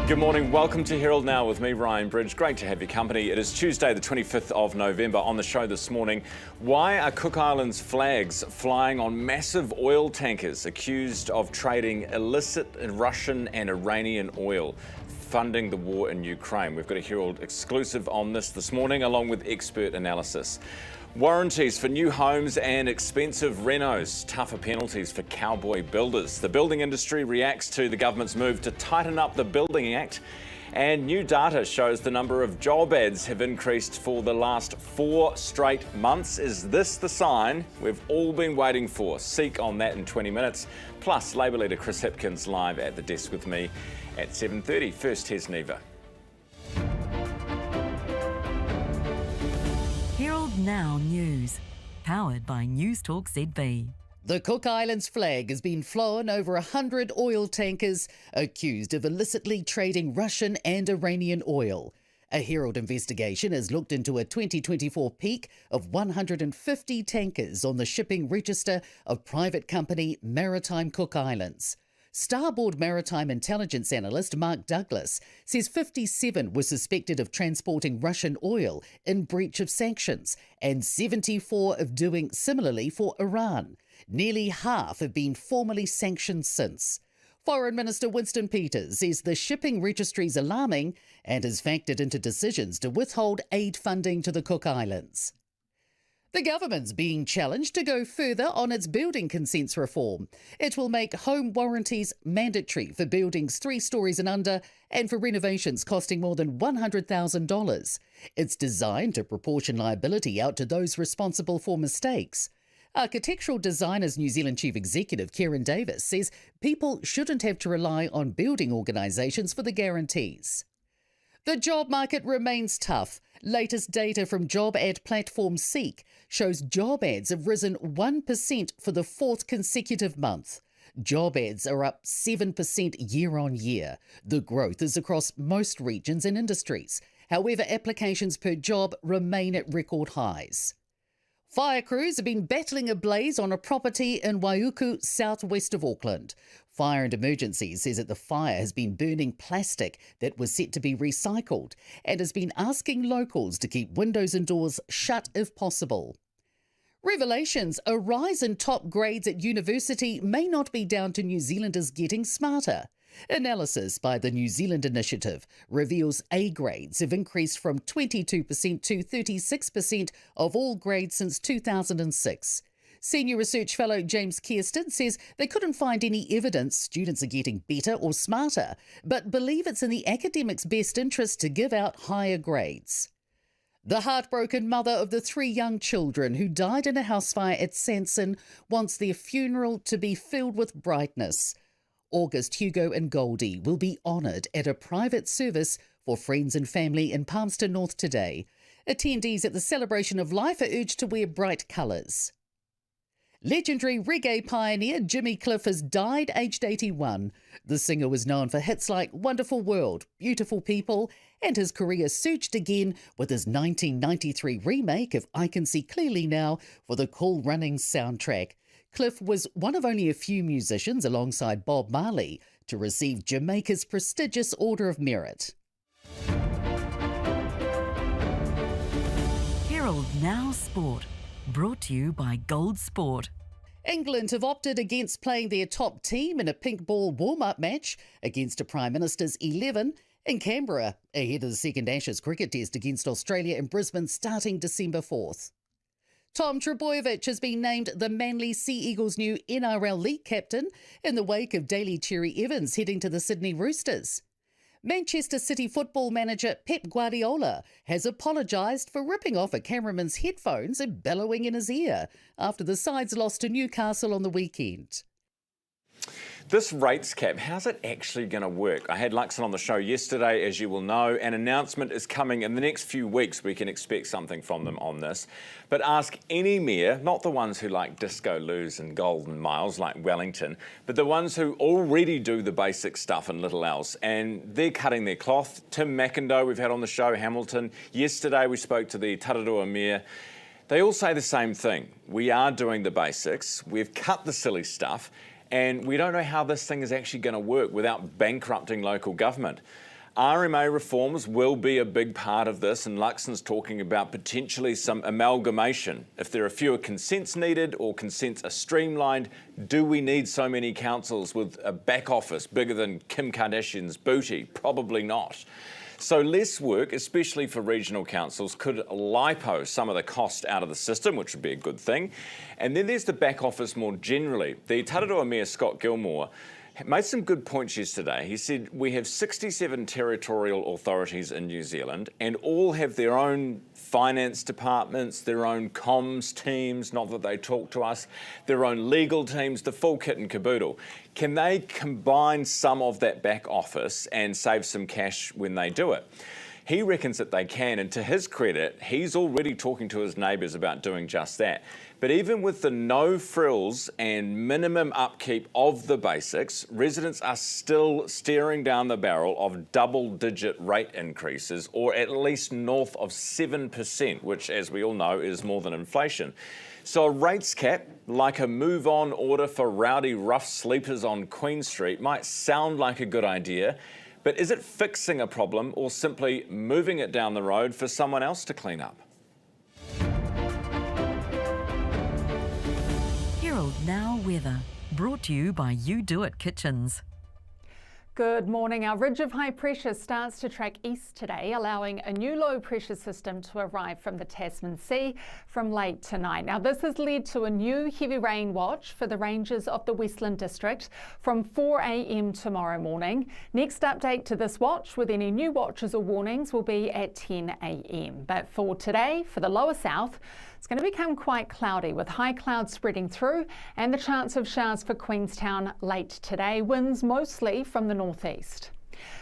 Good morning, welcome to Herald Now with me, Ryan Bridge. Great to have your company. It is Tuesday the 25th of November. On the show this morning, why are Cook Islands flags flying on massive oil tankers accused of trading illicit Russian and Iranian oil, funding the war in Ukraine? We've got a Herald exclusive on this morning, along with expert analysis. Warranties for new homes and expensive renos, tougher penalties for cowboy builders. The building industry reacts to the government's move to tighten up the Building Act, and new data shows the number of job ads have increased for the last 4 straight months. Is this the sign we've all been waiting for? Seek on that in 20 minutes. Plus, Labour leader Chris Hipkins live at the desk with me at 7:30. First, here's Neva. Herald Now News, powered by Newstalk ZB. The Cook Islands flag has been flown over 100 oil tankers accused of illicitly trading Russian and Iranian oil. A Herald investigation has looked into a 2024 peak of 150 tankers on the shipping register of private company Maritime Cook Islands. Starboard maritime intelligence analyst Mark Douglas says 57 were suspected of transporting Russian oil in breach of sanctions and 74 of doing similarly for Iran. Nearly half have been formally sanctioned since. Foreign Minister Winston Peters says the shipping registry is alarming and has factored into decisions to withhold aid funding to the Cook Islands. The government's being challenged to go further on its building consents reform. It will make home warranties mandatory for buildings 3 stories and under and for renovations costing more than $100,000. It's designed to proportion liability out to those responsible for mistakes. Architectural Designers New Zealand Chief Executive Kieran Davis says people shouldn't have to rely on building organisations for the guarantees. The job market remains tough. Latest data from job ad platform Seek shows job ads have risen 1% for the 4th consecutive month. Job ads are up 7% year on year. The growth is across most regions and industries. However, applications per job remain at record highs. Fire crews have been battling a blaze on a property in Waiuku, southwest of Auckland. Fire and Emergencies says that the fire has been burning plastic that was set to be recycled and has been asking locals to keep windows and doors shut if possible. Revelations: a rise in top grades at university may not be down to New Zealanders getting smarter. Analysis by the New Zealand Initiative reveals A grades have increased from 22% to 36% of all grades since 2006. Senior Research Fellow James Kirsten says they couldn't find any evidence students are getting better or smarter, but believe it's in the academics' best interest to give out higher grades. The heartbroken mother of the 3 young children who died in a house fire at Sanson wants their funeral to be filled with brightness. August, Hugo and Goldie will be honoured at a private service for friends and family in Palmerston North today. Attendees at the celebration of life are urged to wear bright colours. Legendary reggae pioneer Jimmy Cliff has died aged 81. The singer was known for hits like Wonderful World, Beautiful People, and his career surged again with his 1993 remake of I Can See Clearly Now for the Cool Runnings soundtrack. Cliff was one of only a few musicians alongside Bob Marley to receive Jamaica's prestigious Order of Merit. Herald Now Sport, brought to you by Gold Sport. England have opted against playing their top team in a pink ball warm-up match against a Prime Minister's 11 in Canberra, ahead of the second Ashes cricket test against Australia in Brisbane starting December 4th. Tom Trbojevic has been named the Manly Sea Eagles' new NRL League captain in the wake of Daly Cherry Evans heading to the Sydney Roosters. Manchester City football manager Pep Guardiola has apologised for ripping off a cameraman's headphones and bellowing in his ear after the sides lost to Newcastle on the weekend. This rates cap, how's it actually going to work? I had Luxon on the show yesterday, as you will know. An announcement is coming in the next few weeks. We can expect something from them on this. But ask any mayor, not the ones who like disco loos and golden miles like Wellington, but the ones who already do the basic stuff and little else. And they're cutting their cloth. Tim McIndoe, we've had on the show, Hamilton. Yesterday we spoke to the Tararua mayor. They all say the same thing. We are doing the basics. We've cut the silly stuff. And we don't know how this thing is actually going to work without bankrupting local government. RMA reforms will be a big part of this, and Luxon's talking about potentially some amalgamation. If there are fewer consents needed or consents are streamlined, do we need so many councils with a back office bigger than Kim Kardashian's booty? Probably not. So less work, especially for regional councils, could lipo some of the cost out of the system, which would be a good thing. And then there's the back office more generally. The Tararua Mayor Scott Gilmore made some good points yesterday. He said we have 67 territorial authorities in New Zealand and all have their own finance departments, their own comms teams, not that they talk to us, their own legal teams, the full kit and caboodle. Can they combine some of that back office and save some cash when they do it? He reckons that they can, and to his credit, he's already talking to his neighbours about doing just that. But even with the no frills and minimum upkeep of the basics, residents are still staring down the barrel of double-digit rate increases, or at least north of 7%, which, as we all know, is more than inflation. So a rates cap, like a move-on order for rowdy rough sleepers on Queen Street, might sound like a good idea, but is it fixing a problem or simply moving it down the road for someone else to clean up? Herald Now weather, brought to you by You Do It Kitchens. Good morning. Our ridge of high pressure starts to track east today, allowing a new low pressure system to arrive from the Tasman Sea from late tonight. Now, this has led to a new heavy rain watch for the ranges of the Westland District from 4 a.m. tomorrow morning. Next update to this watch with any new watches or warnings will be at 10 a.m. But for today, for the lower south, it's going to become quite cloudy with high clouds spreading through and the chance of showers for Queenstown late today. Winds mostly from the northeast.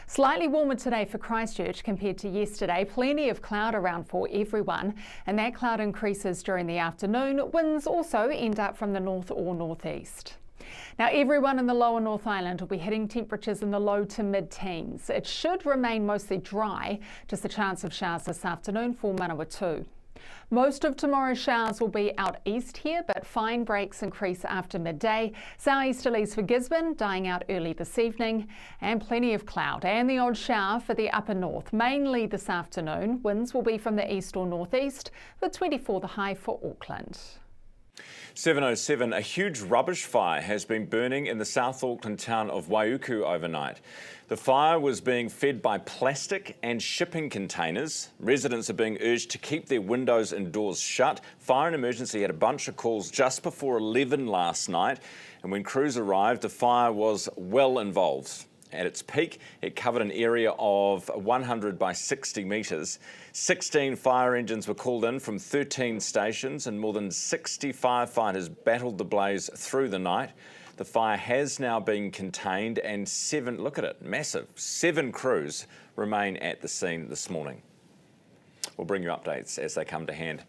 Slightly warmer today for Christchurch compared to yesterday. Plenty of cloud around for everyone, and that cloud increases during the afternoon. Winds also end up from the north or northeast. Now, everyone in the lower North Island will be hitting temperatures in the low to mid-teens. It should remain mostly dry, just a chance of showers this afternoon for Manawatu. Most of tomorrow's showers will be out east here, but fine breaks increase after midday. Southeasterlies for Gisborne dying out early this evening, and plenty of cloud and the odd shower for the upper north, mainly this afternoon. Winds will be from the east or northeast, with 24 the high for Auckland. 7:07, a huge rubbish fire has been burning in the South Auckland town of Waiuku overnight. The fire was being fed by plastic and shipping containers. Residents are being urged to keep their windows and doors shut. Fire and Emergency had a bunch of calls just before 11 last night, and when crews arrived, the fire was well involved. At its peak, it covered an area of 100 by 60 metres. 16 fire engines were called in from 13 stations, and more than 60 firefighters battled the blaze through the night. The fire has now been contained, and look at it, massive, 7 crews remain at the scene this morning. We'll bring you updates as they come to hand.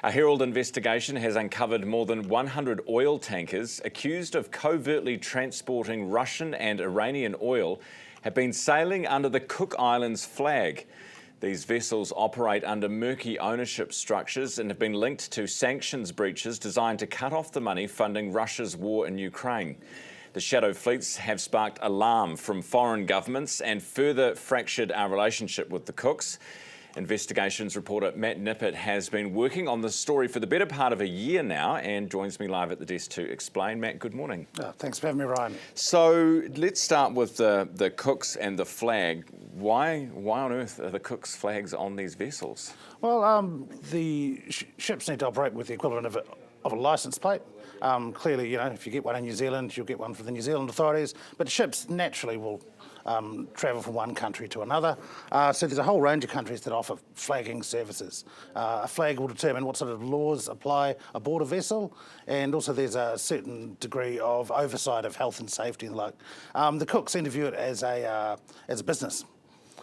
A Herald investigation has uncovered more than 100 oil tankers accused of covertly transporting Russian and Iranian oil have been sailing under the Cook Islands flag. These vessels operate under murky ownership structures and have been linked to sanctions breaches designed to cut off the money funding Russia's war in Ukraine. The shadow fleets have sparked alarm from foreign governments and further fractured our relationship with the Cooks. Investigations reporter Matt Nippert has been working on this story for the better part of a year now and joins me live at the desk to explain. Matt, good morning. Thanks for having me, Ryan. So let's start with the Cooks and the flag. Why on earth are the Cooks flags on these vessels? Well, the ships need to operate with the equivalent of a licence plate. Clearly, if you get one in New Zealand, you'll get one from the New Zealand authorities, but ships naturally will travel from one country to another. So there's a whole range of countries that offer flagging services. A flag will determine what sort of laws apply aboard a vessel, and also there's a certain degree of oversight of health and safety and the like. The Cooks seem to view it as a business.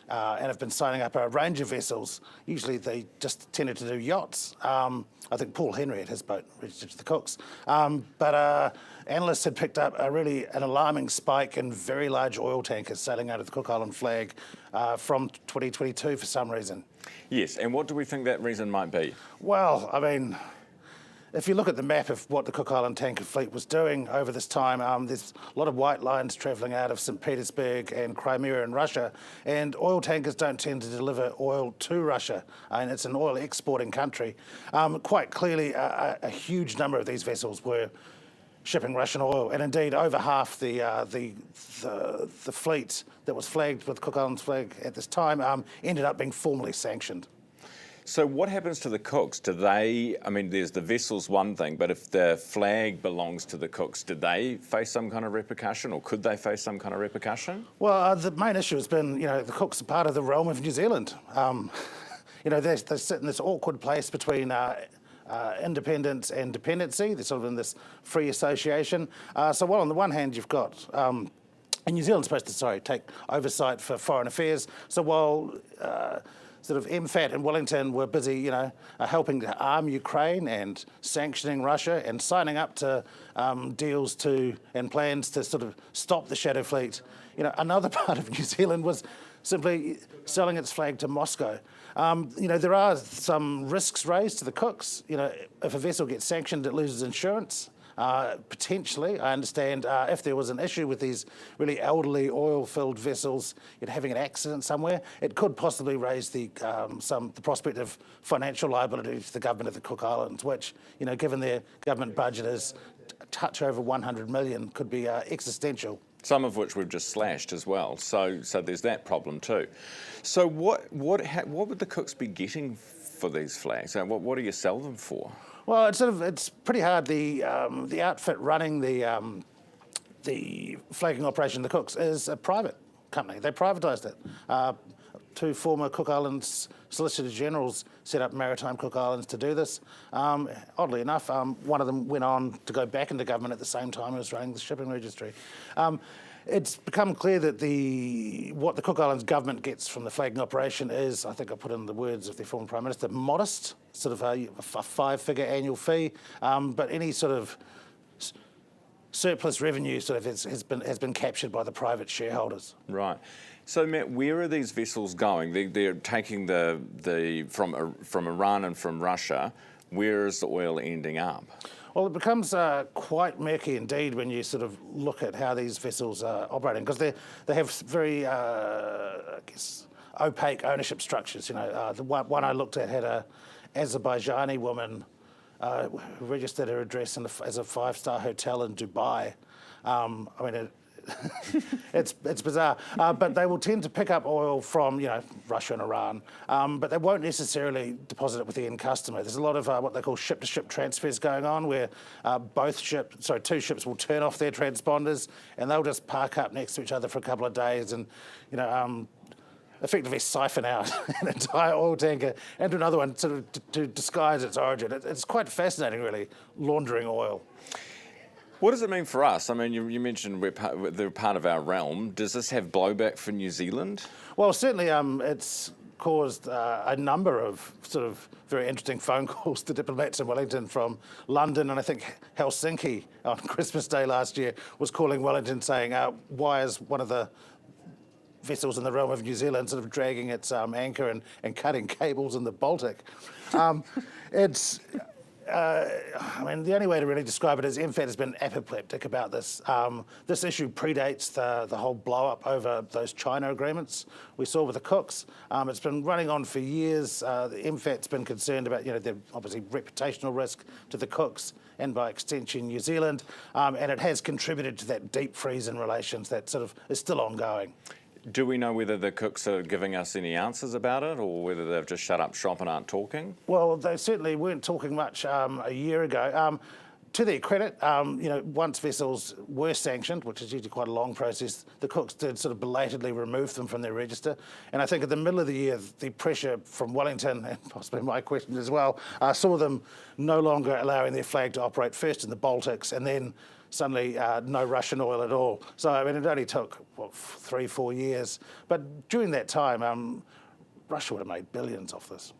And have been signing up a range of vessels. Usually they just tended to do yachts. I think Paul Henry had his boat registered to the Cooks. But analysts had picked up an alarming spike in very large oil tankers sailing under the Cook Island flag from 2022 for some reason. Yes, and what do we think that reason might be? Well, I mean, if you look at the map of what the Cook Island tanker fleet was doing over this time, there's a lot of white lines travelling out of St. Petersburg and Crimea in Russia, and oil tankers don't tend to deliver oil to Russia, and it's an oil exporting country. Quite clearly, a huge number of these vessels were shipping Russian oil, and indeed over half the fleet that was flagged with Cook Islands flag at this time ended up being formally sanctioned. So what happens to the cooks? Do they, I mean, there's the vessel's one thing, but if the flag belongs to the cooks, did they face some kind of repercussion, or could they face some kind of repercussion? Well, the main issue has been, the cooks are part of the realm of New Zealand. They sit in this awkward place between independence and dependency. They're sort of in this free association. So while on the one hand you've got, and New Zealand's supposed to, take oversight for foreign affairs. So while sort of MFAT and Wellington were busy, helping to arm Ukraine and sanctioning Russia and signing up to deals and plans to sort of stop the shadow fleet, another part of New Zealand was simply selling its flag to Moscow. There are some risks raised to the cooks. If a vessel gets sanctioned, it loses insurance. Potentially, I understand if there was an issue with these really elderly oil-filled vessels, having an accident somewhere, it could possibly raise the prospect of financial liability to the government of the Cook Islands, which, given their government budget is a touch over 100 million, could be existential. Some of which we've just slashed as well. So there's that problem too. So what would the cooks be getting for these flags? What do you sell them for? Well, it's pretty hard. The outfit running the flagging operation, the cooks, is a private company. They privatised it. Two former Cook Islands Solicitor Generals set up Maritime Cook Islands to do this. Oddly enough, one of them went on to go back into government at the same time as running the shipping registry. It's become clear that what the Cook Islands government gets from the flagging operation is, I think I put in the words of the former Prime Minister, modest, sort of a five-figure annual fee, but any sort of surplus revenue sort of has been captured by the private shareholders. Right. So Matt, where are these vessels going? They're taking from Iran and from Russia. Where is the oil ending up? Well, it becomes quite murky indeed when you sort of look at how these vessels are operating, because they have very, opaque ownership structures. The one I looked at had a Azerbaijani woman who registered her address as a five-star hotel in Dubai. It's bizarre, but they will tend to pick up oil from Russia and Iran, but they won't necessarily deposit it with the end customer. There's a lot of what they call ship-to-ship transfers going on, where two ships will turn off their transponders and they'll just park up next to each other for a couple of days and effectively siphon out an entire oil tanker into another one sort of to disguise its origin. It's quite fascinating, really, laundering oil. What does it mean for us? I mean, you mentioned they're part of our realm. Does this have blowback for New Zealand? Well, certainly it's caused a number of sort of very interesting phone calls to diplomats in Wellington from London, and I think Helsinki on Christmas Day last year was calling Wellington saying, why is one of the vessels in the realm of New Zealand sort of dragging its anchor and cutting cables in the Baltic? The only way to really describe it is MFAT has been apoplectic about this. This issue predates the whole blow-up over those China agreements we saw with the cooks. It's been running on for years. The MFAT's been concerned about, the obviously reputational risk to the cooks and by extension New Zealand, and it has contributed to that deep freeze in relations that sort of is still ongoing. Do we know whether the cooks are giving us any answers about it, or whether they've just shut up shop and aren't talking? Well, they certainly weren't talking much a year ago. To their credit, once vessels were sanctioned, which is usually quite a long process, the cooks did sort of belatedly remove them from their register. And I think at the middle of the year, the pressure from Wellington, and possibly my question as well, saw them no longer allowing their flag to operate first in the Baltics and then suddenly no Russian oil at all. So, it only took, 3-4 years. But during that time, Russia would have made billions off this.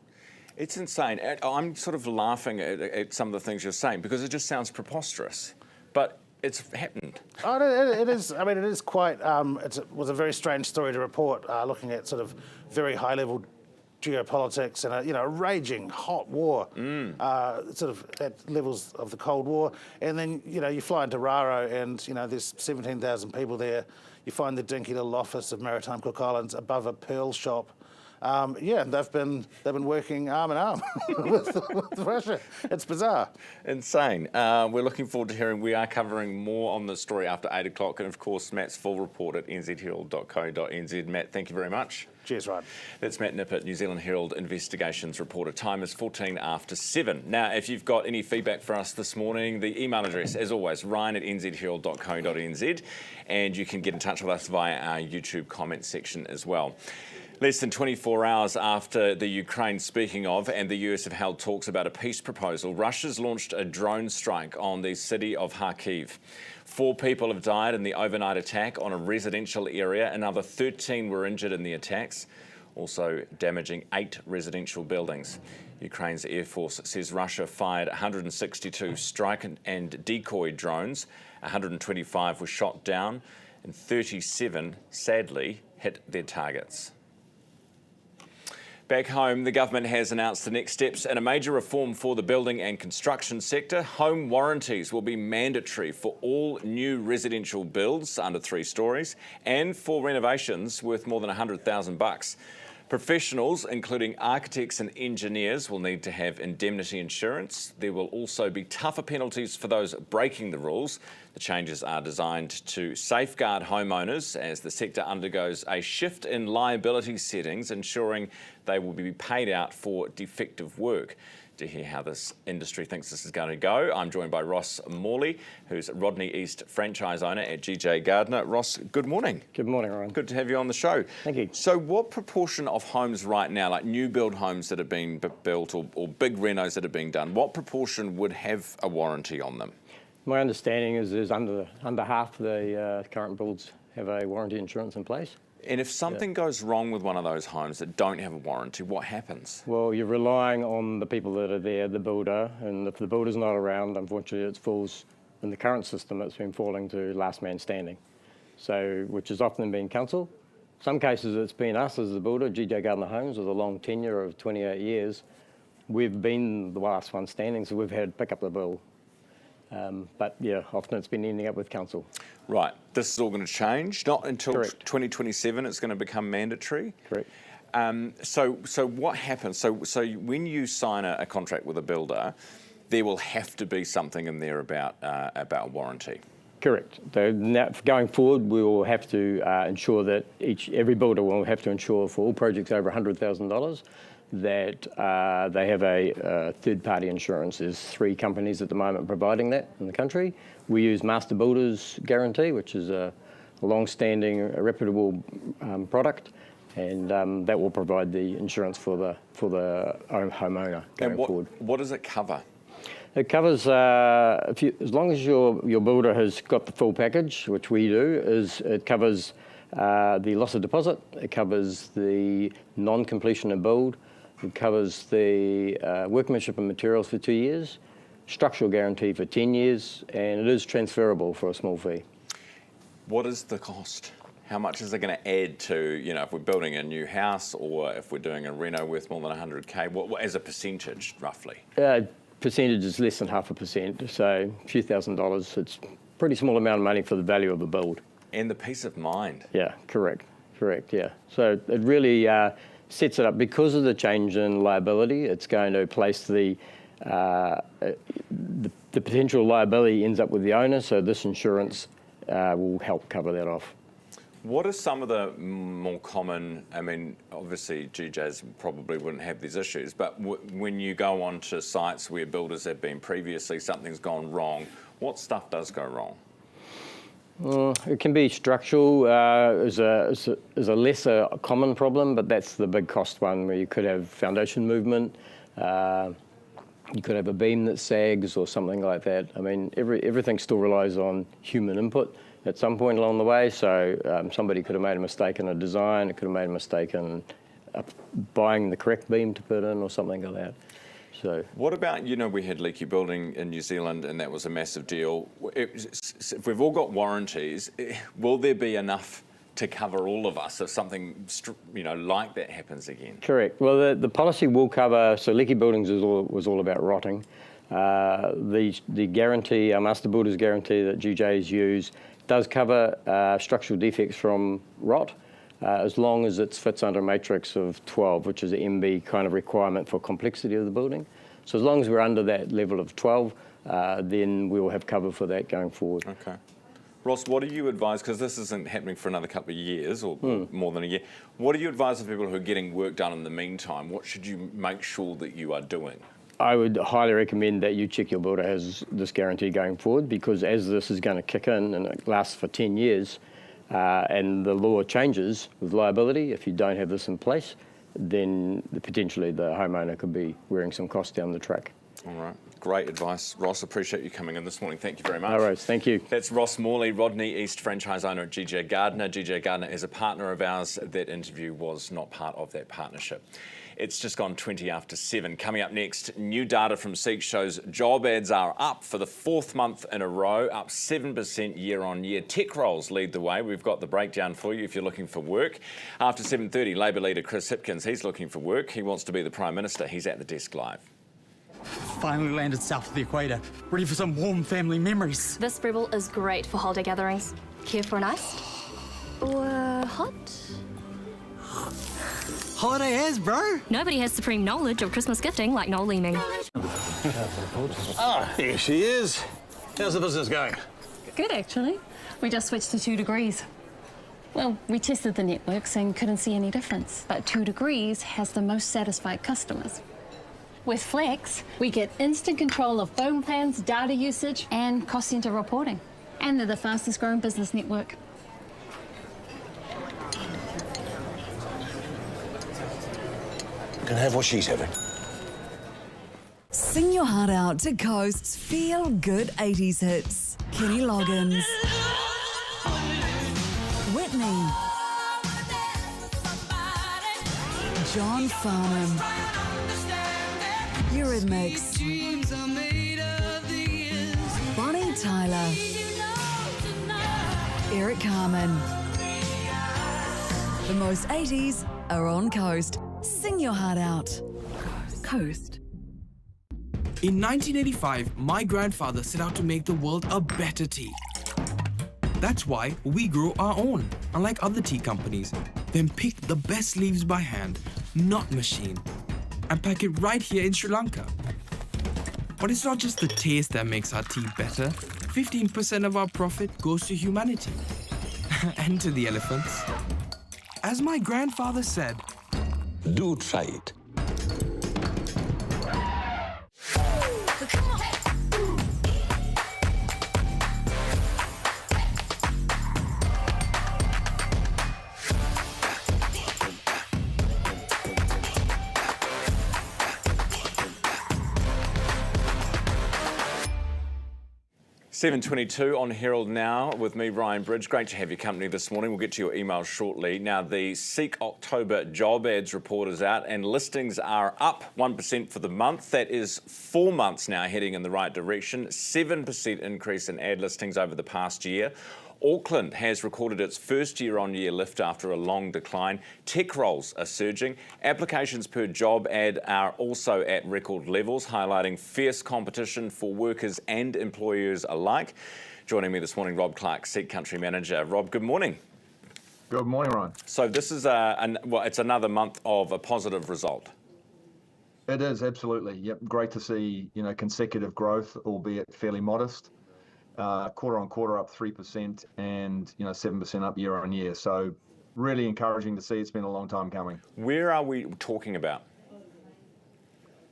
It's insane. I'm sort of laughing at some of the things you're saying because it just sounds preposterous. But it's happened. Oh, it is. It is quite. It was a very strange story to report, looking at sort of very high-level geopolitics and a raging hot war, sort of at levels of the Cold War. And then you fly into Raro, and there's 17,000 people there. You find the dinky little office of Maritime Cook Islands above a pearl shop. And they've been working arm in arm with Russia. It's bizarre. Insane. We're looking forward to hearing. We are covering more on this story after 8 o'clock, and of course Matt's full report at nzherald.co.nz. Matt, thank you very much. Cheers, Ryan. That's Matt Nippert, New Zealand Herald investigations reporter. Time is 14 after 7. Now, if you've got any feedback for us this morning, the email address, as always, ryan@nzherald.co.nz, and you can get in touch with us via our YouTube comment section as well. Less than 24 hours after the Ukraine, speaking of, and the US have held talks about a peace proposal, Russia's launched a drone strike on the city of Kharkiv. 4 people have died in the overnight attack on a residential area. Another 13 were injured in the attacks, also damaging 8 residential buildings. Ukraine's Air Force says Russia fired 162 strike and decoy drones. 125 were shot down, and 37, sadly, hit their targets. Back home, the government has announced the next steps in a major reform for the building and construction sector. Home warranties will be mandatory for all new residential builds under 3 stories and for renovations worth more than $100,000. Professionals, including architects and engineers, will need to have indemnity insurance. There will also be tougher penalties for those breaking the rules. The changes are designed to safeguard homeowners as the sector undergoes a shift in liability settings, ensuring they will be paid out for defective work. To hear how this industry thinks this is going to go, I'm joined by Ross Morley, who's Rodney East franchise owner at GJ Gardner. Ross, good morning. Good morning, Ryan. Good to have you on the show. Thank you. So what proportion of homes right now, like new build homes that are being built or big renos that are being done, what proportion would have a warranty on them? My understanding is under half the current builds have a warranty insurance in place. And if something goes wrong with one of those homes that don't have a warranty, what happens? Well, you're relying on the people that are there, the builder, and if the builder's not around, unfortunately it falls, in the current system, it's been falling to last man standing. So, which has often been council. Some cases it's been us as the builder, GJ Gardner Homes, with a long tenure of 28 years. We've been the last one standing, so we've had to pick up the bill. But yeah, often it's been ending up with council. Right, this is all going to change, not until Correct. 2027 it's going to become mandatory? Correct. So what happens? So when you sign a contract with a builder, there will have to be something in there about warranty. Correct. So now, going forward, we will have to ensure that every builder will have to ensure for all projects over $100,000 that they have a third-party insurance. There's 3 companies at the moment providing that in the country. We use Master Builders Guarantee, which is a long-standing, reputable product, and that will provide the insurance for the homeowner going forward. What does it cover? It covers, as long as your builder has got the full package, which we do, it covers the loss of deposit, it covers the non-completion of build, it covers the workmanship and materials for 2 years, structural guarantee for 10 years, and it is transferable for a small fee. What is the cost? How much is it going to add to, if we're building a new house or if we're doing a reno worth more than 100K, what as a percentage, roughly? Percentage is less than 0.5%, so a few $1,000s. It's a pretty small amount of money for the value of a build. And the peace of mind. Yeah, correct, yeah. So it really sets it up, because of the change in liability, it's going to place the potential liability ends up with the owner, so this insurance will help cover that off. What are some of the more common, obviously GJs probably wouldn't have these issues, but when you go onto sites where builders have been previously, something's gone wrong, what stuff does go wrong? It can be structural, is a lesser common problem, but that's the big cost one, where you could have foundation movement, you could have a beam that sags or something like that. Everything still relies on human input at some point along the way, so somebody could have made a mistake in a design, it could have made a mistake in buying the correct beam to put in or something like that. So, what about, we had leaky building in New Zealand and that was a massive deal. If we've all got warranties, will there be enough to cover all of us if something like that happens again. Correct. Well, the policy will cover, so leaky buildings was all about rotting. The guarantee, our master builder's guarantee that GJs use does cover structural defects from rot, as long as it fits under a matrix of 12, which is an MB kind of requirement for complexity of the building. So as long as we're under that level of 12, then we will have cover for that going forward. Okay. Ross, what do you advise, because this isn't happening for another couple of years or more than a year, what do you advise the people who are getting work done in the meantime? What should you make sure that you are doing? I would highly recommend that you check your builder has this guarantee going forward, because as this is going to kick in and it lasts for 10 years and the law changes with liability, if you don't have this in place, then potentially the homeowner could be wearing some costs down the track. All right. Great advice. Ross, appreciate you coming in this morning. Thank you very much. All right, thank you. That's Ross Morley, Rodney East franchise owner at GJ Gardner. GJ Gardner is a partner of ours. That interview was not part of that partnership. It's just gone 20 after 7. Coming up next, new data from Seek shows job ads are up for the 4th month in a row, up 7% year on year. Tech roles lead the way. We've got the breakdown for you if you're looking for work. After 7:30, Labour leader Chris Hipkins, he's looking for work. He wants to be the Prime Minister. He's at the desk live. Finally landed south of the equator, ready for some warm family memories. This rebel is great for holiday gatherings. Care for an iced? Or hot? Holiday as, bro. Nobody has supreme knowledge of Christmas gifting like Noel Leeming. Here she is. How's the business going? Good, actually. We just switched to 2 degrees. Well, we tested the networks and couldn't see any difference. But 2 degrees has the most satisfied customers. With Flex, we get instant control of phone plans, data usage, and cost center reporting. And they're the fastest growing business network. Can I have what she's having? Sing your heart out to Coast's feel-good 80s hits. Kenny Loggins, Whitney, John Farnham, Eurythmics, Bonnie Tyler, Eric Carmen. The most 80s are on Coast. Sing your heart out. Coast. In 1985, my grandfather set out to make the world a better tea. That's why we grow our own, unlike other tea companies. Then pick the best leaves by hand, not machine, and pack it right here in Sri Lanka. But it's not just the taste that makes our tea better. 15% of our profit goes to humanity and to the elephants. As my grandfather said, Do try it. 7:22 on Herald Now with me, Ryan Bridge. Great to have your company this morning. We'll get to your emails shortly. Now, the Seek October job ads report is out and listings are up 1% for the month. That is 4 months now heading in the right direction. 7% increase in ad listings over the past year. Auckland has recorded its first year-on-year lift after a long decline. Tech roles are surging. Applications per job ad are also at record levels, highlighting fierce competition for workers and employers alike. Joining me this morning, Rob Clark, Seek Country Manager. Rob, good morning. Good morning, Ryan. So this is it's another month of a positive result. It is, absolutely. Yep, great to see, consecutive growth, albeit fairly modest. Quarter on quarter up 3% and 7% up year on year. So really encouraging to see. It's been a long time coming. Where are we talking about?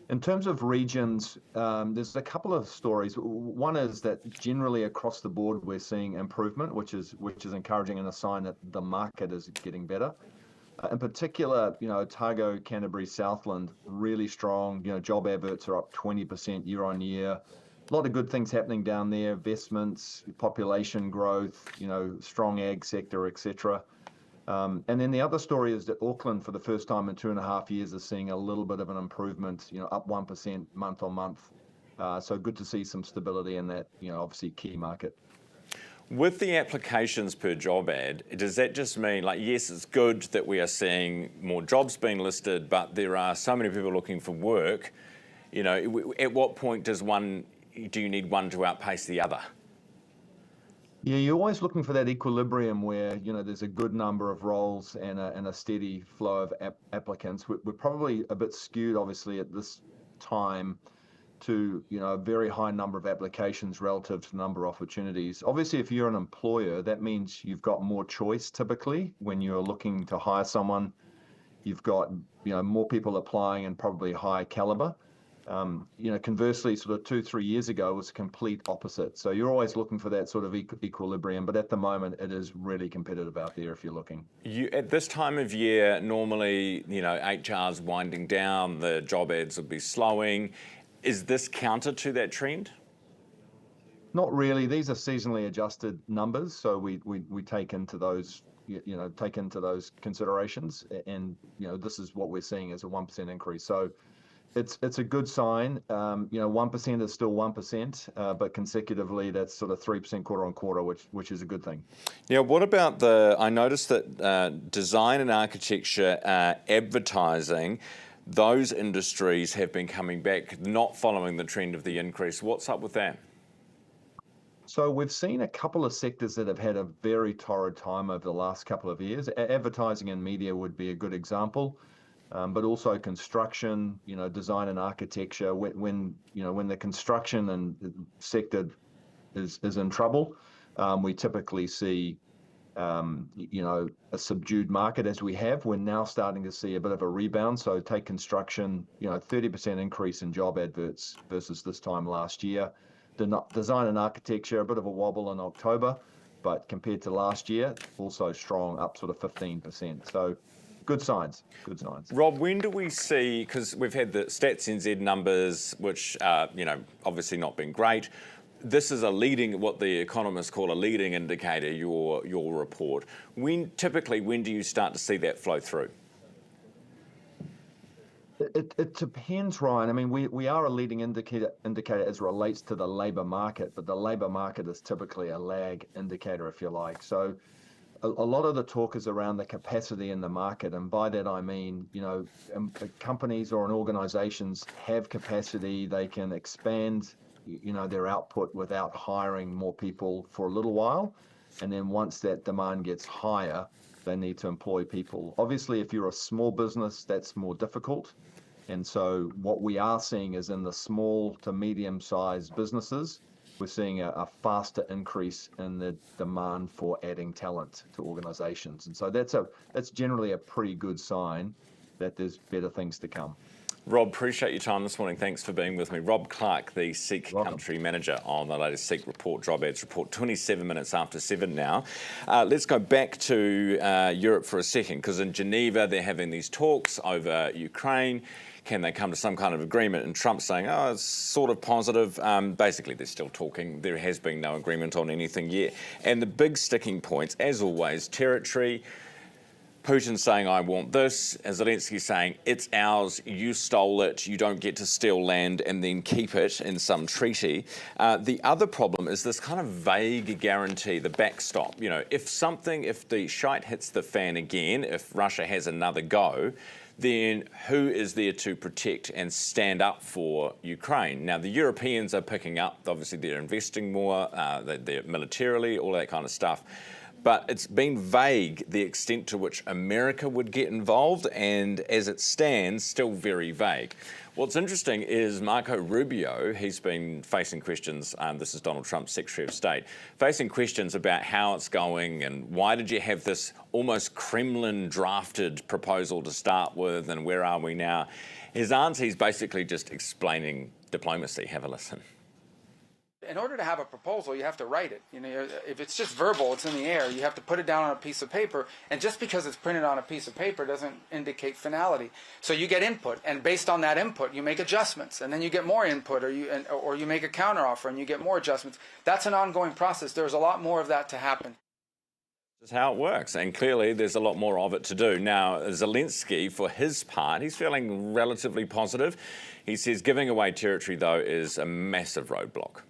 In terms of regions, there's a couple of stories. One is that generally across the board we're seeing improvement, which is encouraging and a sign that the market is getting better. In particular, Otago, Canterbury, Southland, really strong. Job adverts are up 20% year on year. A lot of good things happening down there, investments, population growth, strong ag sector, etc. And then the other story is that Auckland, for the first time in 2.5 years, is seeing a little bit of an improvement, up 1% month on month. So good to see some stability in that, obviously key market. With the applications per job ad, does that just mean, like, yes, it's good that we are seeing more jobs being listed, but there are so many people looking for work, you know, at what point do you need one to outpace the other? Yeah, you're always looking for that equilibrium where, you know, there's a good number of roles and a steady flow of applicants. We're probably a bit skewed, obviously, at this time to, you know, a very high number of applications relative to the number of opportunities. Obviously, if you're an employer, that means you've got more choice typically when you're looking to hire someone. You've got, you know, more people applying and probably high caliber. You know, conversely, sort of 2-3 years ago was complete opposite. So you're always looking for that sort of equilibrium, but at the moment it is really competitive out there if you're looking. At this time of year, normally, you know, HR's winding down, the job ads would be slowing. Is this counter to that trend? Not really. These are seasonally adjusted numbers, so we take into those, you know, take into those considerations, and you know, this is what we're seeing as a 1% increase. So it's a good sign. You know, 1% is still 1%, but consecutively that's sort of 3% quarter on quarter, which is a good thing. Yeah. What about I noticed that design and architecture, advertising, those industries have been coming back, not following the trend of the increase. What's up with that? So we've seen a couple of sectors that have had a very torrid time over the last couple of years. Advertising and media would be a good example, but also construction, you know, design and architecture. When the construction and sector is in trouble, we typically see you know, a subdued market as we have. We're now starting to see a bit of a rebound. So take construction, you know, 30% increase in job adverts versus this time last year. Design and architecture, a bit of a wobble in October, but compared to last year, also strong, up sort of 15%. So good signs, good signs. Rob, when do we see, because we've had the Stats NZ numbers, which are, you know, obviously not been great. This is what the economists call a leading indicator, your report. When do you start to see that flow through? It depends, Ryan. I mean, we are a leading indicator as relates to the labour market, but the labour market is typically a lag indicator, if you like. So a lot of the talk is around the capacity in the market, and by that I mean, you know, companies or organisations have capacity, they can expand, you know, their output without hiring more people for a little while, and then once that demand gets higher, they need to employ people. Obviously, if you're a small business, that's more difficult, and so what we are seeing is in the small to medium-sized businesses, we're seeing a faster increase in the demand for adding talent to organisations, and so that's generally a pretty good sign that there's better things to come. Rob, appreciate your time this morning. Thanks for being with me. Rob Clark, the SEEK Country Manager on the latest SEEK report, Job Ads report, 27 minutes after 7 now. Let's go back to Europe for a second, because in Geneva they're having these talks over Ukraine. Can they come to some kind of agreement? And Trump's saying, oh, it's sort of positive. Basically, they're still talking. There has been no agreement on anything yet. And the big sticking points, as always, territory. Putin saying, I want this, and Zelensky saying, it's ours, you stole it, you don't get to steal land and then keep it in some treaty. The other problem is this kind of vague guarantee, the backstop. You know, if the shite hits the fan again, if Russia has another go, then who is there to protect and stand up for Ukraine? Now, the Europeans are picking up, obviously they're investing more, they're militarily, all that kind of stuff. But it's been vague the extent to which America would get involved, and as it stands, still very vague. What's interesting is Marco Rubio, he's been facing questions, this is Donald Trump's Secretary of State, facing questions about how it's going and why did you have this almost Kremlin-drafted proposal to start with and where are we now? His answer, he's basically just explaining diplomacy. Have a listen. In order to have a proposal, you have to write it. You know, if it's just verbal, it's in the air. You have to put it down on a piece of paper, and just because it's printed on a piece of paper doesn't indicate finality. So you get input, and based on that input, you make adjustments, and then you get more input, or you make a counteroffer, and you get more adjustments. That's an ongoing process. There's a lot more of that to happen. That's how it works, and clearly there's a lot more of it to do. Now, Zelensky, for his part, he's feeling relatively positive. He says giving away territory, though, is a massive roadblock.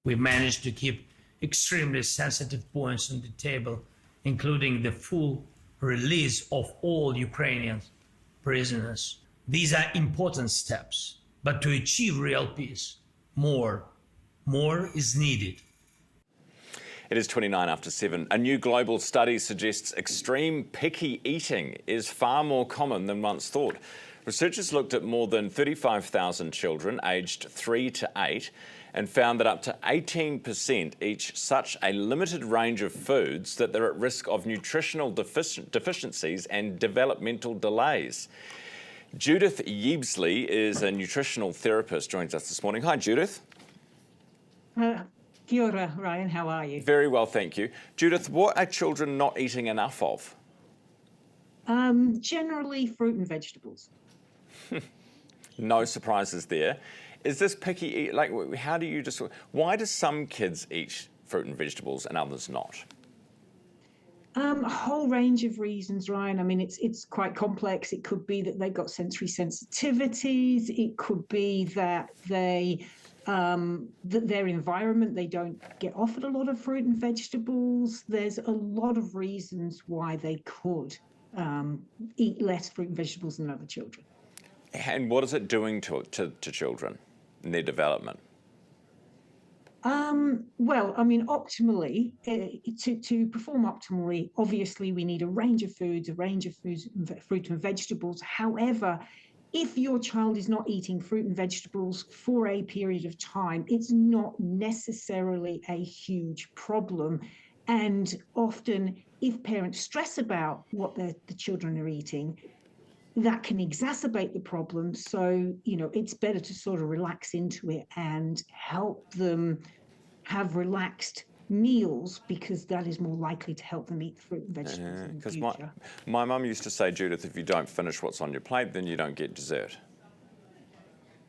We've managed to keep extremely sensitive points on the table, including the full release of all Ukrainian prisoners. These are important steps, but to achieve real peace, more is needed. It is 29 after 7. A new global study suggests extreme picky eating is far more common than once thought. Researchers looked at more than 35,000 children aged 3 to 8 and found that up to 18% eat such a limited range of foods that they're at risk of nutritional deficiencies and developmental delays. Judith Yeebsley is a nutritional therapist, joins us this morning. Hi, Judith. Kia ora, Ryan, how are you? Very well, thank you. Judith, what are children not eating enough of? Generally fruit and vegetables. No surprises there. Is this picky eat, like, how do you just, why do some kids eat fruit and vegetables and others not? A whole range of reasons, Ryan. I mean, it's quite complex. It could be that they've got sensory sensitivities. It could be that that their environment, they don't get offered a lot of fruit and vegetables. There's a lot of reasons why they could eat less fruit and vegetables than other children. And what is it doing to children in their development? Well, I mean, optimally, to perform optimally, obviously we need a range of foods, fruit and vegetables. However, if your child is not eating fruit and vegetables for a period of time, it's not necessarily a huge problem. And often, if parents stress about what the children are eating, that can exacerbate the problem. So, you know, it's better to sort of relax into it and help them have relaxed meals, because that is more likely to help them eat fruit and vegetables in the future. My mum used to say, Judith, if you don't finish what's on your plate, then you don't get dessert.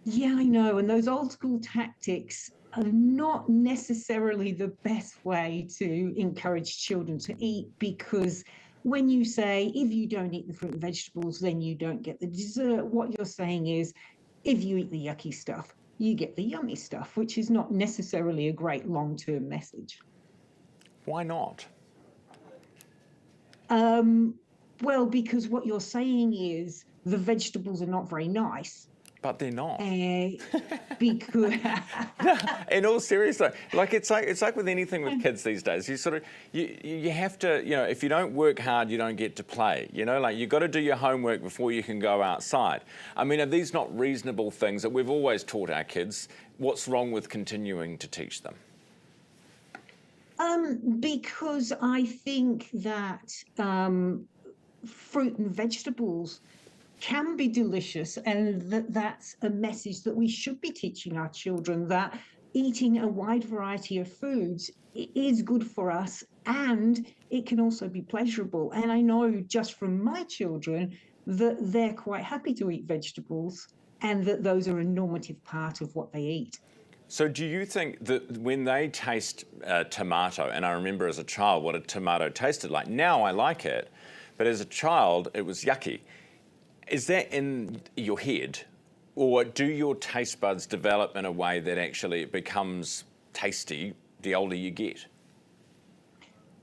Yeah, I know. And those old school tactics are not necessarily the best way to encourage children to eat, because when you say, if you don't eat the fruit and vegetables, then you don't get the dessert, what you're saying is, if you eat the yucky stuff, you get the yummy stuff, which is not necessarily a great long-term message. Why not? Well, because what you're saying is the vegetables are not very nice. But they're not. Because in all seriousness, like it's like with anything with kids these days. You sort of you have to, you know, if you don't work hard, you don't get to play. You know, like you've got to do your homework before you can go outside. I mean, are these not reasonable things that we've always taught our kids? What's wrong with continuing to teach them? Because I think that fruit and vegetables can be delicious, and that's a message that we should be teaching our children, that eating a wide variety of foods is good for us, and it can also be pleasurable. And I know just from my children that they're quite happy to eat vegetables, and that those are a normative part of what they eat. So do you think that when they taste tomato, and I remember as a child what a tomato tasted like, now I like it, but as a child it was yucky. Is that in your head, or do your taste buds develop in a way that actually it becomes tasty the older you get?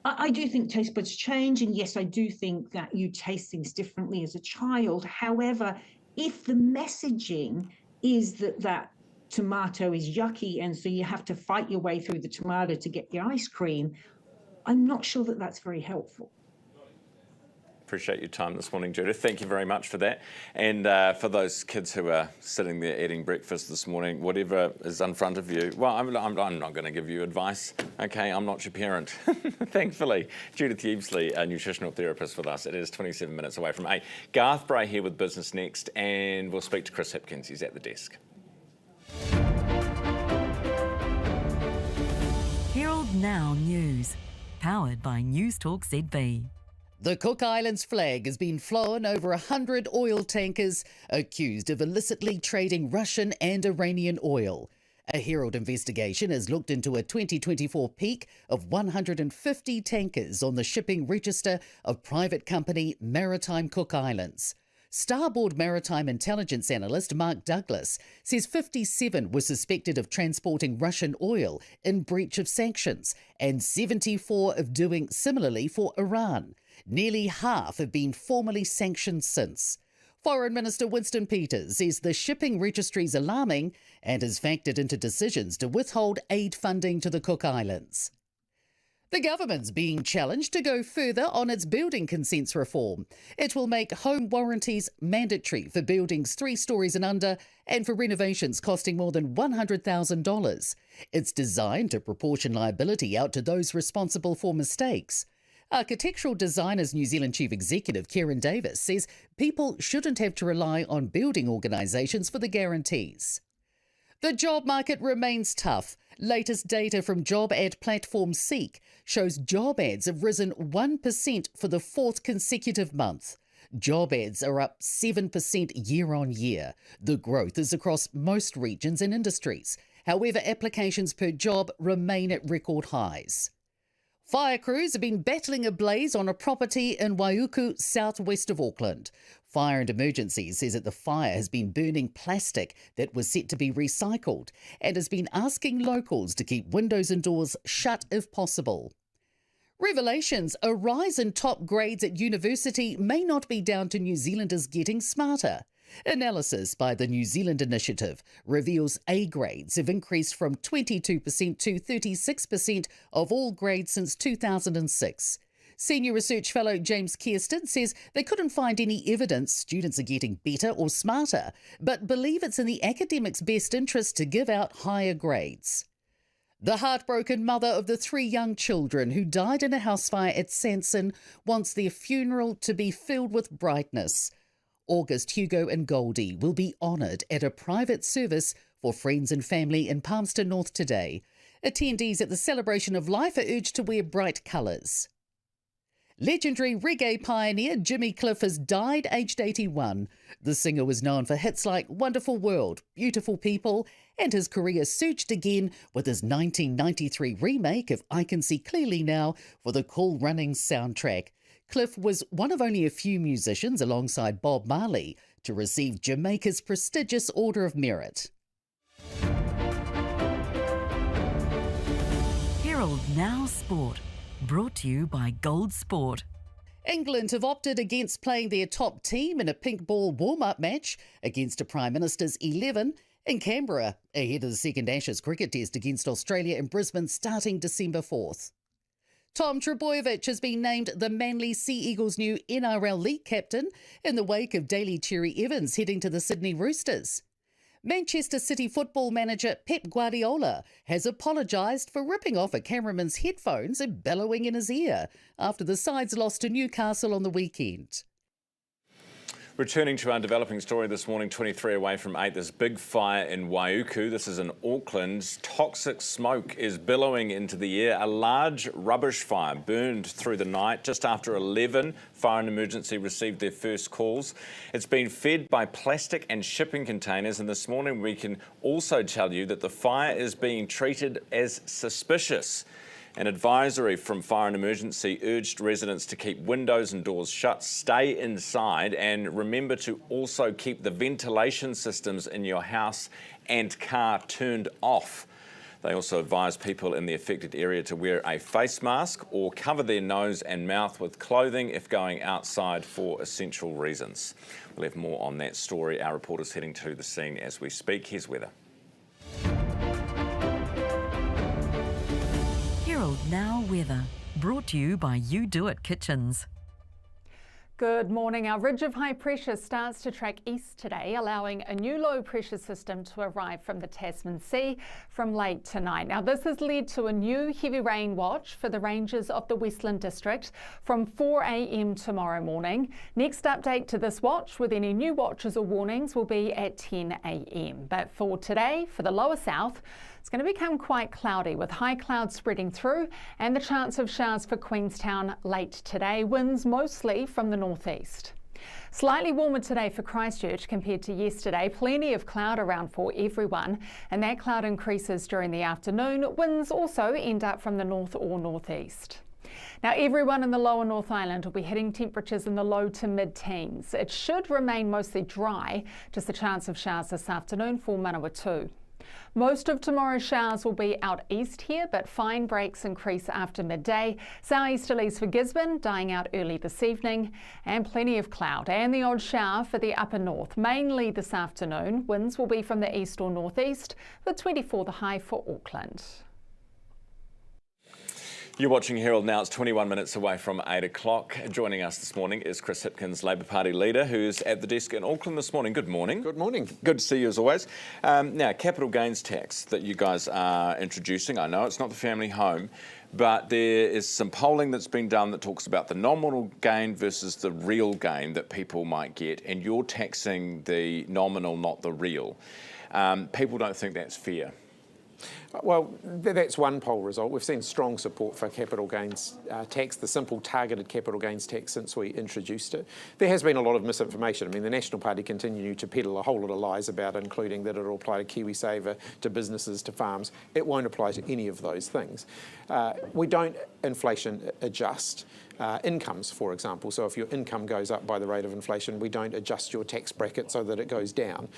I do think taste buds change, and yes, I do think that you taste things differently as a child. However, if the messaging is that tomato is yucky and so you have to fight your way through the tomato to get your ice cream, I'm not sure that that's very helpful. Appreciate your time this morning, Judith. Thank you very much for that. And for those kids who are sitting there eating breakfast this morning, whatever is in front of you, well, I'm not going to give you advice. Okay, I'm not your parent. Thankfully, Judith Yeebsley, a nutritional therapist with us. It is 27 minutes away from 8. Garth Bray here with Business Next, and we'll speak to Chris Hipkins. He's at the desk. Herald NOW News, powered by Newstalk ZB. The Cook Islands flag has been flown over 100 oil tankers accused of illicitly trading Russian and Iranian oil. A Herald investigation has looked into a 2024 peak of 150 tankers on the shipping register of private company Maritime Cook Islands. Starboard Maritime Intelligence Analyst Mark Douglas says 57 were suspected of transporting Russian oil in breach of sanctions and 74 of doing similarly for Iran. Nearly half have been formally sanctioned since. Foreign Minister Winston Peters says the shipping registry is alarming and has factored into decisions to withhold aid funding to the Cook Islands. The government's being challenged to go further on its building consents reform. It will make home warranties mandatory for buildings 3 stories and under and for renovations costing more than $100,000. It's designed to proportion liability out to those responsible for mistakes. Architectural Designers New Zealand Chief Executive Kieran Davis says people shouldn't have to rely on building organisations for the guarantees. The job market remains tough. Latest data from job ad platform Seek shows job ads have risen 1% for the 4th consecutive month. Job ads are up 7% year on year. The growth is across most regions and industries. However, applications per job remain at record highs. Fire crews have been battling a blaze on a property in Waiuku, southwest of Auckland. Fire and Emergency says that the fire has been burning plastic that was set to be recycled and has been asking locals to keep windows and doors shut if possible. Revelations: a rise in top grades at university may not be down to New Zealanders getting smarter. Analysis by the New Zealand Initiative reveals A grades have increased from 22% to 36% of all grades since 2006. Senior research fellow James Kirsten says they couldn't find any evidence students are getting better or smarter, but believe it's in the academics' best interest to give out higher grades. The heartbroken mother of the 3 young children who died in a house fire at Sanson wants their funeral to be filled with brightness. August, Hugo and Goldie will be honoured at a private service for friends and family in Palmerston North today. Attendees at the celebration of life are urged to wear bright colours. Legendary reggae pioneer Jimmy Cliff has died aged 81. The singer was known for hits like Wonderful World, Beautiful People, and his career surged again with his 1993 remake of I Can See Clearly Now for the Cool Runnings soundtrack. Cliff was one of only a few musicians alongside Bob Marley to receive Jamaica's prestigious Order of Merit. Herald Now Sport, brought to you by Gold Sport. England have opted against playing their top team in a pink ball warm-up match against a Prime Minister's 11 in Canberra, ahead of the second Ashes cricket test against Australia in Brisbane starting December 4th. Tom Trebojevic has been named the Manly Sea Eagles' new NRL League captain in the wake of Daly Cherry Evans heading to the Sydney Roosters. Manchester City football manager Pep Guardiola has apologised for ripping off a cameraman's headphones and bellowing in his ear after the sides lost to Newcastle on the weekend. Returning to our developing story this morning, 23 away from 8, this big fire in Waiuku. This is in Auckland. Toxic smoke is billowing into the air. A large rubbish fire burned through the night. Just after 11, Fire and Emergency received their first calls. It's been fed by plastic and shipping containers, and this morning we can also tell you that the fire is being treated as suspicious. An advisory from Fire and Emergency urged residents to keep windows and doors shut, stay inside, and remember to also keep the ventilation systems in your house and car turned off. They also advise people in the affected area to wear a face mask or cover their nose and mouth with clothing if going outside for essential reasons. We'll have more on that story. Our reporter's heading to the scene as we speak. Here's weather. Herald Now Weather, brought to you by You Do It Kitchens. Good morning. Our ridge of high pressure starts to track east today, allowing a new low pressure system to arrive from the Tasman Sea from late tonight. Now, this has led to a new heavy rain watch for the ranges of the Westland District from 4 a.m. tomorrow morning. Next update to this watch with any new watches or warnings will be at 10 a.m. But for today, for the lower south, it's going to become quite cloudy with high clouds spreading through and the chance of showers for Queenstown late today. Winds mostly from the northeast. Slightly warmer today for Christchurch compared to yesterday. Plenty of cloud around for everyone, and that cloud increases during the afternoon. Winds also end up from the north or northeast. Now, everyone in the lower North Island will be hitting temperatures in the low to mid-teens. It should remain mostly dry, just a chance of showers this afternoon for Manawatu. Most of tomorrow's showers will be out east here, but fine breaks increase after midday. Southeasterlies for Gisborne, dying out early this evening, and plenty of cloud and the odd shower for the upper north, mainly this afternoon. Winds will be from the east or northeast, with 24 the high for Auckland. You're watching Herald Now. It's 21 minutes away from 8 o'clock. Joining us this morning is Chris Hipkins, Labor Party leader, who's at the desk in Auckland this morning. Good morning. Good morning. Good to see you as always. Now, capital gains tax that you guys are introducing. I know it's not the family home, but there is some polling that's been done that talks about the nominal gain versus the real gain that people might get, and you're taxing the nominal, not the real. People don't think that's fair. Well, that's one poll result. We've seen strong support for capital gains tax, the simple targeted capital gains tax, since we introduced it. There has been a lot of misinformation. I mean, the National Party continue to peddle a whole lot of lies about it, including that it'll apply to KiwiSaver, to businesses, to farms. It won't apply to any of those things. We don't inflation adjust incomes, for example. So if your income goes up by the rate of inflation, we don't adjust your tax bracket so that it goes down.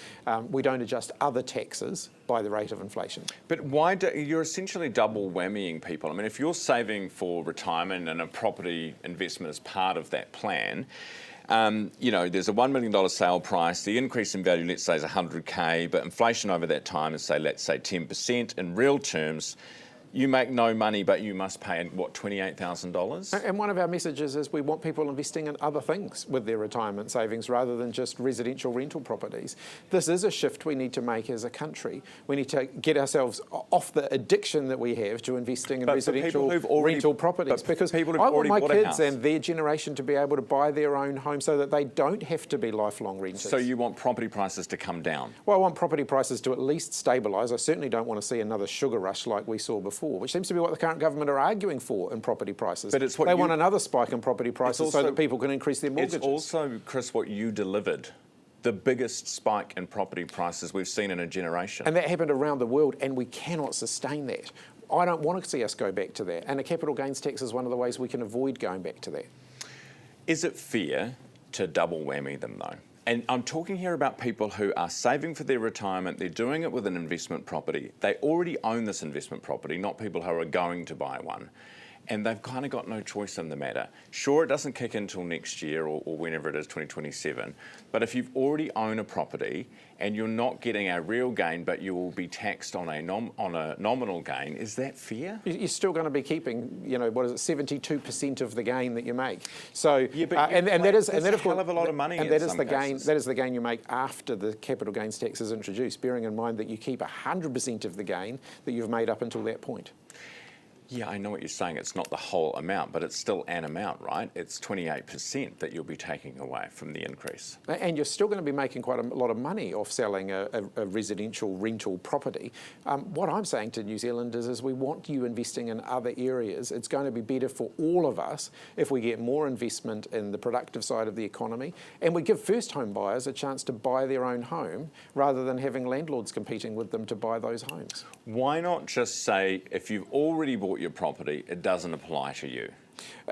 We don't adjust other taxes by the rate of inflation. But why you're essentially double whammying people? I mean, if you're saving for retirement and a property investment as part of that plan, you know, there's a $1 million sale price. The increase in value, let's say, is 100K, but inflation over that time is, let's say 10%. In real terms, you make no money, but you must pay, what, $28,000? And one of our messages is we want people investing in other things with their retirement savings rather than just residential rental properties. This is a shift we need to make as a country. We need to get ourselves off the addiction that we have to investing in residential rental properties. Because I want my kids and their generation to be able to buy their own home so that they don't have to be lifelong renters. So you want property prices to come down? Well, I want property prices to at least stabilise. I certainly don't want to see another sugar rush like we saw before, which seems to be what the current government are arguing for in property prices. But it's what they want another spike in property prices so that people can increase their mortgages. It's also, Chris, what you delivered. The biggest spike in property prices we've seen in a generation. And that happened around the world, and we cannot sustain that. I don't want to see us go back to that. And a capital gains tax is one of the ways we can avoid going back to that. Is it fair to double whammy them, though? And I'm talking here about people who are saving for their retirement. They're doing it with an investment property. They already own this investment property, not people who are going to buy one. And they've kind of got no choice in the matter. Sure, it doesn't kick in until next year or whenever it is, 2027. But if you've already owned a property and you're not getting a real gain, but you will be taxed on a nominal gain, is that fair? You're still going to be keeping, you know, what is it, 72% of the gain that you make. So, yeah, but and that is, and that of course, a hell of a lot of money. And that is the gain. That is the gain you make after the capital gains tax is introduced. Bearing in mind that you keep 100% of the gain that you've made up until that point. Yeah, I know what you're saying. It's not the whole amount, but it's still an amount, right? It's 28% that you'll be taking away from the increase. And you're still going to be making quite a lot of money off selling a residential rental property. What I'm saying to New Zealanders is we want you investing in other areas. It's going to be better for all of us if we get more investment in the productive side of the economy, and we give first home buyers a chance to buy their own home rather than having landlords competing with them to buy those homes. Why not just say, if you've already bought your property, it doesn't apply to you?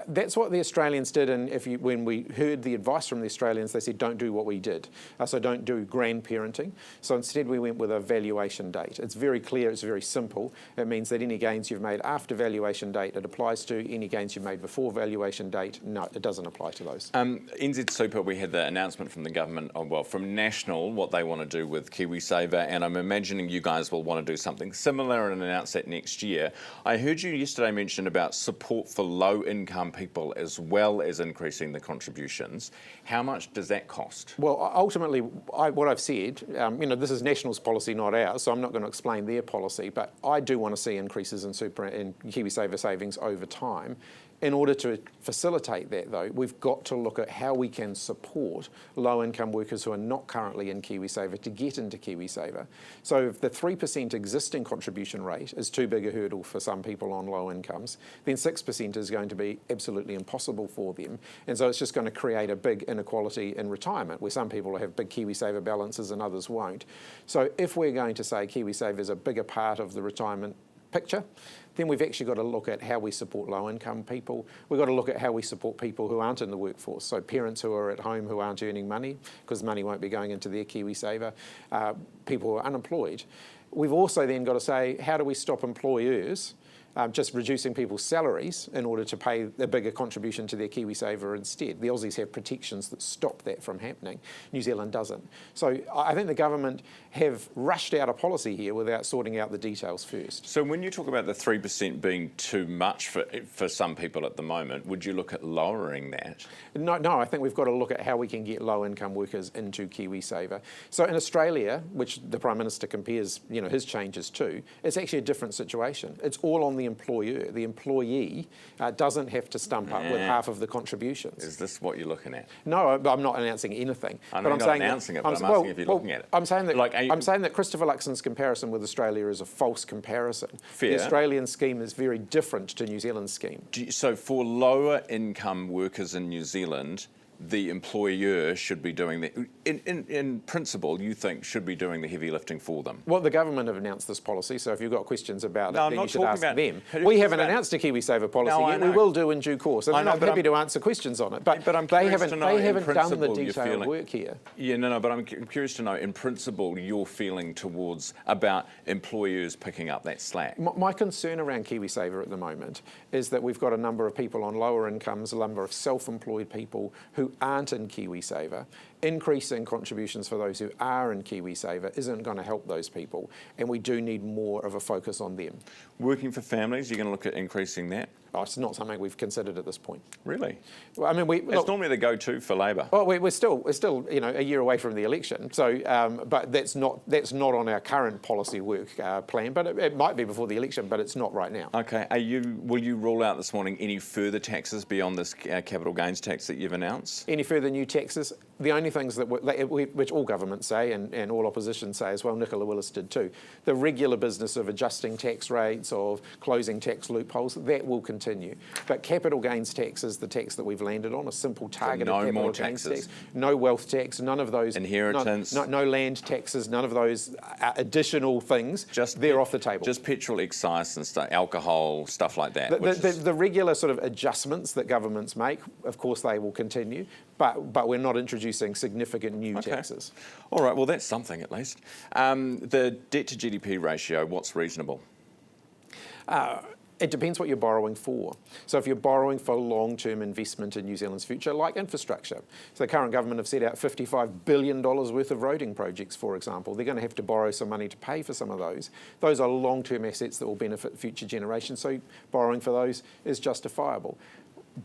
That's what the Australians did, and when we heard the advice from the Australians, they said don't do what we did. So don't do grandparenting. So instead we went with a valuation date. It's very clear, it's very simple. It means that any gains you've made after valuation date, it applies to. Any gains you've made before valuation date, no, it doesn't apply to those. NZ Super, we had the announcement from the government, from National, what they want to do with KiwiSaver, and I'm imagining you guys will want to do something similar and announce that next year. I heard you yesterday mention about support for low-income people as well as increasing the contributions. How much does that cost? Well, ultimately, what I've said, you know, this is National's policy, not ours, so I'm not going to explain their policy, but I do want to see increases in super and KiwiSaver savings over time. In order to facilitate that, though, we've got to look at how we can support low-income workers who are not currently in KiwiSaver to get into KiwiSaver. So if the 3% existing contribution rate is too big a hurdle for some people on low incomes, then 6% is going to be absolutely impossible for them. And so it's just going to create a big inequality in retirement, where some people have big KiwiSaver balances and others won't. So if we're going to say KiwiSaver is a bigger part of the retirement picture, then we've actually got to look at how we support low-income people. We've got to look at how we support people who aren't in the workforce, so parents who are at home who aren't earning money, because money won't be going into their KiwiSaver, people who are unemployed. We've also then got to say, how do we stop employers just reducing people's salaries in order to pay a bigger contribution to their KiwiSaver instead? The Aussies have protections that stop that from happening. New Zealand doesn't. So I think the government have rushed out a policy here without sorting out the details first. So when you talk about the 3% being too much for some people at the moment, would you look at lowering that? No, I think we've got to look at how we can get low-income workers into KiwiSaver. So in Australia, which the Prime Minister compares his changes to, it's actually a different situation. It's all on the employer. The employee doesn't have to stump up with half of the contributions. Is this what you're looking at? No, I'm not announcing anything. I know, but I'm saying announcing it, but I'm asking if you're looking at it. I'm saying that I'm saying that Christopher Luxon's comparison with Australia is a false comparison. Fair. The Australian scheme is very different to New Zealand's scheme. So for lower income workers in New Zealand, the employer should be doing the, in principle, you think should be doing the heavy lifting for them? Well, the government have announced this policy, so if you've got questions about it, I'm then not you should talking ask about them. We haven't announced a KiwiSaver policy yet. We will do in due course, and I'm happy to answer questions on it. But they haven't done the detailed work here. Yeah, no, but I'm curious to know, in principle, your feeling towards about employers picking up that slack. My concern around KiwiSaver at the moment is that we've got a number of people on lower incomes, a number of self-employed people who aren't in KiwiSaver. Increasing contributions for those who are in KiwiSaver isn't going to help those people, and we do need more of a focus on them. Working for families, you're going to look at increasing that? Oh, it's not something we've considered at this point. Really? Well, I mean, it's normally the go-to for Labor. Well, we're still a year away from the election, so but that's not on our current policy work plan. But it might be before the election, but it's not right now. Okay. Will you rule out this morning any further taxes beyond this capital gains tax that you've announced? Any further new taxes? The only things which all governments say and all opposition say as well, Nicola Willis did too, the regular business of adjusting tax rates, of closing tax loopholes, that will continue. But capital gains tax is the tax that we've landed on, a simple targeted capital gains tax. No wealth tax, none of those. Inheritance. No land taxes, none of those additional things. They're off the table. Just petrol excise and stuff, alcohol, stuff like that. The regular sort of adjustments that governments make, of course they will continue, but we're not introducing significant new taxes. All right, well that's something at least. The debt to GDP ratio, what's reasonable? It depends what you're borrowing for. So if you're borrowing for long-term investment in New Zealand's future, like infrastructure. So the current government have set out $55 billion worth of roading projects, for example. They're going to have to borrow some money to pay for some of those. Those are long-term assets that will benefit future generations, so borrowing for those is justifiable.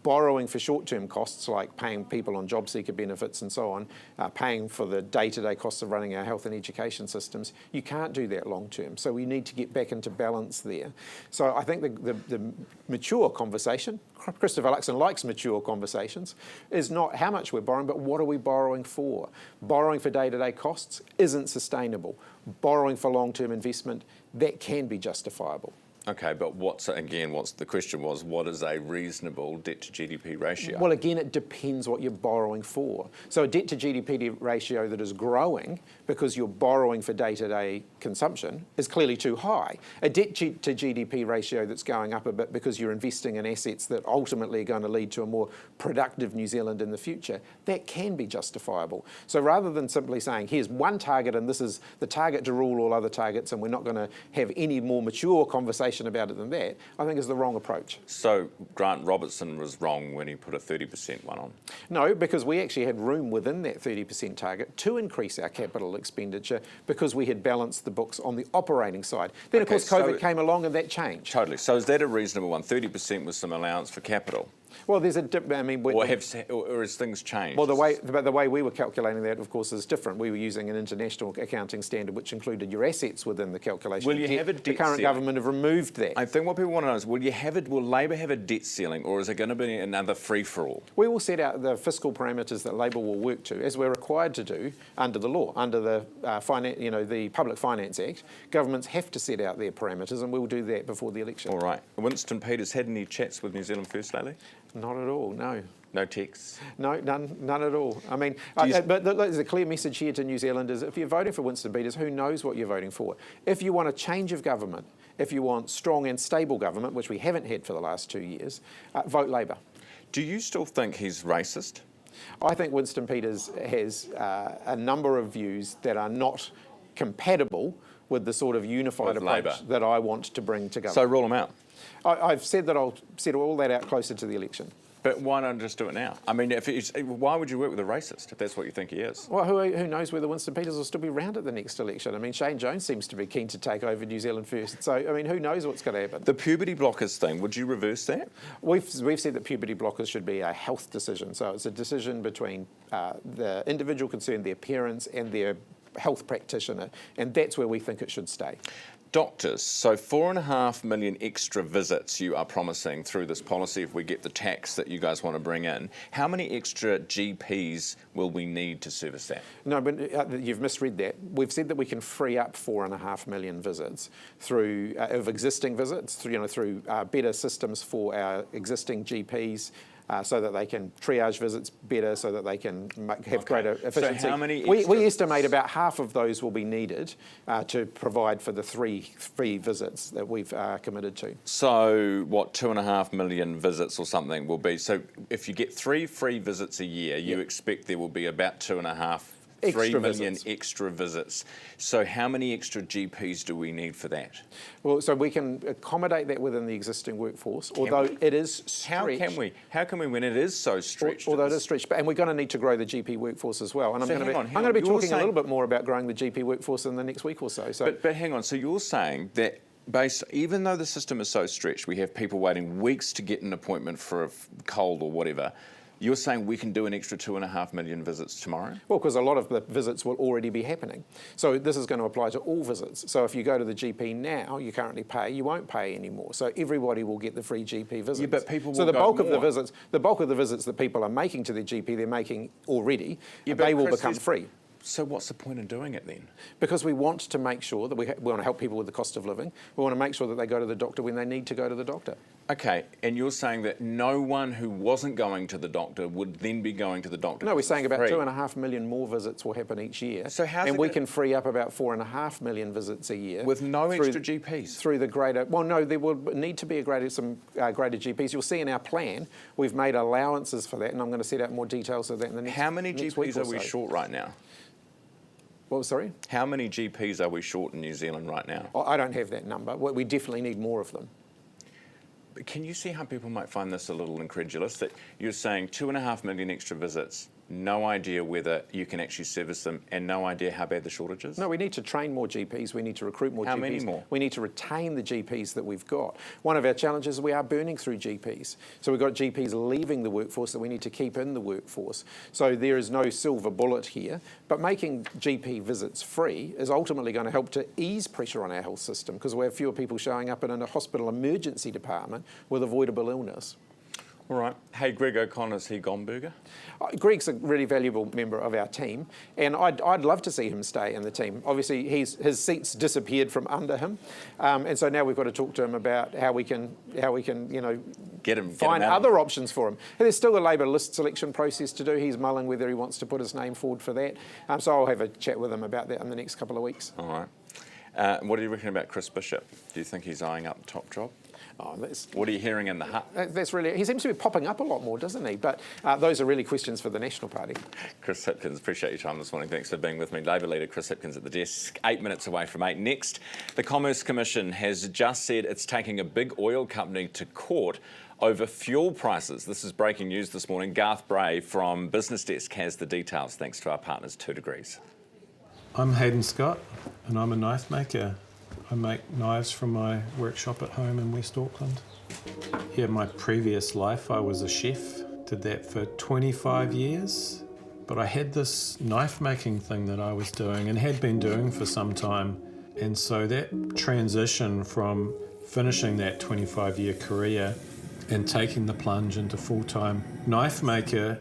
Borrowing for short-term costs like paying people on job seeker benefits and so on, paying for the day-to-day costs of running our health and education systems, you can't do that long-term. So we need to get back into balance there. So I think the mature conversation, Christopher Luxon likes mature conversations, is not how much we're borrowing, but what are we borrowing for? Borrowing for day-to-day costs isn't sustainable. Borrowing for long-term investment, that can be justifiable. Okay, but the question was, what is a reasonable debt to GDP ratio? Well, again, it depends what you're borrowing for. So a debt to GDP ratio that is growing because you're borrowing for day-to-day consumption is clearly too high. A debt to GDP ratio that's going up a bit because you're investing in assets that ultimately are going to lead to a more productive New Zealand in the future, that can be justifiable. So rather than simply saying, here's one target and this is the target to rule all other targets and we're not going to have any more mature conversation about it than that, I think is the wrong approach. So Grant Robertson was wrong when he put a 30% one on? No, because we actually had room within that 30% target to increase our capital expenditure because we had balanced the books on the operating side. Then, of course, COVID came along and that changed. Totally. So is that a reasonable one? 30% with some allowance for capital? Well, there's or has things changed? Well, the way we were calculating that, of course, is different. We were using an international accounting standard, which included your assets within the calculation. Will you have a debt The current government have removed that. I think what people want to know is, will Labor have a debt ceiling, or is it going to be another free-for-all? We will set out the fiscal parameters that Labor will work to, as we're required to do under the law, under the the Public Finance Act. Governments have to set out their parameters, and we will do that before the election. All right. Winston Peters had any chats with New Zealand First lately? Not at all, no. No texts? No, none at all. I mean, but there's a clear message here to New Zealanders. If you're voting for Winston Peters, who knows what you're voting for? If you want a change of government, if you want strong and stable government, which we haven't had for the last 2 years, vote Labor. Do you still think he's racist? I think Winston Peters has a number of views that are not compatible with the sort of unified approach Labor that I want to bring to government. So rule him out? I've said that I'll settle all that out closer to the election. But why not just do it now? I mean, why would you work with a racist if that's what you think he is? Well, who knows whether Winston Peters will still be around at the next election? I mean, Shane Jones seems to be keen to take over New Zealand first. So, I mean, who knows what's going to happen? The puberty blockers thing, would you reverse that? We've said that puberty blockers should be a health decision. So it's a decision between the individual concerned, their parents and their health practitioner, and that's where we think it should stay. Doctors, so 4.5 million extra visits you are promising through this policy if we get the tax that you guys want to bring in. How many extra GPs will we need to service that? No, but you've misread that. We've said that we can free up 4.5 million visits through of existing visits, through better systems for our existing GPs. So that they can triage visits better, so that they can have greater efficiency. So how many we estimate about half of those will be needed to provide for the 3 free visits that we've committed to. So what, 2.5 million visits or something will be? So if you get 3 free visits a year, you expect there will be about 3 million extra visits. So how many extra GPs do we need for that? Well, so we can accommodate that within the existing workforce, although it is stretched. How can we when it is so stretched? Although it is stretched, and we're going to need to grow the GP workforce as well. And I'm going to be talking a little bit more about growing the GP workforce in the next week or so. But hang on, so you're saying that even though the system is so stretched, we have people waiting weeks to get an appointment for a cold or whatever, you're saying we can do an extra 2.5 million visits tomorrow? Well, because a lot of the visits will already be happening. So this is going to apply to all visits. So if you go to the GP now, you currently pay, you won't pay anymore. So everybody will get the free GP visits. Yeah, but people will So the go bulk more. of the visits that people are making to their GP, they're making already, they will become free. So what's the point in doing it then? Because we want to make sure that we want to help people with the cost of living. We want to make sure that they go to the doctor when they need to go to the doctor. Okay, and you're saying that no one who wasn't going to the doctor would then be going to the doctor? No, we're saying about 2.5 million more visits will happen each year. So we can free up about 4.5 million visits a year. With no extra GPs? Through the greater... Well, no, there will need to be some greater GPs. You'll see in our plan, we've made allowances for that, and I'm going to set out more details of that in the next week. How many GPs are we short right now? What, sorry? How many GPs are we short in New Zealand right now? I don't have that number. We definitely need more of them. But can you see how people might find this a little incredulous, that you're saying 2.5 million extra visits, no idea whether you can actually service them, and no idea how bad the shortage is? No, we need to train more GPs. We need to recruit more GPs. How many more? We need to retain the GPs that we've got. One of our challenges is we are burning through GPs. So we've got GPs leaving the workforce that we need to keep in the workforce. So there is no silver bullet here. But making GP visits free is ultimately going to help to ease pressure on our health system, because we have fewer people showing up in a hospital emergency department with avoidable illness. All right. Hey, Greg O'Connor's he Gomburger? Greg's a really valuable member of our team, and I'd love to see him stay in the team. Obviously, his seat's disappeared from under him, and so now we've got to talk to him about how we can find other options for him. And there's still a Labor list selection process to do. He's mulling whether he wants to put his name forward for that. So I'll have a chat with him about that in the next couple of weeks. All right. What do you reckon about Chris Bishop? Do you think he's eyeing up the top job? What are you hearing in the hut? He seems to be popping up a lot more, doesn't he? But those are really questions for the National Party. Chris Hipkins, appreciate your time this morning. Thanks for being with me. Labor leader Chris Hipkins at the desk, 8 minutes away from 8. Next, the Commerce Commission has just said it's taking a big oil company to court over fuel prices. This is breaking news this morning. Garth Bray from Business Desk has the details, thanks to our partners 2 Degrees. I'm Hayden Scott, and I'm a knife maker. I make knives from my workshop at home in West Auckland. Yeah, my previous life I was a chef, did that for 25 years. But I had this knife making thing that I was doing and had been doing for some time. And so that transition from finishing that 25-year career and taking the plunge into full-time knife maker,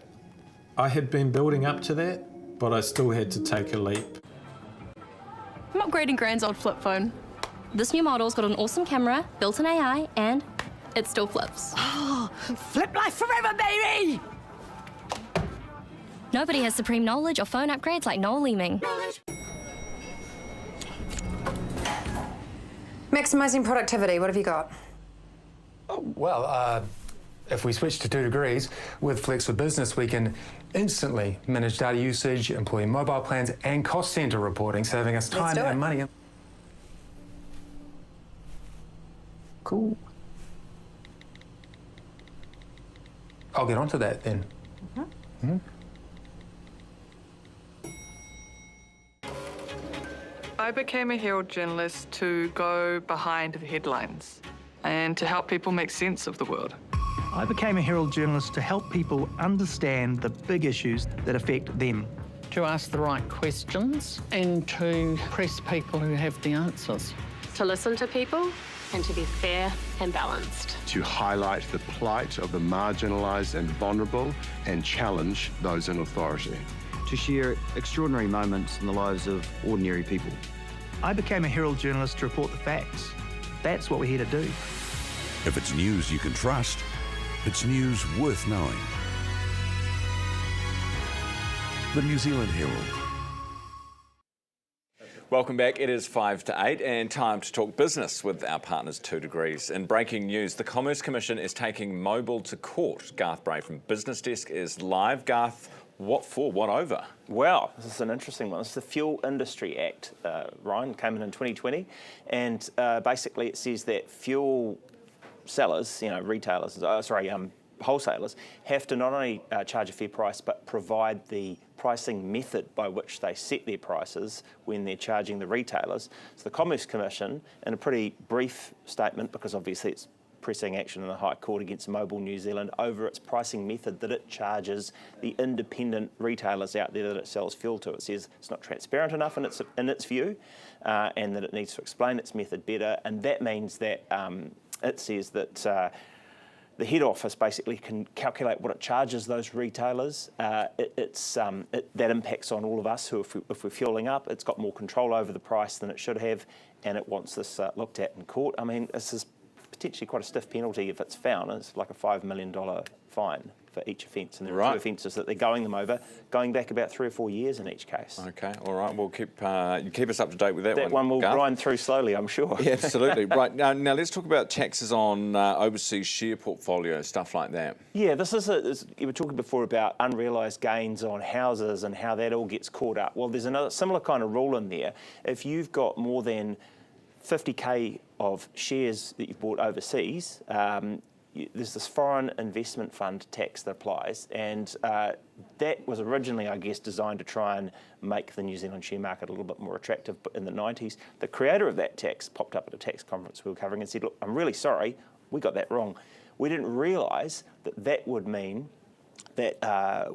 I had been building up to that, but I still had to take a leap. I'm upgrading Grand's old flip phone. This new model's got an awesome camera, built-in AI, and it still flips. Oh, flip life forever, baby! Nobody has supreme knowledge or phone upgrades like Noel Leeming. Maximising productivity, what have you got? Well, if we switch to 2 degrees, with Flex for Business, we can instantly manage data usage, employee mobile plans, and cost centre reporting, saving us time and money. Cool. I'll get onto that then. I became a Herald journalist to go behind the headlines and to help people make sense of the world. I became a Herald journalist to help people understand the big issues that affect them. To ask the right questions and to press people who have the answers. To listen to people and to be fair and balanced. To highlight the plight of the marginalised and vulnerable and challenge those in authority. To share extraordinary moments in the lives of ordinary people. I became a Herald journalist to report the facts. That's what we're here to do. If it's news you can trust, it's news worth knowing. The New Zealand Herald. Welcome back. It is 5 to 8 and time to talk business with our partners 2 Degrees. In breaking news, the Commerce Commission is taking mobile to court. Garth Bray from Business Desk is live. Garth, what for? What over? Well, this is an interesting one. It's the Fuel Industry Act, Ryan, came in 2020, and basically it says that fuel sellers, retailers, wholesalers, have to not only charge a fair price, but provide the pricing method by which they set their prices when they're charging the retailers. So the Commerce Commission, in a pretty brief statement, because obviously it's pressing action in the High Court against Mobile New Zealand over its pricing method that it charges the independent retailers out there that it sells fuel to. It says it's not transparent enough in its view, and that it needs to explain its method better, and that means that it says that the head office basically can calculate what it charges those retailers. That impacts on all of us who, if we're fueling up, it's got more control over the price than it should have, and it wants this looked at in court. I mean, this is potentially quite a stiff penalty if it's found. It's like a $5 million fine for each offence, and there are 2 offences that they're going them over, going back about 3 or 4 years in each case. Okay, all right. We'll keep us up to date with that one. That one will Garth. grind through slowly, I'm sure. Yeah, absolutely. Right, now let's talk about taxes on overseas share portfolio, stuff like that. Yeah, you were talking before about unrealised gains on houses and how that all gets caught up. Well, there's another similar kind of rule in there. If you've got more than 50k of shares that you've bought overseas, there's this foreign investment fund tax that applies, and that was originally, I guess, designed to try and make the New Zealand share market a little bit more attractive. But in the 90s, the creator of that tax popped up at a tax conference we were covering and said, look, I'm really sorry, we got that wrong. We didn't realise that would mean that,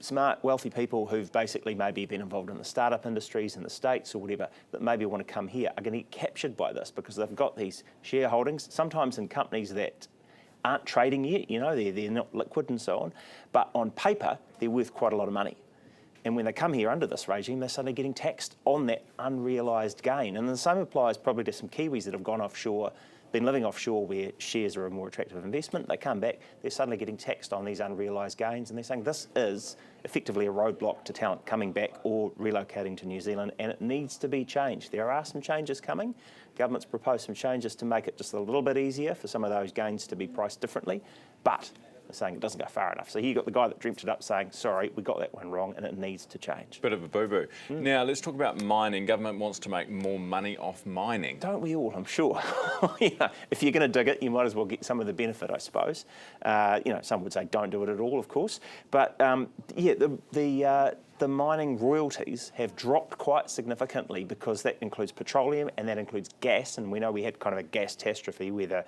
smart, wealthy people who've basically maybe been involved in the startup industries in the States or whatever, that maybe want to come here, are going to get captured by this because they've got these shareholdings, sometimes in companies that aren't trading yet, they're not liquid and so on, but on paper, they're worth quite a lot of money. And when they come here under this regime, they're suddenly getting taxed on that unrealised gain. And the same applies probably to some Kiwis that have gone offshore, been living offshore where shares are a more attractive investment. They come back, they're suddenly getting taxed on these unrealised gains, and they're saying this is effectively a roadblock to talent coming back or relocating to New Zealand, and it needs to be changed. There are some changes coming. Government's proposed some changes to make it just a little bit easier for some of those gains to be priced differently, but they're saying it doesn't go far enough. So here you've got the guy that dreamt it up saying, sorry, we got that one wrong and it needs to change. Bit of a boo-boo. Now, let's talk about mining. Government wants to make more money off mining. Don't we all, I'm sure. If you're going to dig it, you might as well get some of the benefit, I suppose. Some would say don't do it at all, of course. But, the mining royalties have dropped quite significantly because that includes petroleum and that includes gas. And we know we had kind of a gas catastrophe where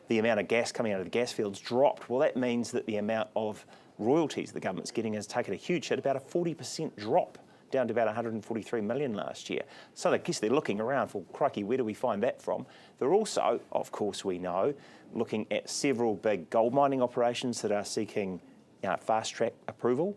the amount of gas coming out of the gas fields dropped. Well, that means that the amount of royalties the government's getting has taken a huge hit, about a 40% drop, down to about 143 million last year. So I guess they're looking around for, crikey, where do we find that from? They're also, of course we know, looking at several big gold mining operations that are seeking fast-track approval.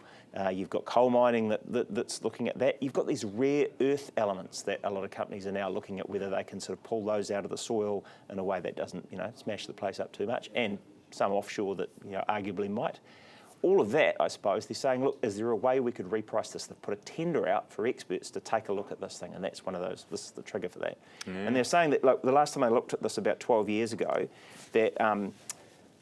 You've got coal mining that's looking at that. You've got these rare earth elements that a lot of companies are now looking at whether they can sort of pull those out of the soil in a way that doesn't, smash the place up too much, and some offshore that, arguably might. all of that, I suppose, they're saying, look, is there a way we could reprice this? They've put a tender out for experts to take a look at this thing, and that's one of those, this is the trigger for that. And they're saying that, like, the last time I looked at this about 12 years ago, that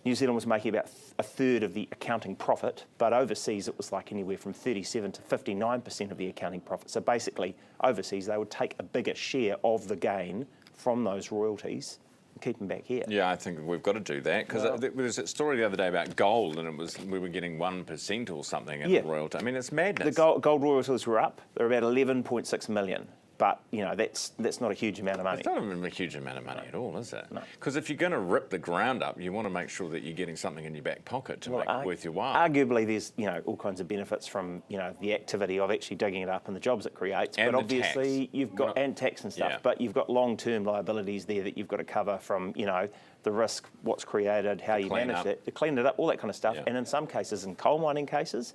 New Zealand was making about a third of the accounting profit, but overseas it was like anywhere from 37 to 59% of the accounting profit. So basically, overseas they would take a bigger share of the gain from those royalties and keep them back here. Yeah, I think we've got to do that, because there was a story the other day about gold, and it was we were getting 1% or something in royalty. I mean, it's madness. The gold royalties were up. They're about 11.6 million. But, you know, that's not a huge amount of money. It's not even a huge amount of money at all, is it? No. Because if you're going to rip the ground up, you want to make sure that you're getting something in your back pocket to make it worth your while. Arguably, there's, you know, all kinds of benefits from, you know, the activity of actually digging it up and the jobs it creates. And but obviously, you've got, and tax and stuff, but you've got long-term liabilities there that you've got to cover from, you know, the risk, what's created, how you manage that, to clean it up, all that kind of stuff. And in some cases, in coal mining cases,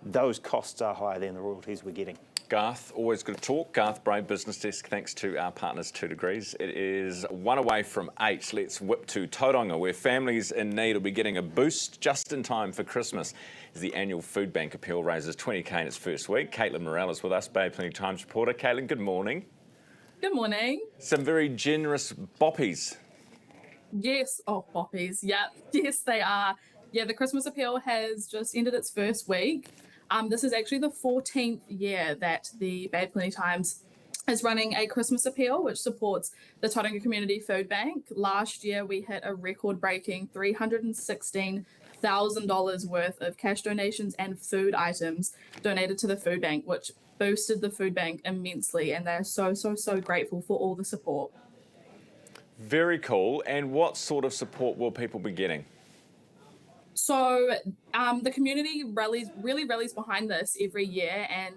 those costs are higher than the royalties we're getting. Garth, always good to talk. Garth Bray, Business Desk, thanks to our partners 2 Degrees. It is 1 away from 8. Let's whip to Tauranga, where families in need will be getting a boost just in time for Christmas, as the annual Food Bank appeal raises $20,000 in its first week. Caitlin Morell is with us, Bay Plenty Times reporter. Caitlin, good morning. Good morning. Some very generous boppies. Yes, boppies. Yeah, yes, they are. Yeah, the Christmas appeal has just ended its first week. This is actually the 14th year that the Bay Plenty Times is running a Christmas appeal, which supports the Tauranga Community Food Bank. Last year, we hit a record-breaking $316,000 worth of cash donations and food items donated to the food bank, which boosted the food bank immensely, and they're so grateful for all the support. Very cool. And what sort of support will people be getting? So the community really rallies behind this every year, and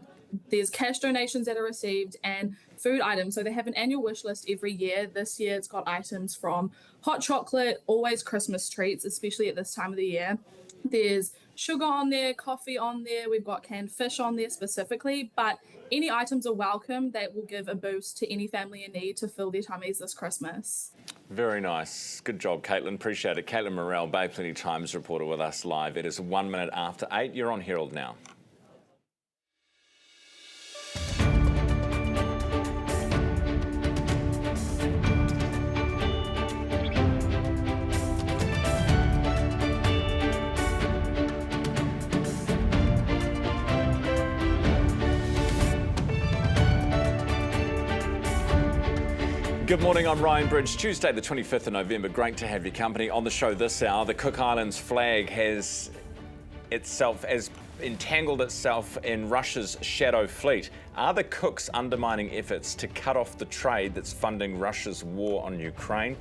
there's cash donations that are received and food items. So they have an annual wish list every year. This year it's got items from hot chocolate, always Christmas treats, especially at this time of the year. There's sugar on there, coffee on there. We've got canned fish on there specifically, but any items are welcome that will give a boost to any family in need to fill their tummies this Christmas. Very nice. Good job, Caitlin. Appreciate it. Caitlin Morell, Bay Plenty Times reporter with us live. It is 1 minute after 8. You're on Herald Now. Good morning, I'm Ryan Bridge. Tuesday the 25th of November, great to have your company. On the show this hour, the Cook Islands flag has entangled itself in Russia's shadow fleet. Are the Cooks undermining efforts to cut off the trade that's funding Russia's war on Ukraine?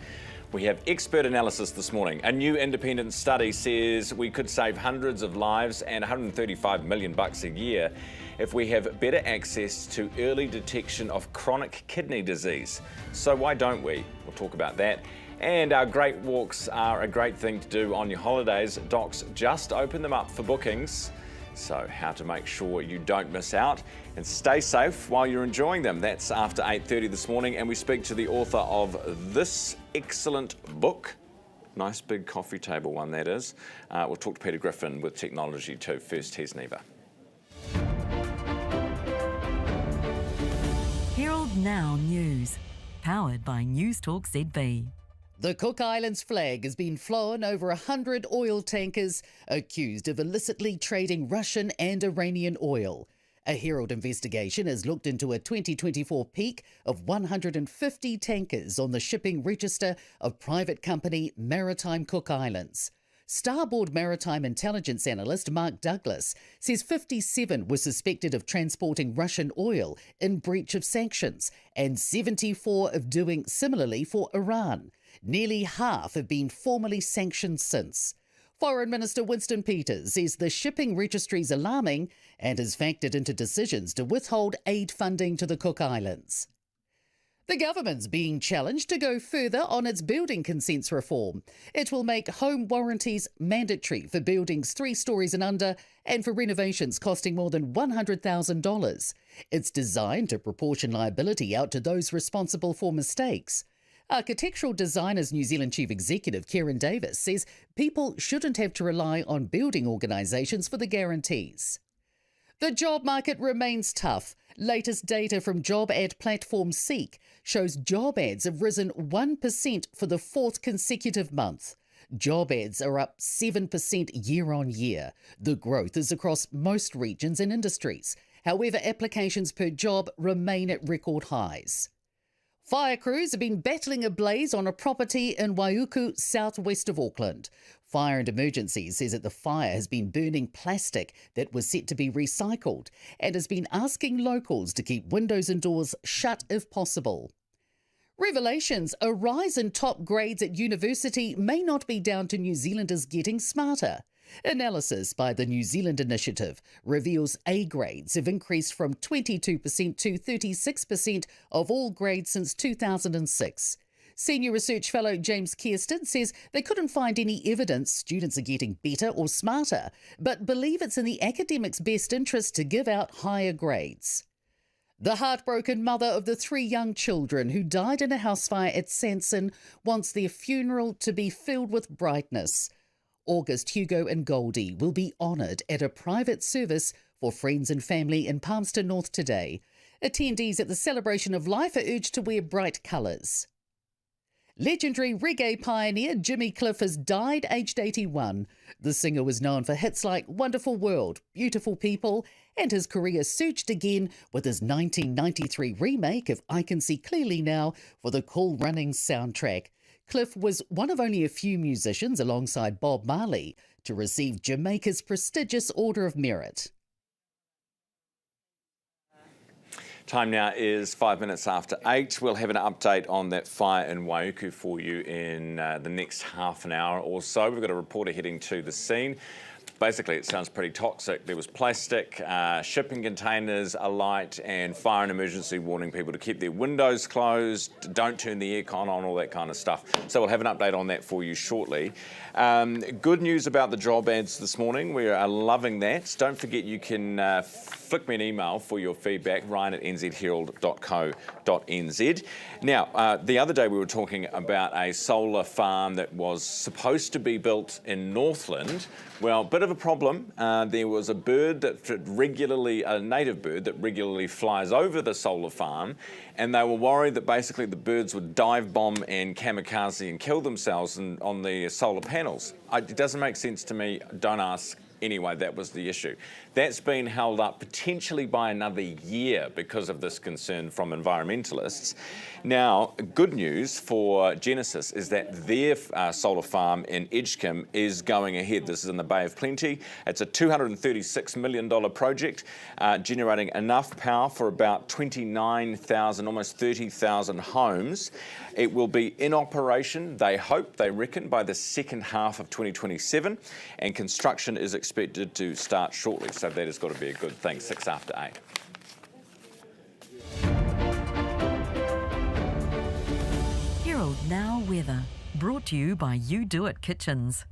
We have expert analysis this morning. A new independent study says we could save hundreds of lives and $135 million a year if we have better access to early detection of chronic kidney disease. So why don't we? We'll talk about that. And our great walks are a great thing to do on your holidays. Docs just open them up for bookings. So how to make sure you don't miss out and stay safe while you're enjoying them. That's after 8:30 this morning, and we speak to the author of this excellent book. Nice big coffee table one, that is. We'll talk to Peter Griffin with technology too. First, here's Neva. Herald Now News, powered by News Talk ZB. The Cook Islands flag has been flown over 100 oil tankers accused of illicitly trading Russian and Iranian oil. A Herald investigation has looked into a 2024 peak of 150 tankers on the shipping register of private company Maritime Cook Islands. Starboard Maritime Intelligence Analyst Mark Douglas says 57 were suspected of transporting Russian oil in breach of sanctions and 74 of doing similarly for Iran. Nearly half have been formally sanctioned since. Foreign Minister Winston Peters says the shipping registry is alarming and has factored into decisions to withhold aid funding to the Cook Islands. The government's being challenged to go further on its building consents reform. It will make home warranties mandatory for buildings 3 stories and under and for renovations costing more than $100,000. It's designed to proportion liability out to those responsible for mistakes. Architectural Designers New Zealand Chief Executive Kieran Davis says people shouldn't have to rely on building organisations for the guarantees. The job market remains tough. Latest data from job ad platform Seek shows job ads have risen 1% for the fourth consecutive month. Job ads are up 7% year on year. The growth is across most regions and industries. However, applications per job remain at record highs. Fire crews have been battling a blaze on a property in Waiuku, southwest of Auckland. Fire and Emergency says that the fire has been burning plastic that was set to be recycled and has been asking locals to keep windows and doors shut if possible. Revelations: a rise in top grades at university may not be down to New Zealanders getting smarter. Analysis by the New Zealand Initiative reveals A grades have increased from 22% to 36% of all grades since 2006. Senior research fellow James Kirsten says they couldn't find any evidence students are getting better or smarter, but believe it's in the academics' best interest to give out higher grades. The heartbroken mother of the 3 young children who died in a house fire at Sanson wants their funeral to be filled with brightness. August, Hugo and Goldie will be honoured at a private service for friends and family in Palmerston North today. Attendees at the celebration of life are urged to wear bright colours. Legendary reggae pioneer Jimmy Cliff has died aged 81. The singer was known for hits like Wonderful World, Beautiful People, and his career surged again with his 1993 remake of I Can See Clearly Now for the Cool Runnings soundtrack. Cliff was one of only a few musicians, alongside Bob Marley, to receive Jamaica's prestigious Order of Merit. Time now is 5 minutes after 8. We'll have an update on that fire in Waiuku for you in the next half an hour or so. We've got a reporter heading to the scene. Basically, it sounds pretty toxic. There was plastic, shipping containers alight, and fire and emergency warning people to keep their windows closed, don't turn the aircon on, all that kind of stuff. So we'll have an update on that for you shortly. Good news about the job ads this morning. We are loving that. Don't forget you can flick me an email for your feedback, ryan@nzherald.co.nz. Now, the other day we were talking about a solar farm that was supposed to be built in Northland. Well, bit of a problem. There was a bird that a native bird that regularly flies over the solar farm, and they were worried that basically the birds would dive bomb and kamikaze and kill themselves on the solar panels. It doesn't make sense to me. Don't ask. Anyway, that was the issue. That's been held up potentially by another year because of this concern from environmentalists. Now, good news for Genesis is that their solar farm in Edgecombe is going ahead. This is in the Bay of Plenty. It's a $236 million project, generating enough power for about 29,000, almost 30,000 homes. It will be in operation, they reckon, by the second half of 2027, and construction is expected to start shortly. So that has got to be a good thing, 6 after 8. Herald Now weather, brought to you by You Do It Kitchens.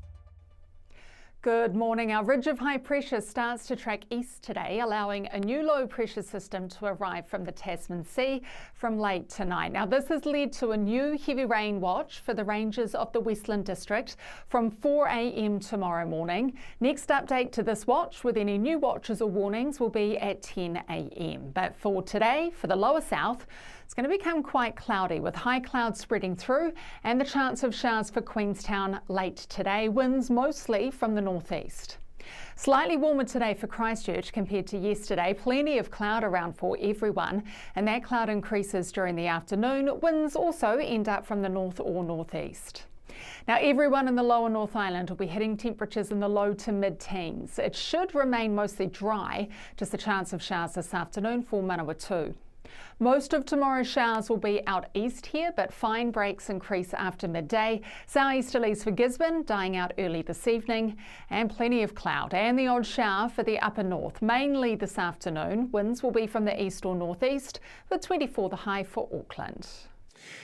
Good morning. Our ridge of high pressure starts to track east today, allowing a new low pressure system to arrive from the Tasman Sea from late tonight. Now, this has led to a new heavy rain watch for the ranges of the Westland District from 4 a.m. tomorrow morning. Next update to this watch with any new watches or warnings will be at 10 a.m. But for today, for the lower south, it's going to become quite cloudy with high clouds spreading through and the chance of showers for Queenstown late today. Winds mostly from the northeast. Slightly warmer today for Christchurch compared to yesterday. Plenty of cloud around for everyone, and that cloud increases during the afternoon. Winds also end up from the north or northeast. Now, everyone in the lower North Island will be hitting temperatures in the low to mid-teens. It should remain mostly dry, just a chance of showers this afternoon for Manawatu. Most of tomorrow's showers will be out east here, but fine breaks increase after midday. Southeasterlies for Gisborne dying out early this evening, and plenty of cloud and the odd shower for the upper north, mainly this afternoon. Winds will be from the east or northeast, with 24 the high for Auckland.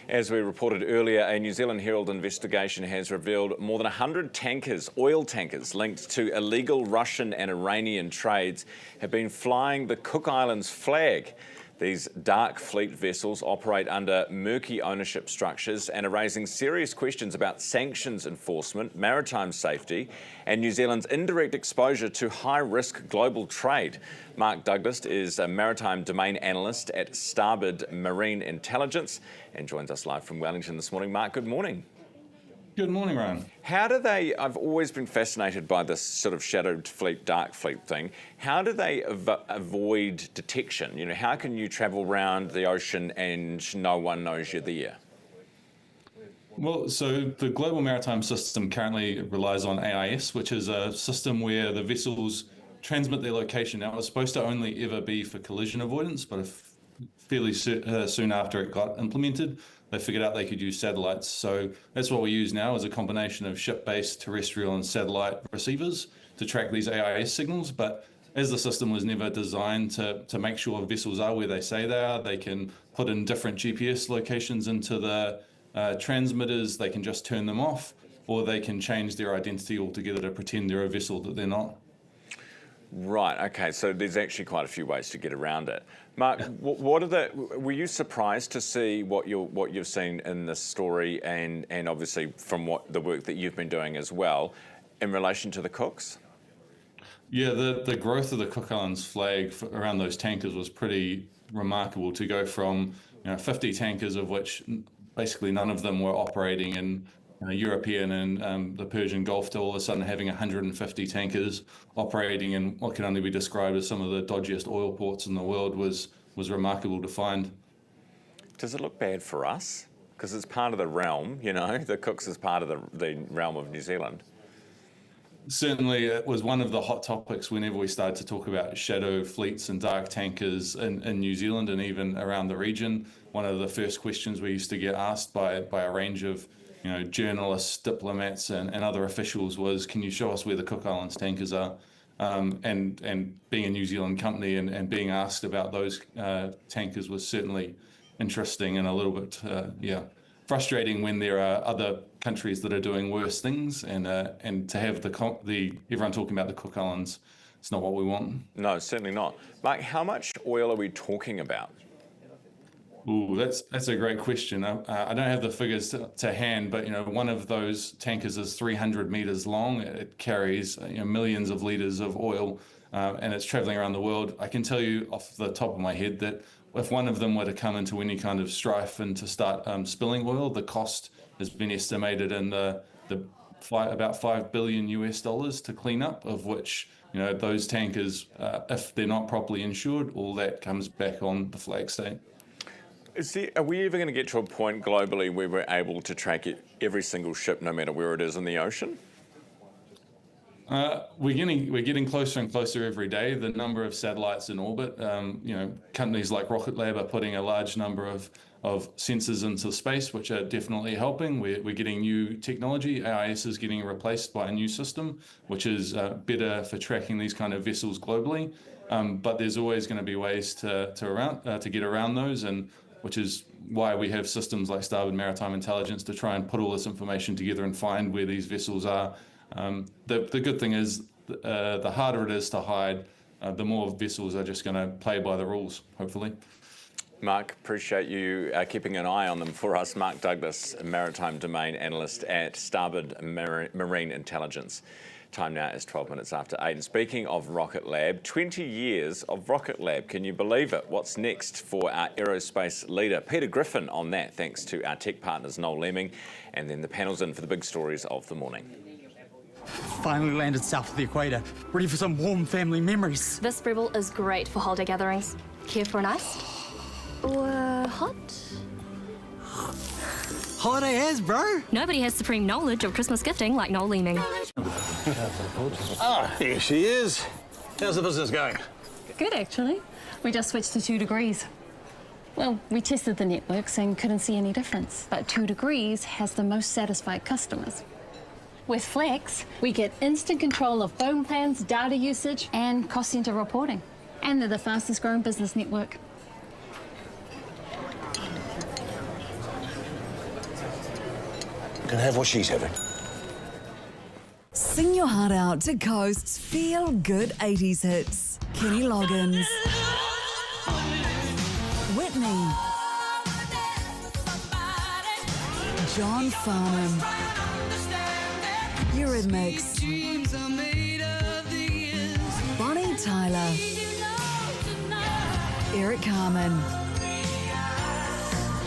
As we reported earlier, a New Zealand Herald investigation has revealed more than 100 tankers, oil tankers linked to illegal Russian and Iranian trades, have been flying the Cook Islands flag. These dark fleet vessels operate under murky ownership structures and are raising serious questions about sanctions enforcement, maritime safety, and New Zealand's indirect exposure to high-risk global trade. Mark Douglas is a maritime domain analyst at Starboard Marine Intelligence and joins us live from Wellington this morning. Mark, good morning. Good morning, Ryan. How do they, I've always been fascinated by this sort of shadowed fleet, dark fleet thing. How do they avoid detection? You know, how can you travel around the ocean and no one knows you're there? Well, so the global maritime system currently relies on AIS, which is a system where the vessels transmit their location. Now, it was supposed to only ever be for collision avoidance, but fairly soon after it got implemented, they figured out they could use satellites. So that's what we use now, is a combination of ship-based, terrestrial and satellite receivers to track these AIS signals. But as the system was never designed to make sure vessels are where they say they are, they can put in different GPS locations into the transmitters, they can just turn them off, or they can change their identity altogether to pretend they're a vessel that they're not. Right, okay, so there's actually quite a few ways to get around it. Mark, were you surprised to see what you've seen in this story and obviously from the work that you've been doing as well in relation to the Cooks? Yeah, the growth of the Cook Islands flag around those tankers was pretty remarkable, to go from 50 tankers, of which basically none of them were operating in European and the Persian Gulf, to all of a sudden having 150 tankers operating in what can only be described as some of the dodgiest oil ports in the world was remarkable to find. Does it look bad for us? Because it's part of the realm, the Cooks is part of the realm of New Zealand. Certainly, it was one of the hot topics whenever we started to talk about shadow fleets and dark tankers in New Zealand and even around the region. One of the first questions we used to get asked by a range of journalists, diplomats and other officials was, can you show us where the Cook Islands tankers are? And being a New Zealand company and being asked about those tankers was certainly interesting and a little bit, frustrating when there are other countries that are doing worse things, and to have everyone talking about the Cook Islands, it's not what we want. No, certainly not. Mark, how much oil are we talking about? Ooh, that's a great question. I don't have the figures to hand, but one of those tankers is 300 meters long. It carries millions of liters of oil, and it's traveling around the world. I can tell you off the top of my head that if one of them were to come into any kind of strife and to start spilling oil, the cost has been estimated in about $5 billion to clean up, of which those tankers, if they're not properly insured, all that comes back on the flag state. Are we ever going to get to a point globally where we're able to track every single ship, no matter where it is in the ocean? We're getting closer and closer every day. The number of satellites in orbit, companies like Rocket Lab are putting a large number of sensors into space, which are definitely helping. We're getting new technology. AIS is getting replaced by a new system, which is better for tracking these kind of vessels globally. But there's always going to be ways to get around those, and which is why we have systems like Starboard Maritime Intelligence to try and put all this information together and find where these vessels are. The good thing is, the harder it is to hide, the more vessels are just going to play by the rules, hopefully. Mark, appreciate you keeping an eye on them for us. Mark Douglas, a maritime domain analyst at Starboard Marine Intelligence. Time now is 12 minutes after 8. And speaking of Rocket Lab, 20 years of Rocket Lab. Can you believe it? What's next for our aerospace leader? Peter Griffin on that, thanks to our tech partners Noel Lemming. And then the panel's in for the big stories of the morning. Finally landed south of the equator, ready for some warm family memories. This rebel is great for holiday gatherings. Care for an iced? Or hot? Holiday as, bro. Nobody has supreme knowledge of Christmas gifting like Noel Lemming. Here she is. How's the business going? Good, actually. We just switched to 2 degrees. Well, we tested the networks and couldn't see any difference. But 2 degrees has the most satisfied customers. With Flex, we get instant control of phone plans, data usage, and cost center reporting. And they're the fastest growing business network. Can have what she's having. Sing your heart out to Coast's feel-good 80s hits. Kenny Loggins. John Farnham, Eurythmics, Bonnie Tyler, Eric Carmen.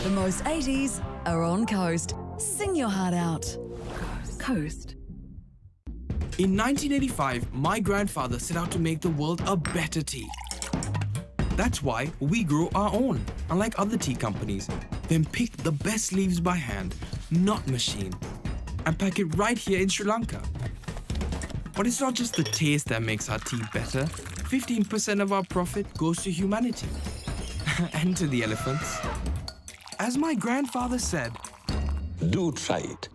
The most 80s are on Coast. Sing your heart out. Coast. In 1985, my grandfather set out to make the world a better tea. That's why we grow our own, unlike other tea companies. Then pick the best leaves by hand, not machine, and pack it right here in Sri Lanka. But it's not just the taste that makes our tea better. 15% of our profit goes to humanity and to the elephants. As my grandfather said, Do try it.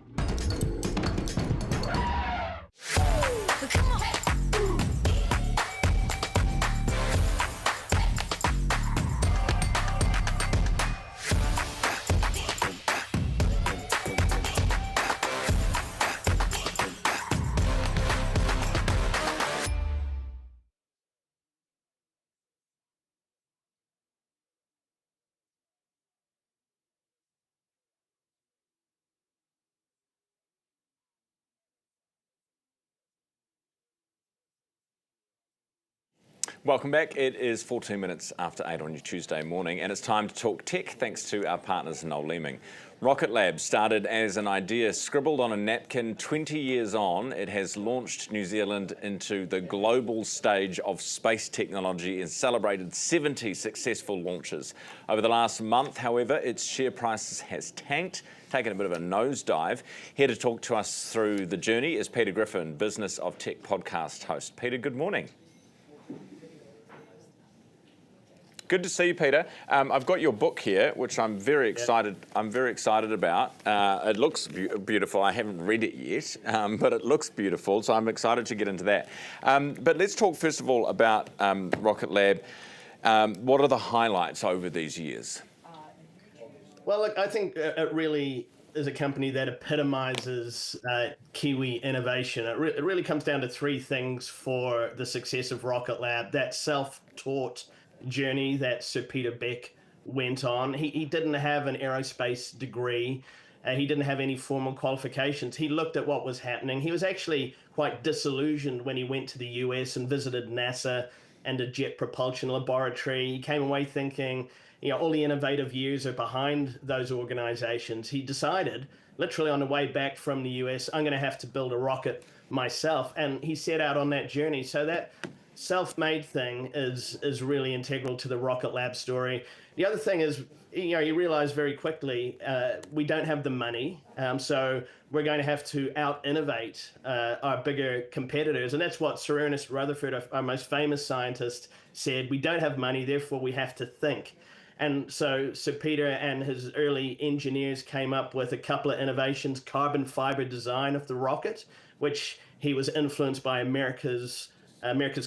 Welcome back. It is 14 minutes after 8 on your Tuesday morning, and it's time to talk tech thanks to our partners Noel Leeming. Rocket Lab started as an idea scribbled on a napkin. 20 years on, it has launched New Zealand into the global stage of space technology and celebrated 70 successful launches. Over the last month, however, its share price has tanked, taken a bit of a nosedive. Here to talk to us through the journey is Peter Griffin, Business of Tech podcast host. Peter, good morning. Good to see you, Peter. I've got your book here, which I'm very excited. I'm very excited about. It looks beautiful. I haven't read it yet, but it looks beautiful, so I'm excited to get into that. But let's talk first of all about Rocket Lab. What are the highlights over these years? Well, look, I think it really is a company that epitomizes Kiwi innovation. It really comes down to three things for the success of Rocket Lab: that self-taught journey that Sir Peter Beck went on. He didn't have an aerospace degree. He didn't have any formal qualifications. He looked at what was happening. He was actually quite disillusioned when he went to the US and visited NASA and a jet propulsion laboratory. He came away thinking, all the innovative years are behind those organizations. He decided, literally on the way back from the US, I'm going to have to build a rocket myself. And he set out on that journey. So that self-made thing is really integral to the Rocket Lab story. The other thing is, you realize very quickly we don't have the money, so we're going to have to out-innovate our bigger competitors, and that's what Sir Ernest Rutherford, our most famous scientist, said. We don't have money, therefore we have to think. And so Sir Peter and his early engineers came up with a couple of innovations: carbon fiber design of the rocket, which he was influenced by America's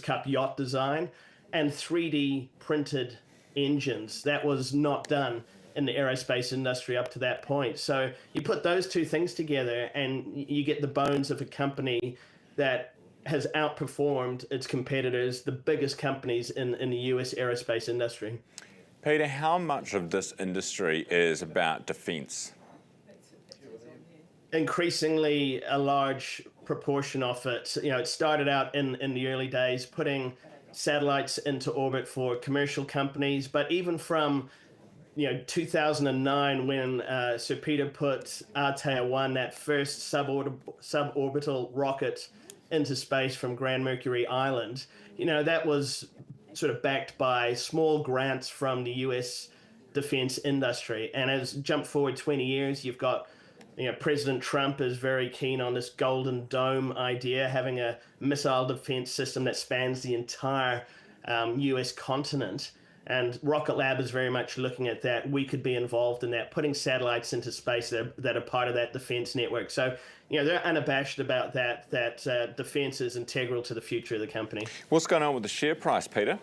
Cup yacht design, and 3D printed engines. That was not done in the aerospace industry up to that point. So you put those two things together and you get the bones of a company that has outperformed its competitors, the biggest companies in the US aerospace industry. Peter, how much of this industry is about defence? Increasingly a large proportion of it. It started out in the early days putting satellites into orbit for commercial companies, but even from 2009 when Sir Peter put Aotearoa, that first suborbital rocket, into space from Grand Mercury Island, that was sort of backed by small grants from the US defense industry. And as jump forward 20 years, you've got President Trump is very keen on this Golden Dome idea, having a missile defense system that spans the entire US continent. And Rocket Lab is very much looking at that. We could be involved in that, putting satellites into space that are part of that defense network. So, they're unabashed about that defense is integral to the future of the company. What's going on with the share price, Peter?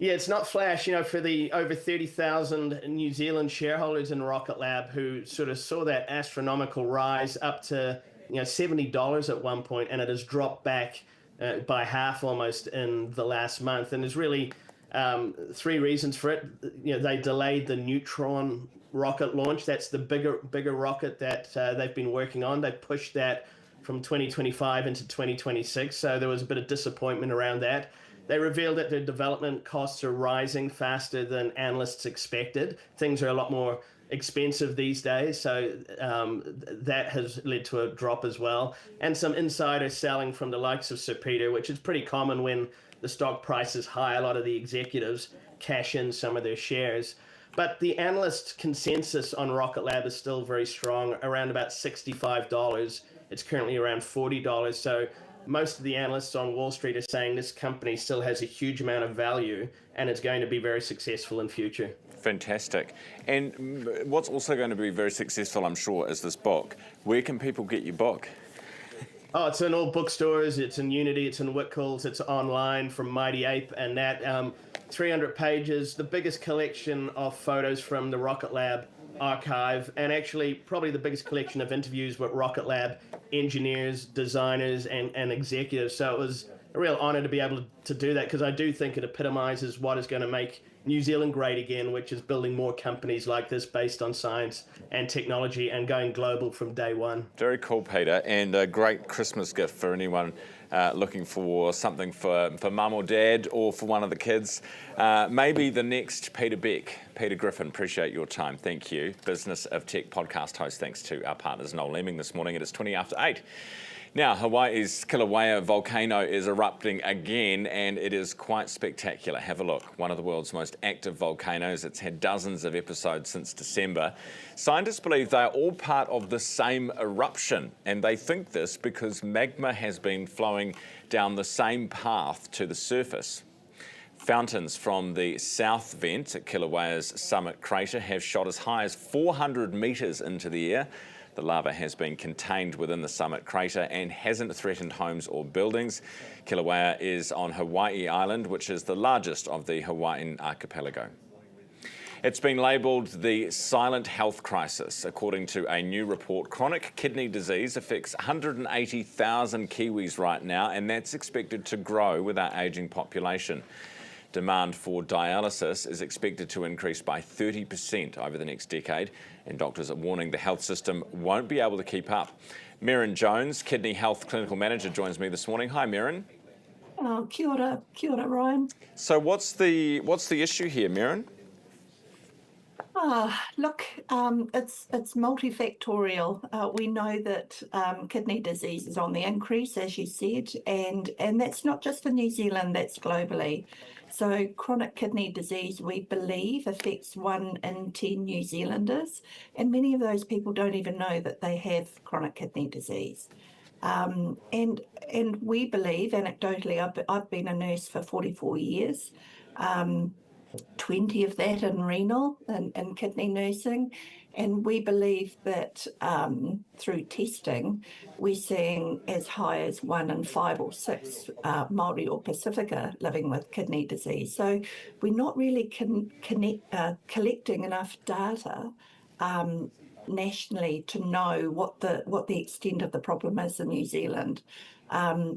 Yeah, it's not flash, for the over 30,000 New Zealand shareholders in Rocket Lab who sort of saw that astronomical rise up to, $70 at one point, and it has dropped back by half almost in the last month, and is really Three reasons for it. They delayed the Neutron rocket launch. That's the bigger rocket that they've been working on. They pushed that from 2025 into 2026. So there was a bit of disappointment around that. They revealed that their development costs are rising faster than analysts expected. Things are a lot more expensive these days, so that has led to a drop as well. And some insider selling from the likes of Sir Peter, which is pretty common when the stock price is high. A lot of the executives cash in some of their shares. But the analyst consensus on Rocket Lab is still very strong, around about $65. It's currently around $40. So most of the analysts on Wall Street are saying this company still has a huge amount of value and it's going to be very successful in future. Fantastic. And what's also going to be very successful, I'm sure, is this book. Where can people get your book? Oh, it's in all bookstores. It's in Unity. It's in Whitcoulls. It's online from Mighty Ape, and that 300 pages, the biggest collection of photos from the Rocket Lab archive, and actually probably the biggest collection of interviews with Rocket Lab engineers, designers, and executives. So it was a real honor to be able to do that, because I do think it epitomizes what is going to make New Zealand great again, which is building more companies like this based on science and technology and going global from day one. Very cool, Peter, and a great Christmas gift for anyone looking for something for mum or dad or for one of the kids. Maybe the next Peter Beck. Peter Griffin, appreciate your time. Thank you. Business of Tech podcast host, thanks to our partners Noel Lemming this morning. It is 20 after 8. Now, Hawaii's Kilauea volcano is erupting again, and it is quite spectacular. Have a look. One of the world's most active volcanoes. It's had dozens of episodes since December. Scientists believe they are all part of the same eruption, and they think this because magma has been flowing down the same path to the surface. Fountains from the south vent at Kilauea's summit crater have shot as high as 400 metres into the air. The lava has been contained within the summit crater and hasn't threatened homes or buildings. Kilauea is on Hawaii Island, which is the largest of the Hawaiian archipelago. It's been labelled the silent health crisis. According to a new report, chronic kidney disease affects 180,000 Kiwis right now, and that's expected to grow with our ageing population. Demand for dialysis is expected to increase by 30% over the next decade, and doctors are warning the health system won't be able to keep up. Merrin Jones, Kidney Health Clinical Manager, joins me this morning. Hi, Merrin. Oh, kia ora, Ryan. So what's the issue here, Merrin? Look, it's multifactorial. We know that kidney disease is on the increase, as you said, and that's not just for New Zealand, that's globally. So chronic kidney disease, we believe, affects 1 in 10 New Zealanders, and many of those people don't even know that they have chronic kidney disease. And we believe, anecdotally, I've been a nurse for 44 years, 20 of that in renal and kidney nursing, and we believe that through testing we're seeing as high as 1 in 5 or 6 Māori or Pacifica living with kidney disease. So we're not really collecting enough data nationally to know what the extent of the problem is in New Zealand.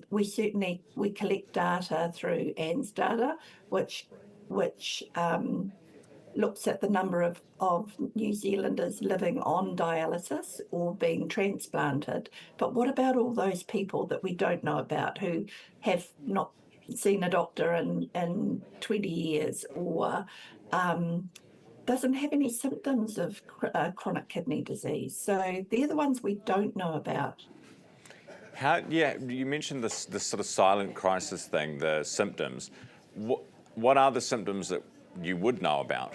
We collect data through ANZ data, which looks at the number of New Zealanders living on dialysis or being transplanted. But what about all those people that we don't know about who have not seen a doctor in 20 years or doesn't have any symptoms of chronic kidney disease? So they're the ones we don't know about. You mentioned this sort of silent crisis thing, the symptoms. What are the symptoms that you would know about?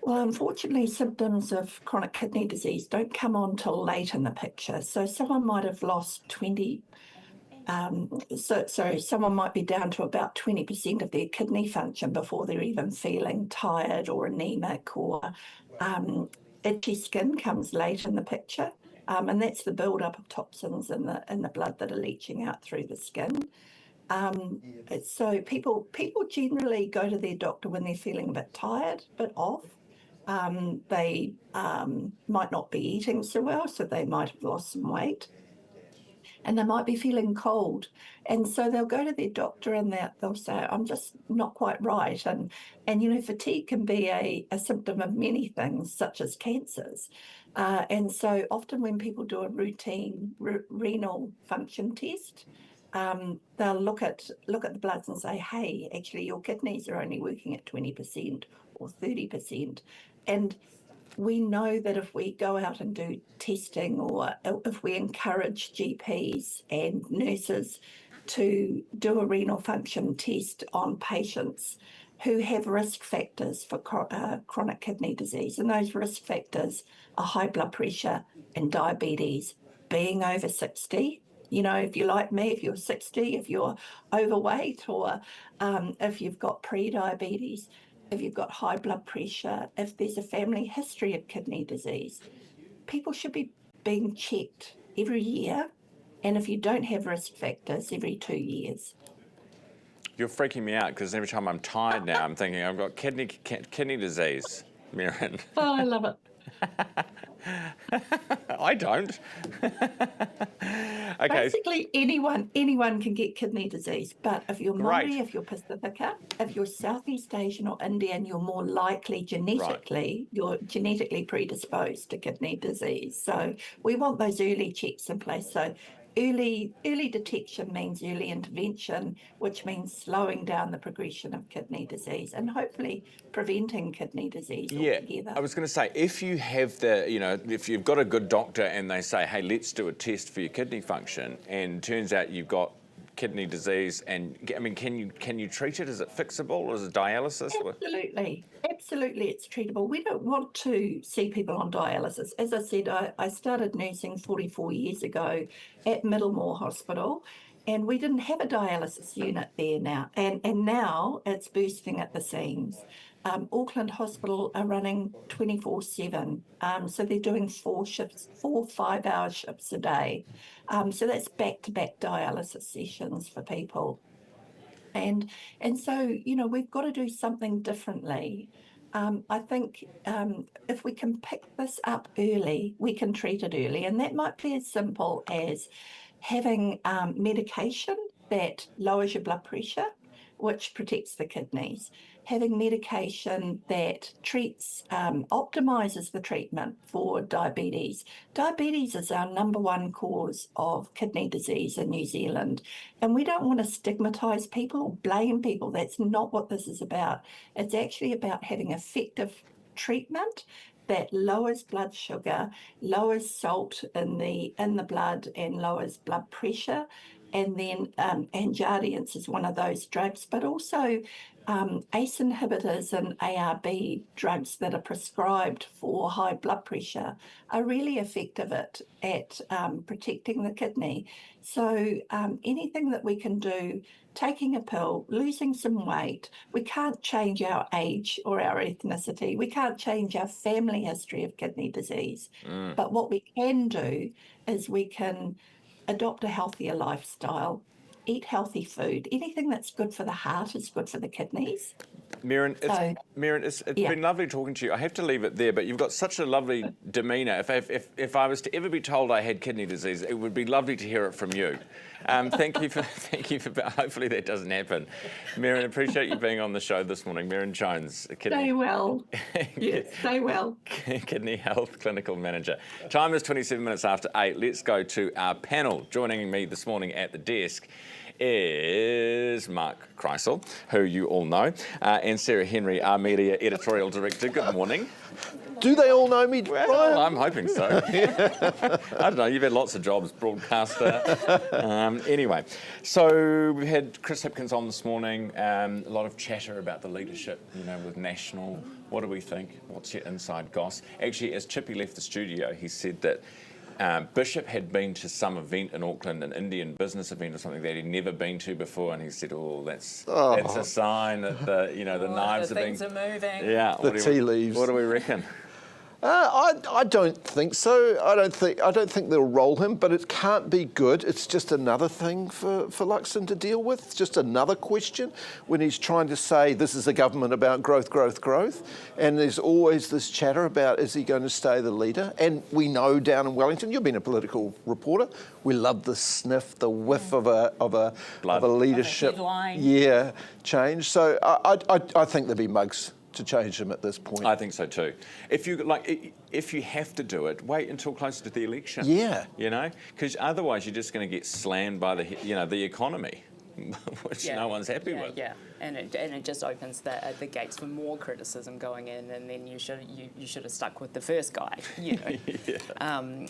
Well, unfortunately, symptoms of chronic kidney disease don't come on till late in the picture. So someone might have lost someone might be down to about 20% of their kidney function before they're even feeling tired or anemic, or itchy skin comes late in the picture. And that's the build-up of toxins in the blood that are leaching out through the skin. So people generally go to their doctor when they're feeling a bit tired, a bit off. They might not be eating so well, so they might have lost some weight. and they might be feeling cold. And so they'll go to their doctor and they'll say, I'm just not quite right. And fatigue can be a symptom of many things, such as cancers. And so often when people do a routine renal function test, they'll look at the bloods and say, hey, actually your kidneys are only working at 20% or 30%. And we know that if we go out and do testing, or if we encourage GPs and nurses to do a renal function test on patients who have risk factors for chronic kidney disease, and those risk factors are high blood pressure and diabetes, being over 60. If you're like me, if you're 60, if you're overweight, or if you've got pre-diabetes, if you've got high blood pressure, if there's a family history of kidney disease, people should be being checked every year. And if you don't have risk factors, every 2 years. You're freaking me out, because every time I'm tired now, I'm thinking I've got kidney disease, Miriam. Oh, I love it. I don't. Okay. Basically, anyone can get kidney disease, but if you're Maori, if you're Pacifica, if you're Southeast Asian or Indian, you're more likely you're genetically predisposed to kidney disease. So we want those early checks in place. So early detection means early intervention, which means slowing down the progression of kidney disease and hopefully preventing kidney disease altogether. I was going to say, if you have if you've got a good doctor and they say, hey, let's do a test for your kidney function, and turns out you've got kidney disease, and can you treat it? Is it fixable, or is it dialysis? Absolutely, it's treatable. We don't want to see people on dialysis. As I said, I started nursing 44 years ago at Middlemore Hospital, and we didn't have a dialysis unit there now, and now it's bursting at the seams. Auckland Hospital are running 24/7, so they're doing 4 5-hour shifts a day. So that's back-to-back dialysis sessions for people. And so, we've got to do something differently. I think if we can pick this up early, we can treat it early. And that might be as simple as having medication that lowers your blood pressure, which protects the kidneys. Having medication that optimizes the treatment for diabetes. Diabetes is our #1 cause of kidney disease in New Zealand. And we don't want to stigmatize people or blame people. That's not what this is about. It's actually about having effective treatment that lowers blood sugar, lowers salt in the blood, and lowers blood pressure. And then Anjardiance is one of those drugs, but also ACE inhibitors and ARB drugs that are prescribed for high blood pressure are really effective at protecting the kidney. So anything that we can do, taking a pill, losing some weight, we can't change our age or our ethnicity. We can't change our family history of kidney disease. But what we can do is we can adopt a healthier lifestyle, eat healthy food. Anything that's good for the heart is good for the kidneys. Miriam, it's been lovely talking to you. I have to leave it there, but you've got such a lovely demeanour. If I was to ever be told I had kidney disease, it would be lovely to hear it from you. Thank you for. Hopefully that doesn't happen. Miriam, appreciate you being on the show this morning. Miriam Jones, Stay well. Yes, stay well. Kidney Health Clinical Manager. Time is 27 minutes after 8. Let's go to our panel. Joining me this morning at the desk is Mark Kreisel, who you all know, and Sarah Henry, our Media Editorial Director. Good morning. Do they all know me? Well, I'm hoping so. I don't know, you've had lots of jobs, broadcaster. Anyway, so we've had Chris Hipkins on this morning, a lot of chatter about the leadership, with National. What do we think? What's your inside goss? Actually, as Chippy left the studio, he said that Bishop had been to some event in Auckland, an Indian business event or something that he'd never been to before, and he said, that's a sign that the knives are being... things are moving. Yeah. The tea leaves. What do we reckon? I don't think so. I don't think they'll roll him, but it can't be good. It's just another thing for Luxon to deal with. It's just another question when he's trying to say this is a government about growth, growth, growth, and there's always this chatter about is he going to stay the leader? And we know down in Wellington, you've been a political reporter, we love the sniff, the whiff of a leadership change. So I think there'll be mugs to change them at this point. I think so too. If you have to do it, wait until closer to the election. Yeah. You know, because otherwise you're just going to get slammed by the economy, which no one's happy with. Yeah, and it just opens the gates for more criticism going in, and then you should have stuck with the first guy. You know.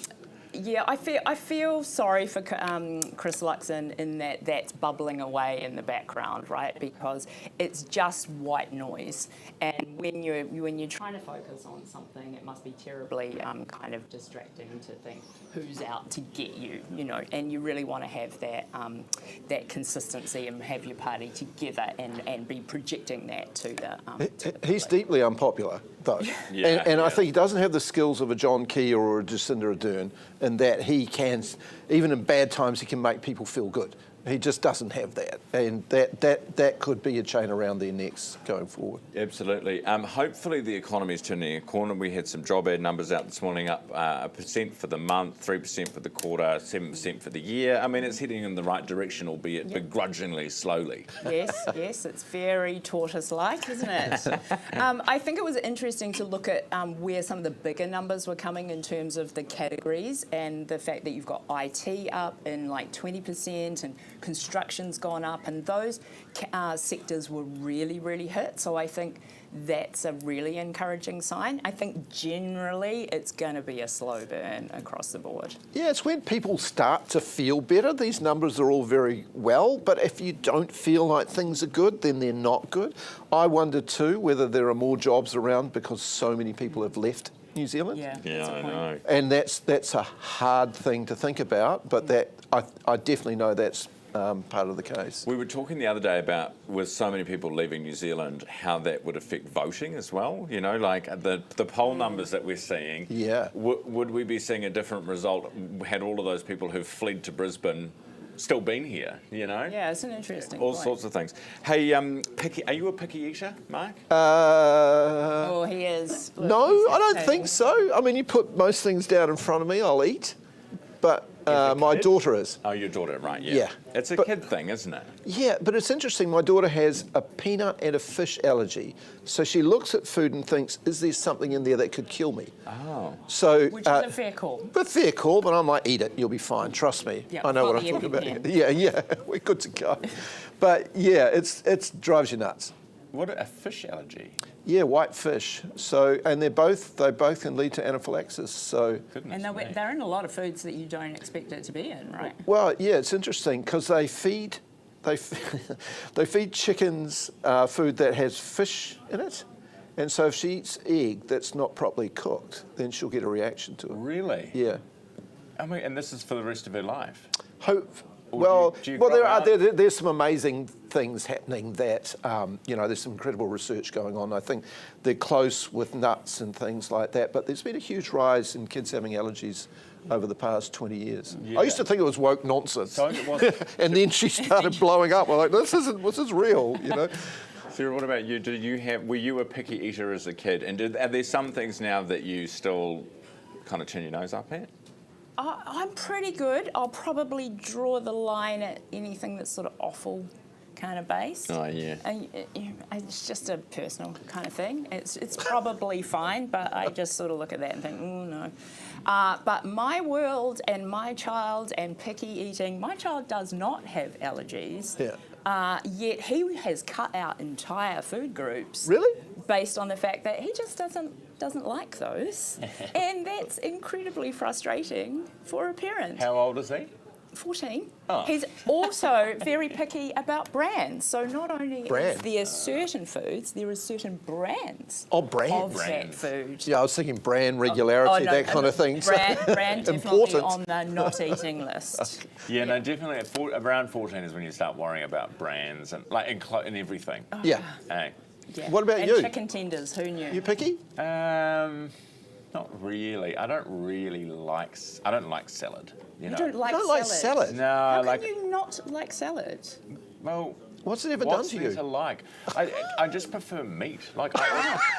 Yeah, I feel sorry for Chris Luxon in that that's bubbling away in the background, right? Because it's just white noise, and when you're trying to focus on something, it must be terribly kind of distracting to think who's out to get you, you know. And you really want to have that consistency and have your party together and be projecting that to the. He's deeply unpopular, though, and I think he doesn't have the skills of a John Key or a Jacinda Ardern, in that he can, even in bad times, he can make people feel good. He just doesn't have that, and that could be a chain around their necks going forward. Absolutely. Hopefully the economy is turning a corner. We had some job ad numbers out this morning, up 1% for the month, 3% for the quarter, 7% for the year. I mean, it's heading in the right direction, albeit begrudgingly slowly. Yes, it's very tortoise-like, isn't it? I think it was interesting to look at where some of the bigger numbers were coming in terms of the categories, and the fact that you've got IT up in like 20% and construction's gone up, and those sectors were really, really hit. So I think that's a really encouraging sign. I think generally it's going to be a slow burn across the board. Yeah, it's when people start to feel better. These numbers are all very well, but if you don't feel like things are good, then they're not good. I wonder too whether there are more jobs around because so many people have left New Zealand. Yeah, I know. And that's a hard thing to think about, but that I definitely know that's part of the case. We were talking the other day about, with so many people leaving New Zealand, how that would affect voting as well. You know, like the poll numbers that we're seeing. Yeah. Would we be seeing a different result had all of those people who've fled to Brisbane still been here, you know? Yeah, it's an interesting All point. sorts of things. Hey, are you a picky eater, Mark? Oh, he is. Look, no, I don't think so. I mean, you put most things down in front of me, I'll eat. But my daughter is. Oh, your daughter, right, yeah. Yeah. It's a kid thing, isn't it? Yeah, but it's interesting. My daughter has a peanut and a fish allergy. So she looks at food and thinks, is there something in there that could kill me? Oh. So, which is a fair call. A fair call, but I'm like, eat it, you'll be fine, trust me. Yeah, I know what I'm talking about. Yeah, we're good to go. But yeah, it drives you nuts. What, a fish allergy? Yeah, white fish. So, and they both can lead to anaphylaxis. So, and they're in a lot of foods that you don't expect it to be in, right? Well, yeah, it's interesting because they feed chickens food that has fish in it, and so if she eats egg that's not properly cooked, then she'll get a reaction to it. Really? Yeah. I mean, and this is for the rest of her life. There's some amazing things happening that, there's some incredible research going on. I think they're close with nuts and things like that, but there's been a huge rise in kids having allergies over the past 20 years. Yeah. I used to think it was woke nonsense. So it was. And then she started blowing up. We're like, this is real, you know. Sarah, what about you? Were you a picky eater as a kid? And are there some things now that you still kind of turn your nose up at? I'm pretty good. I'll probably draw the line at anything that's sort of offal kind of based. Oh, yeah. And it's just a personal kind of thing. It's probably fine, but I just sort of look at that and think, oh, no. But my world and my child and picky eating, my child does not have allergies. Yeah. Yet he has cut out entire food groups. Really? Based on the fact that he just doesn't like those. And that's incredibly frustrating for a parent. How old is he? 14. Oh. He's also very picky about brands. So not only is there certain foods, there are certain brands. Oh, brands. Of that food. Yeah, I was thinking brand regularity, that kind of thing. Brand definitely on the not eating list. Yeah, no, definitely. Around 14 is when you start worrying about brands and in everything. Yeah. Yeah. What about and you? Chicken tenders, who knew? You picky? Not really. I don't really like. I don't like salad. You know. don't like You don't like salad? No. How like, can you not like salad? Well. What's it ever done to you? What's there to like? I just prefer meat. Like,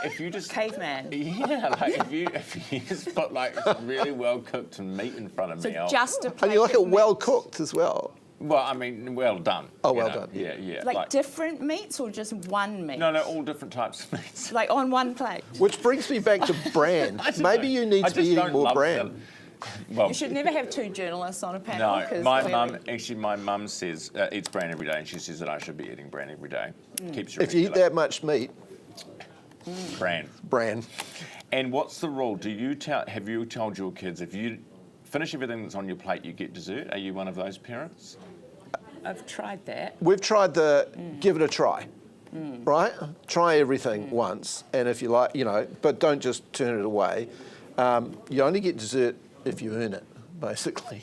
if you just caveman. Yeah, like if you just put like really well cooked meat in front of me, just a plate and you like it of well cooked as well. Well, I mean, well done. Oh, well know? done. Yeah. Like different meats or just one meat? No, all different types of meats. Like on one plate. Which brings me back to bran. Maybe you need to be eating more bran. Well, you should never have two journalists on a panel. No, my mum says eats bran every day, and she says that I should be eating bran every day. Keeps you if you eat that much meat, bran. And what's the rule? Have you told your kids if you finish everything that's on your plate, you get dessert? Are you one of those parents? I've tried that. We've tried give it a try, right? Try everything once, and if you like, but don't just turn it away. You only get dessert if you earn it, basically.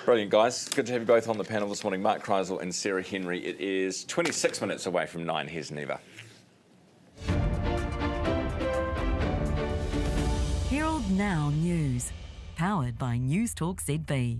Brilliant, guys. Good to have you both on the panel this morning. Mark Kreisel and Sarah Henry. It is 26 minutes away from 9. Here's Neva. Herald Now News, powered by News Talk ZB.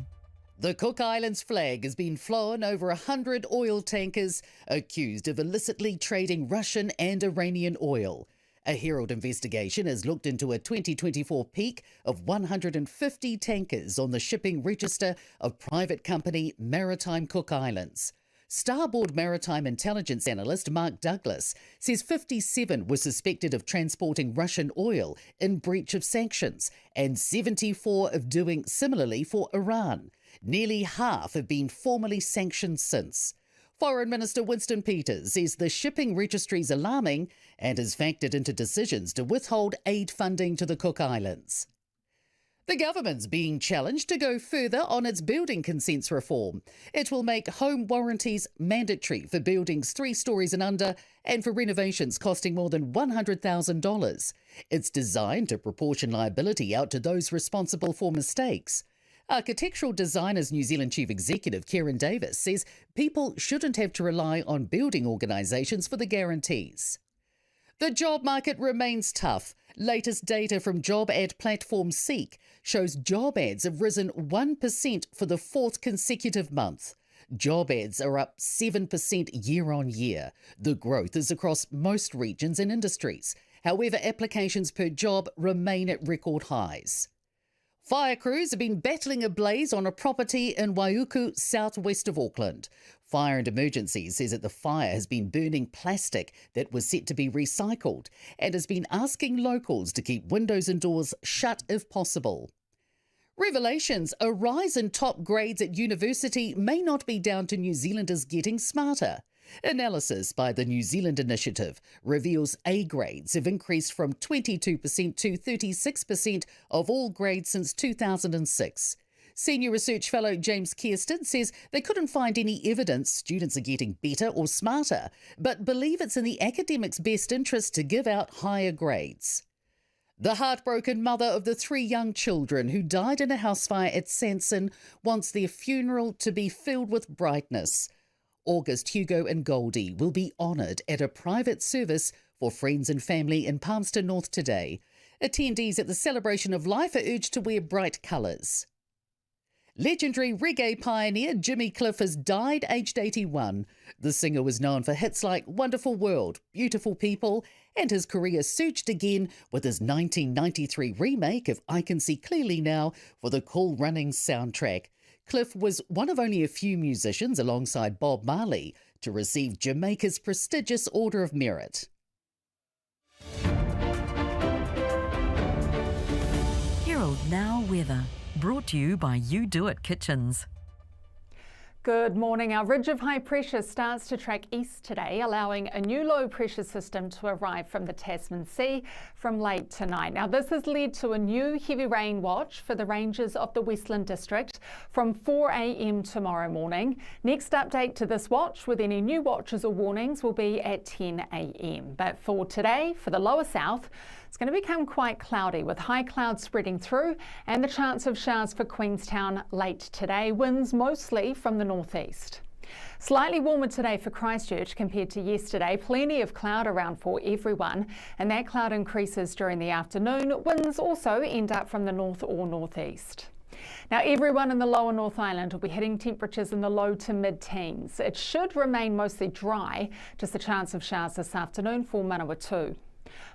The Cook Islands flag has been flown over 100 oil tankers accused of illicitly trading Russian and Iranian oil. A Herald investigation has looked into a 2024 peak of 150 tankers on the shipping register of private company Maritime Cook Islands. Starboard Maritime Intelligence Analyst Mark Douglas says 57 were suspected of transporting Russian oil in breach of sanctions and 74 of doing similarly for Iran. Nearly half have been formally sanctioned since. Foreign Minister Winston Peters says the shipping registry is alarming and has factored into decisions to withhold aid funding to the Cook Islands. The government's being challenged to go further on its building consents reform. It will make home warranties mandatory for buildings 3 stories and under and for renovations costing more than $100,000. It's designed to proportion liability out to those responsible for mistakes. Architectural Designers New Zealand Chief Executive Kieran Davis says people shouldn't have to rely on building organisations for the guarantees. The job market remains tough. Latest data from job ad platform Seek shows job ads have risen 1% for the 4th consecutive month. Job ads are up 7% year on year. The growth is across most regions and industries. However, applications per job remain at record highs. Fire crews have been battling a blaze on a property in Waiuku, southwest of Auckland. Fire and Emergencies says that the fire has been burning plastic that was set to be recycled and has been asking locals to keep windows and doors shut if possible. Revelations: a rise in top grades at university may not be down to New Zealanders getting smarter. Analysis by the New Zealand Initiative reveals A grades have increased from 22% to 36% of all grades since 2006. Senior Research Fellow James Kirsten says they couldn't find any evidence students are getting better or smarter, but believe it's in the academics' best interest to give out higher grades. The heartbroken mother of the 3 young children who died in a house fire at Sanson wants their funeral to be filled with brightness. August, Hugo and Goldie will be honoured at a private service for friends and family in Palmerston North today. Attendees at the celebration of life are urged to wear bright colours. Legendary reggae pioneer Jimmy Cliff has died aged 81. The singer was known for hits like Wonderful World, Beautiful People, and his career surged again with his 1993 remake of I Can See Clearly Now for the Cool Runnings soundtrack. Cliff was one of only a few musicians alongside Bob Marley to receive Jamaica's prestigious Order of Merit. Herald Now Weather, brought to you by You Do It Kitchens. Good morning. Our ridge of high pressure starts to track east today, allowing a new low pressure system to arrive from the Tasman Sea from late tonight. Now, this has led to a new heavy rain watch for the ranges of the Westland District from 4 a.m. tomorrow morning. Next update to this watch with any new watches or warnings will be at 10 a.m. But for today, for the lower south, it's going to become quite cloudy with high clouds spreading through and the chance of showers for Queenstown late today. Winds mostly from the northeast. Slightly warmer today for Christchurch compared to yesterday. Plenty of cloud around for everyone, and that cloud increases during the afternoon. Winds also end up from the north or northeast. Now, everyone in the lower North Island will be hitting temperatures in the low to mid-teens. It should remain mostly dry, just a chance of showers this afternoon for Manawatu.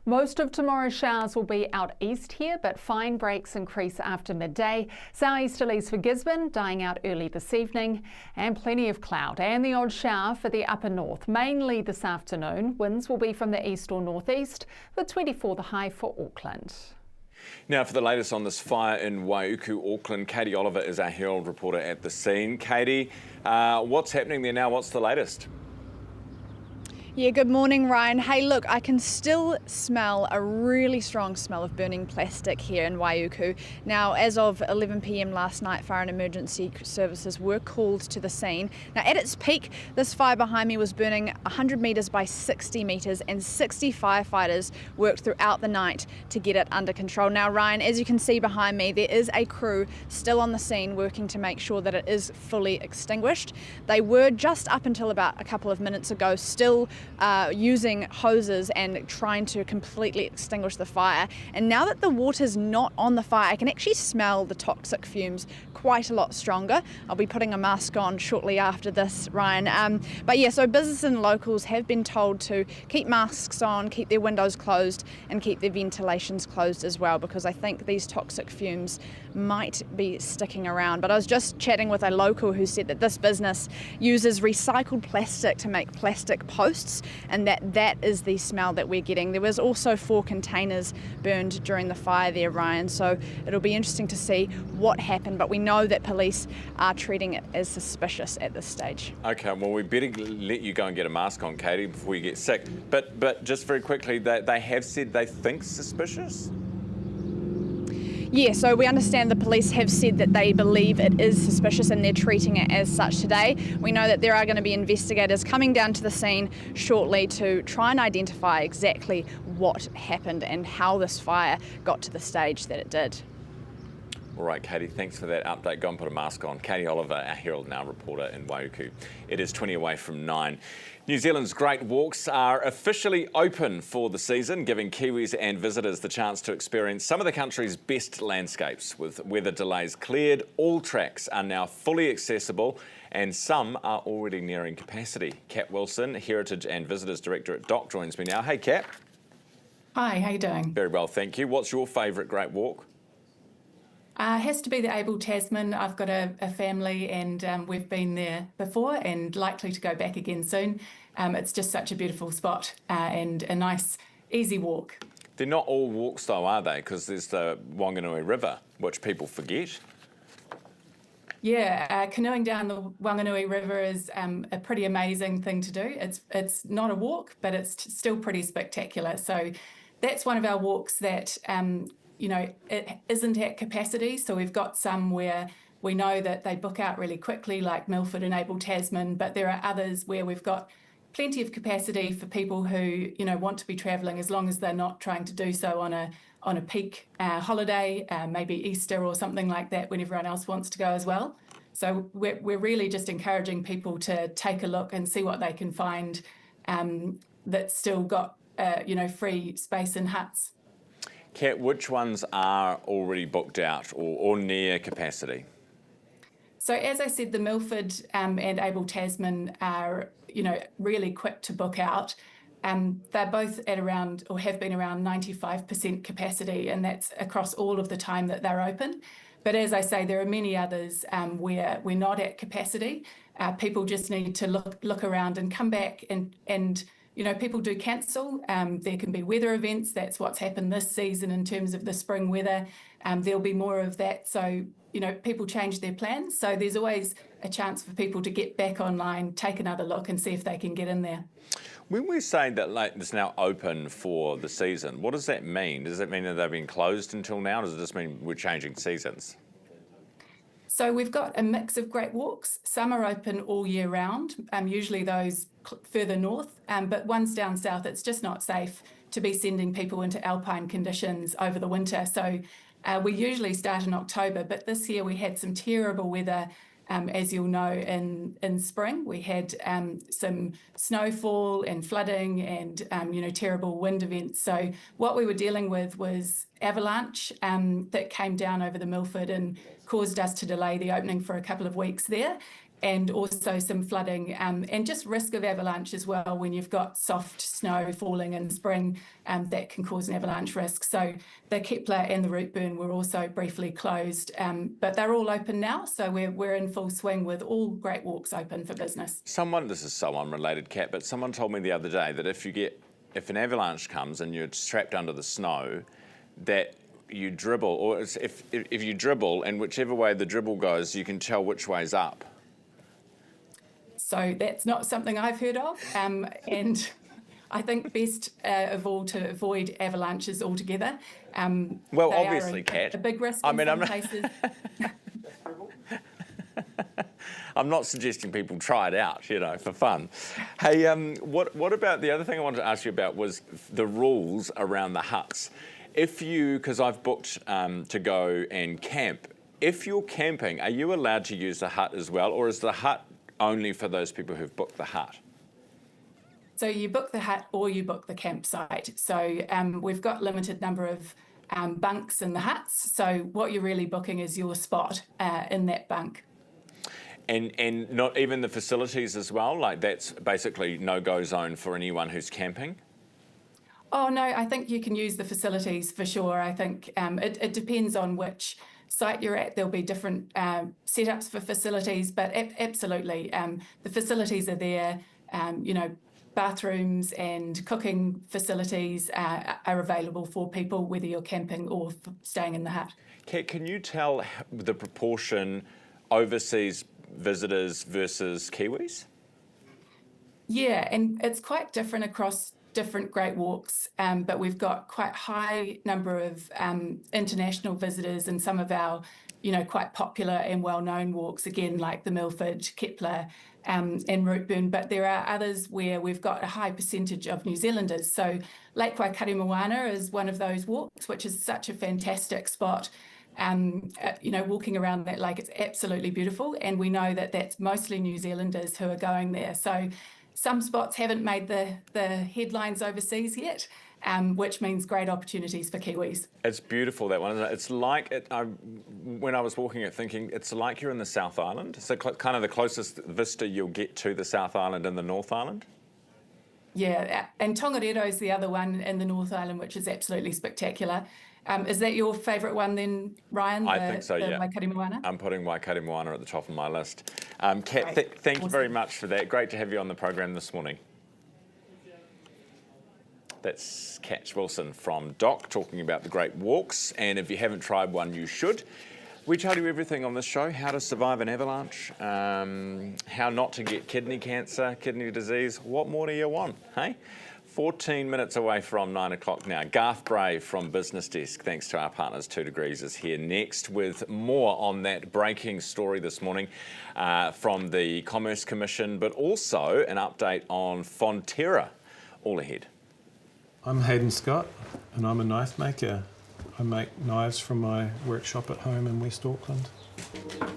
Most of tomorrow's showers will be out east here, but fine breaks increase after midday. Southeasterlies for Gisborne dying out early this evening, and plenty of cloud and the odd shower for the upper north, mainly this afternoon. Winds will be from the east or northeast, with 24 the high for Auckland. Now, for the latest on this fire in Waiuku, Auckland, Katie Oliver is our Herald reporter at the scene. Katie, what's happening there now? What's the latest? Yeah, good morning, Ryan. Hey, look, I can still smell a really strong smell of burning plastic here in Waiuku. Now, as of 11 p.m. last night, fire and emergency services were called to the scene. Now, at its peak, this fire behind me was burning 100 metres by 60 metres, and 60 firefighters worked throughout the night to get it under control. Now, Ryan, as you can see behind me, there is a crew still on the scene working to make sure that it is fully extinguished. They were just up until about a couple of minutes ago still using hoses and trying to completely extinguish the fire. And now that the water's not on the fire, I can actually smell the toxic fumes quite a lot stronger. I'll be putting a mask on shortly after this, Ryan. But yeah, so business and locals have been told to keep masks on, keep their windows closed, and keep their ventilations closed as well, because I think these toxic fumes might be sticking around. But I was just chatting with a local who said that this business uses recycled plastic to make plastic posts, and that is the smell that we're getting. There was also 4 containers burned during the fire there, Ryan, so it'll be interesting to see what happened, but we know that police are treating it as suspicious at this stage. Okay, well, we better let you go and get a mask on, Katie, before you get sick. But just very quickly, they have said they think suspicious? Yeah, so we understand the police have said that they believe it is suspicious and they're treating it as such today. We know that there are going to be investigators coming down to the scene shortly to try and identify exactly what happened and how this fire got to the stage that it did. All right, Katie, thanks for that update. Go and put a mask on. Katie Oliver, our Herald Now reporter in Waiuku. It is 20 away from 9. New Zealand's Great Walks are officially open for the season, giving Kiwis and visitors the chance to experience some of the country's best landscapes. With weather delays cleared, all tracks are now fully accessible and some are already nearing capacity. Kat Wilson, Heritage and Visitors Director at DOC, joins me now. Hey, Kat. Hi, how you doing? Very well, thank you. What's your favourite Great Walk? Has to be the Abel Tasman. I've got a family and we've been there before and likely to go back again soon. It's just such a beautiful spot and a nice, easy walk. They're not all walks though, are they? Because there's the Wanganui River, which people forget. Yeah, canoeing down the Wanganui River is a pretty amazing thing to do. It's not a walk, but it's still pretty spectacular. So that's one of our walks that it isn't at capacity. So we've got some where we know that they book out really quickly, like Milford and Abel Tasman, but there are others where we've got plenty of capacity for people who, want to be travelling, as long as they're not trying to do so on a peak holiday, maybe Easter or something like that, when everyone else wants to go as well. So we're really just encouraging people to take a look and see what they can find that's still got, free space in huts. Kat, which ones are already booked out or near capacity? So as I said, the Milford and Abel Tasman are, really quick to book out. They're both at around, or have been around 95% capacity, and that's across all of the time that they're open. But as I say, there are many others where we're not at capacity. People just need to look around and come back and people do cancel. There can be weather events. That's what's happened this season in terms of the spring weather. There'll be more of that. So, people change their plans. So there's always a chance for people to get back online, take another look and see if they can get in there. When we say that it's now open for the season, what does that mean? Does it mean that they've been closed until now? Does it just mean we're changing seasons? So we've got a mix of great walks. Some are open all year round, usually those further north, but ones down south, it's just not safe to be sending people into alpine conditions over the winter. So we usually start in October, but this year we had some terrible weather as you'll know, in spring. We had some snowfall and flooding and, terrible wind events. So what we were dealing with was avalanche that came down over the Milford and caused us to delay the opening for a couple of weeks there. And also some flooding and just risk of avalanche as well when you've got soft snow falling in spring that can cause an avalanche risk. So the Kepler and the Rootburn were also briefly closed, but they're all open now. So we're in full swing with all Great Walks open for business. This is so unrelated, Kat, but someone told me the other day that if an avalanche comes and you're trapped under the snow, that you dribble, or if you dribble and whichever way the dribble goes, you can tell which way's up. So that's not something I've heard of, and I think best of all to avoid avalanches altogether. Well, obviously, Kat. A big risk in some cases. I'm not suggesting people try it out, for fun. Hey, what about the other thing I wanted to ask you about was the rules around the huts. Because I've booked to go and camp, if you're camping, are you allowed to use the hut as well, or is the hut only for those people who've booked the hut? So you book the hut or you book the campsite. So we've got limited number of bunks in the huts. So what you're really booking is your spot in that bunk. And not even the facilities as well? Like that's basically no-go zone for anyone who's camping? Oh, no, I think you can use the facilities for sure. I think it depends on which site you're at. There'll be different setups for facilities, but absolutely, the facilities are there. Bathrooms and cooking facilities are available for people, whether you're camping or staying in the hut. Kat, can you tell the proportion overseas visitors versus Kiwis? Yeah, and it's quite different across different Great Walks, but we've got quite high number of international visitors and some of our, quite popular and well-known walks, again, like the Milford, Kepler and Rootburn, but there are others where we've got a high percentage of New Zealanders. So Lake Waikaremoana is one of those walks, which is such a fantastic spot. Walking around that lake, it's absolutely beautiful, and we know that that's mostly New Zealanders who are going there. So some spots haven't made the headlines overseas yet, which means great opportunities for Kiwis. It's beautiful, that one, isn't it? It's like, when I was walking it, thinking, it's like you're in the South Island. So kind of the closest vista you'll get to the South Island and the North Island. Yeah, and Tongariro is the other one in the North Island, which is absolutely spectacular. Is that your favourite one then, Ryan? I think so, yeah. Waikaremoana? I'm putting Waikaremoana at the top of my list. Kat, thank you very much for that. Great to have you on the program this morning. That's Kat Wilson from DOC talking about the Great Walks, and if you haven't tried one, you should. We tell you everything on this show: how to survive an avalanche, how not to get kidney cancer, kidney disease. What more do you want, hey? 14 minutes away from 9 o'clock now. Garth Bray from Business Desk, thanks to our partners 2 Degrees, is here next with more on that breaking story this morning from the Commerce Commission, but also an update on Fonterra. All ahead. I'm Hayden Scott, and I'm a knife maker. I make knives from my workshop at home in West Auckland.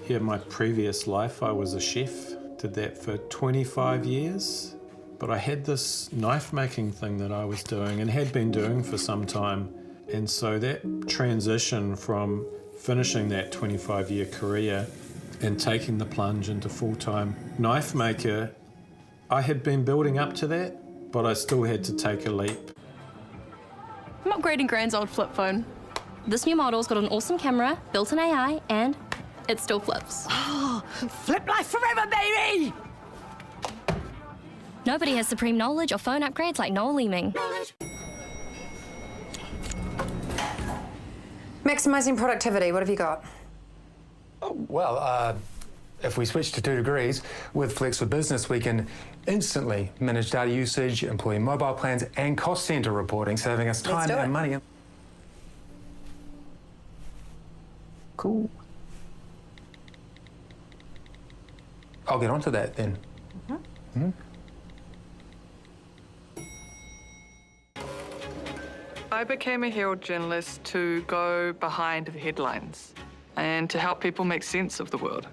Here, in my previous life, I was a chef. Did that for 25 years. But I had this knife making thing that I was doing and had been doing for some time. And so that transition from finishing that 25-year career and taking the plunge into full-time knife maker, I had been building up to that, but I still had to take a leap. I'm upgrading Grand's old flip phone. This new model's got an awesome camera, built-in AI, and it still flips. Oh, flip life forever, baby! Nobody has supreme knowledge or phone upgrades like Noel Leeming. Maximising productivity, what have you got? Oh, well, if we switch to 2 Degrees, with Flex for Business, we can instantly manage data usage, employee mobile plans, and cost centre reporting, saving us time and money. Cool. I'll get onto that then. Mm-hmm. I became a Herald journalist to go behind the headlines and to help people make sense of the world.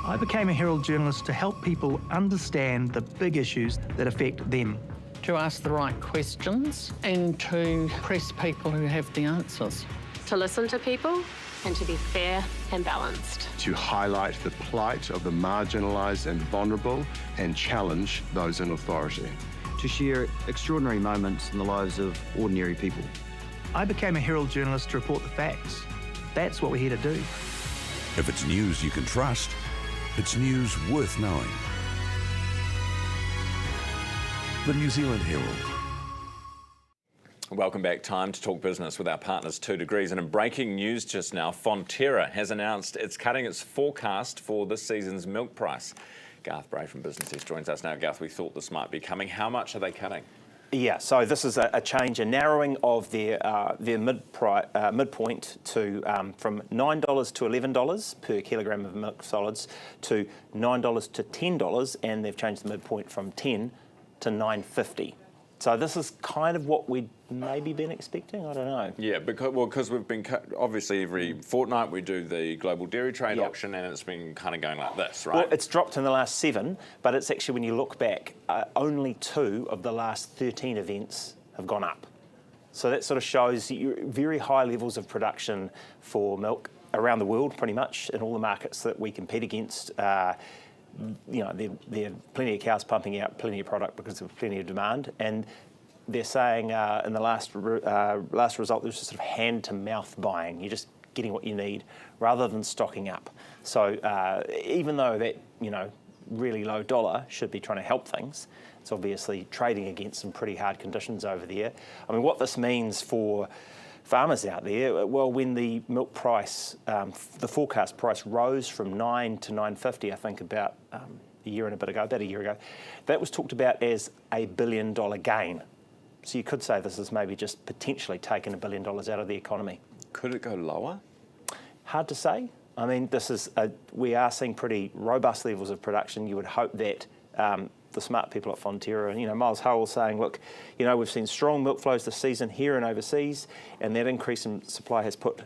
I became a Herald journalist to help people understand the big issues that affect them. To ask the right questions and to press people who have the answers. To listen to people and to be fair and balanced. To highlight the plight of the marginalised and vulnerable and challenge those in authority. To share extraordinary moments in the lives of ordinary people. I became a Herald journalist to report the facts. That's what we're here to do. If it's news you can trust, it's news worth knowing. The New Zealand Herald. Welcome back. Time to talk business with our partners 2 Degrees. And in breaking news just now, Fonterra has announced it's cutting its forecast for this season's milk price. Garth Bray from Business Desk joins us now. Garth, we thought this might be coming. How much are they cutting? Yeah, so this is a change, a narrowing of their midpoint to from $9 to $11 per kilogram of milk solids to $9 to $10, and they've changed the midpoint from $10 to $9.50. So this is kind of what we'd maybe been expecting. I don't know. Yeah, because we've been obviously every fortnight we do the global dairy trade auction, and it's been kind of going like this, right? Well, it's dropped in the last 7, but it's actually, when you look back, only 2 of the last 13 events have gone up. So that sort of shows very high levels of production for milk around the world, pretty much in all the markets that we compete against. You know, there are plenty of cows pumping out plenty of product because of plenty of demand, and they're saying in the last result there's just sort of hand-to-mouth buying. You're just getting what you need rather than stocking up. So even though that, you know, really low dollar should be trying to help things, it's obviously trading against some pretty hard conditions over there. I mean, what this means for farmers out there, well, when the milk price, the forecast price rose from $9 to $9.50, I think about a year ago, that was talked about as a $1 billion gain. So you could say this is maybe just potentially taking $1 billion out of the economy. Could it go lower? Hard to say. I mean, we are seeing pretty robust levels of production. You would hope that the smart people at Fonterra, you know, Miles Howell saying, look, you know, we've seen strong milk flows this season here and overseas, and that increase in supply has put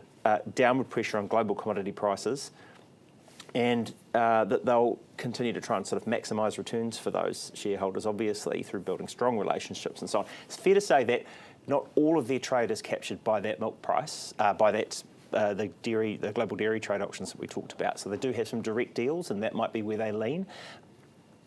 downward pressure on global commodity prices, and that they'll continue to try and sort of maximise returns for those shareholders, obviously, through building strong relationships and so on. It's fair to say that not all of their trade is captured by that milk price, by that the global dairy trade auctions that we talked about. So they do have some direct deals, and that might be where they lean.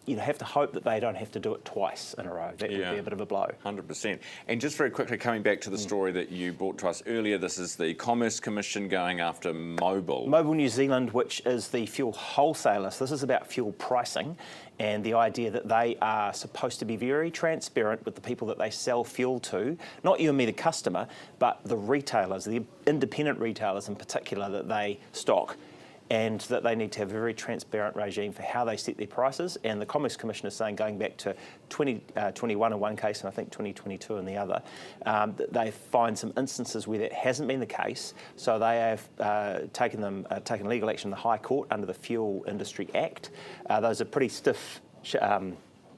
You have to hope that they don't have to do it twice in a row. That would be a bit of a blow. 100%. And just very quickly, coming back to the story that you brought to us earlier, this is the Commerce Commission going after Mobil. Mobil New Zealand, which is the fuel wholesaler. So this is about fuel pricing and the idea that they are supposed to be very transparent with the people that they sell fuel to, not you and me, the customer, but the retailers, the independent retailers in particular that they stock, and that they need to have a very transparent regime for how they set their prices. And the Commerce Commission is saying, going back to 2021 in one case and I think 2022 in the other, that they find some instances where that hasn't been the case. So they have taken legal action in the High Court under the Fuel Industry Act. Those are pretty stiff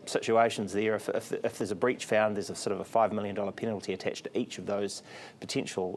situations there. If there's a breach found, there's a sort of a $5 million penalty attached to each of those potential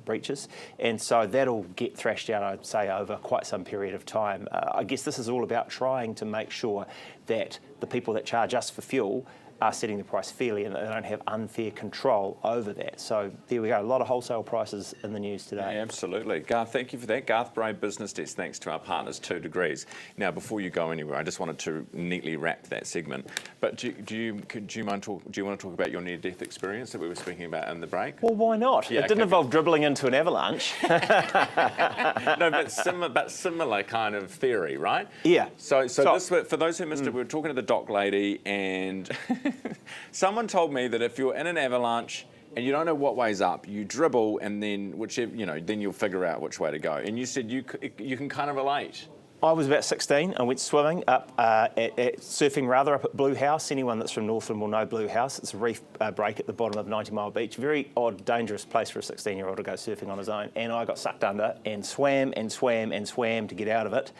breaches, and so that'll get thrashed out, I'd say, over quite some period of time. I guess this is all about trying to make sure that the people that charge us for fuel are setting the price fairly and they don't have unfair control over that. So there we go, a lot of wholesale prices in the news today. Yeah, absolutely. Garth, thank you for that. Garth Bray, Business Desk, thanks to our partners 2 Degrees. Now, before you go anywhere, I just wanted to neatly wrap that segment. But do you want to talk about your near-death experience that we were speaking about in the break? Well, why not? Yeah, it didn't involve dribbling into an avalanche. No, but similar kind of theory, right? Yeah. So this, for those who missed it, we were talking to the dock lady, and someone told me that if you're in an avalanche and you don't know what way's up, you dribble, and then then you'll figure out which way to go. And you said you can kind of relate. I was about 16. I went swimming surfing up at Blue House. Anyone that's from Northland will know Blue House. It's a reef break at the bottom of 90 Mile Beach. Very odd, dangerous place for a 16-year-old to go surfing on his own. And I got sucked under and swam and swam and swam to get out of it,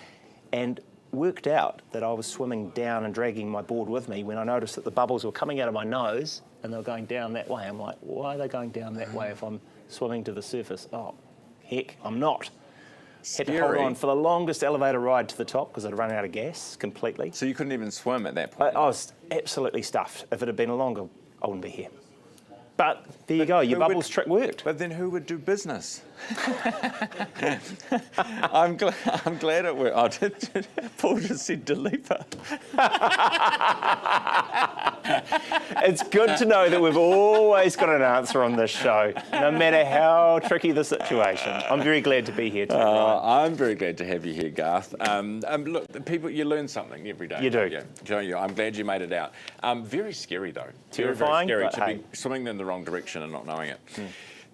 and worked out that I was swimming down and dragging my board with me when I noticed that the bubbles were coming out of my nose and they were going down that way. I'm like, why are they going down that way if I'm swimming to the surface? Oh, heck, I'm not. Had to hold on for the longest elevator ride to the top because I'd run out of gas completely. So you couldn't even swim at that point? I was absolutely stuffed. If it had been longer, I wouldn't be here. But there you go, your bubbles trick worked. But then who would do business? I'm glad it worked. Oh, Paul just said deliver. It's good to know that we've always got an answer on this show, no matter how tricky the situation. I'm very glad to be here too, Ryan. I'm very glad to have you here, Garth. Look, people, you learn something every day. You do. Yeah. I'm glad you made it out. Very scary, though. Terrifying, very but scary to be swimming in the wrong direction and not knowing it.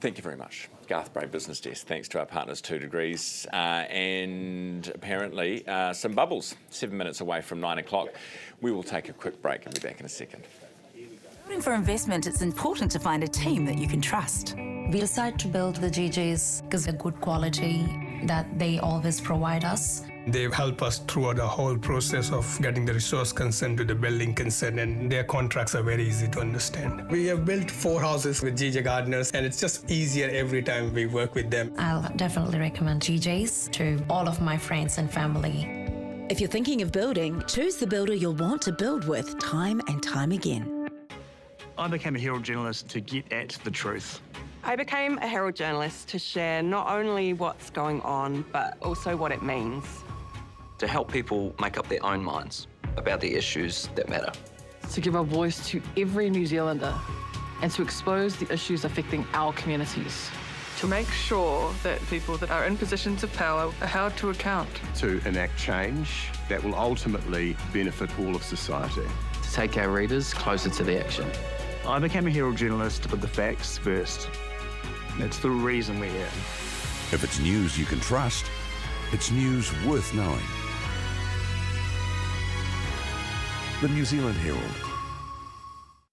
Thank you very much. Garth Bray, Business Desk. Thanks to our partners, 2 Degrees. And apparently some bubbles, 7 minutes away from 9 o'clock. We will take a quick break and be back in a second. Looking for investment, it's important to find a team that you can trust. We decide to build the GGs because they're good quality that they always provide us. They help us throughout the whole process of getting the resource consent to the building consent, and their contracts are very easy to understand. We have built 4 houses with GJ Gardeners, and it's just easier every time we work with them. I'll definitely recommend GJs to all of my friends and family. If you're thinking of building, choose the builder you'll want to build with time and time again. I became a Herald journalist to get at the truth. I became a Herald journalist to share not only what's going on, but also what it means. To help people make up their own minds about the issues that matter. To give a voice to every New Zealander and to expose the issues affecting our communities. To make sure that people that are in positions of power are held to account. To enact change that will ultimately benefit all of society. To take our readers closer to the action. I became a Herald journalist to put the facts first. That's the reason we're here. If it's news you can trust, it's news worth knowing. The New Zealand Herald.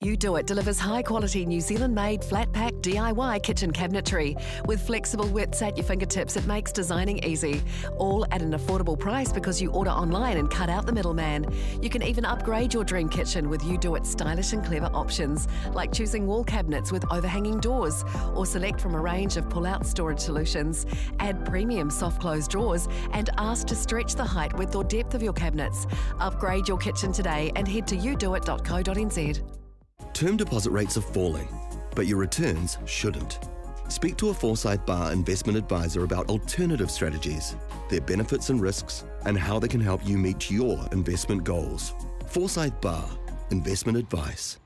You Do It delivers high-quality New Zealand-made flat-pack DIY kitchen cabinetry. With flexible widths at your fingertips, it makes designing easy. All at an affordable price because you order online and cut out the middleman. You can even upgrade your dream kitchen with You Do It stylish and clever options, like choosing wall cabinets with overhanging doors, or select from a range of pull-out storage solutions. Add premium soft-close drawers and ask to stretch the height, width or depth of your cabinets. Upgrade your kitchen today and head to newsroom.co.nz. Term deposit rates are falling, but your returns shouldn't. Speak to a Forsyth Barr investment advisor about alternative strategies, their benefits and risks, and how they can help you meet your investment goals. Forsyth Barr, investment advice.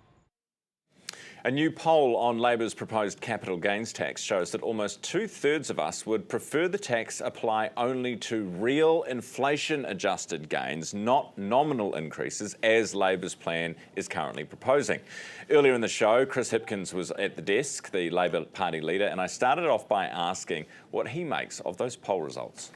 A new poll on Labor's proposed capital gains tax shows that almost 2/3 of us would prefer the tax apply only to real inflation-adjusted gains, not nominal increases, as Labor's plan is currently proposing. Earlier in the show, Chris Hipkins was at the desk, the Labor Party leader, and I started off by asking what he makes of those poll results.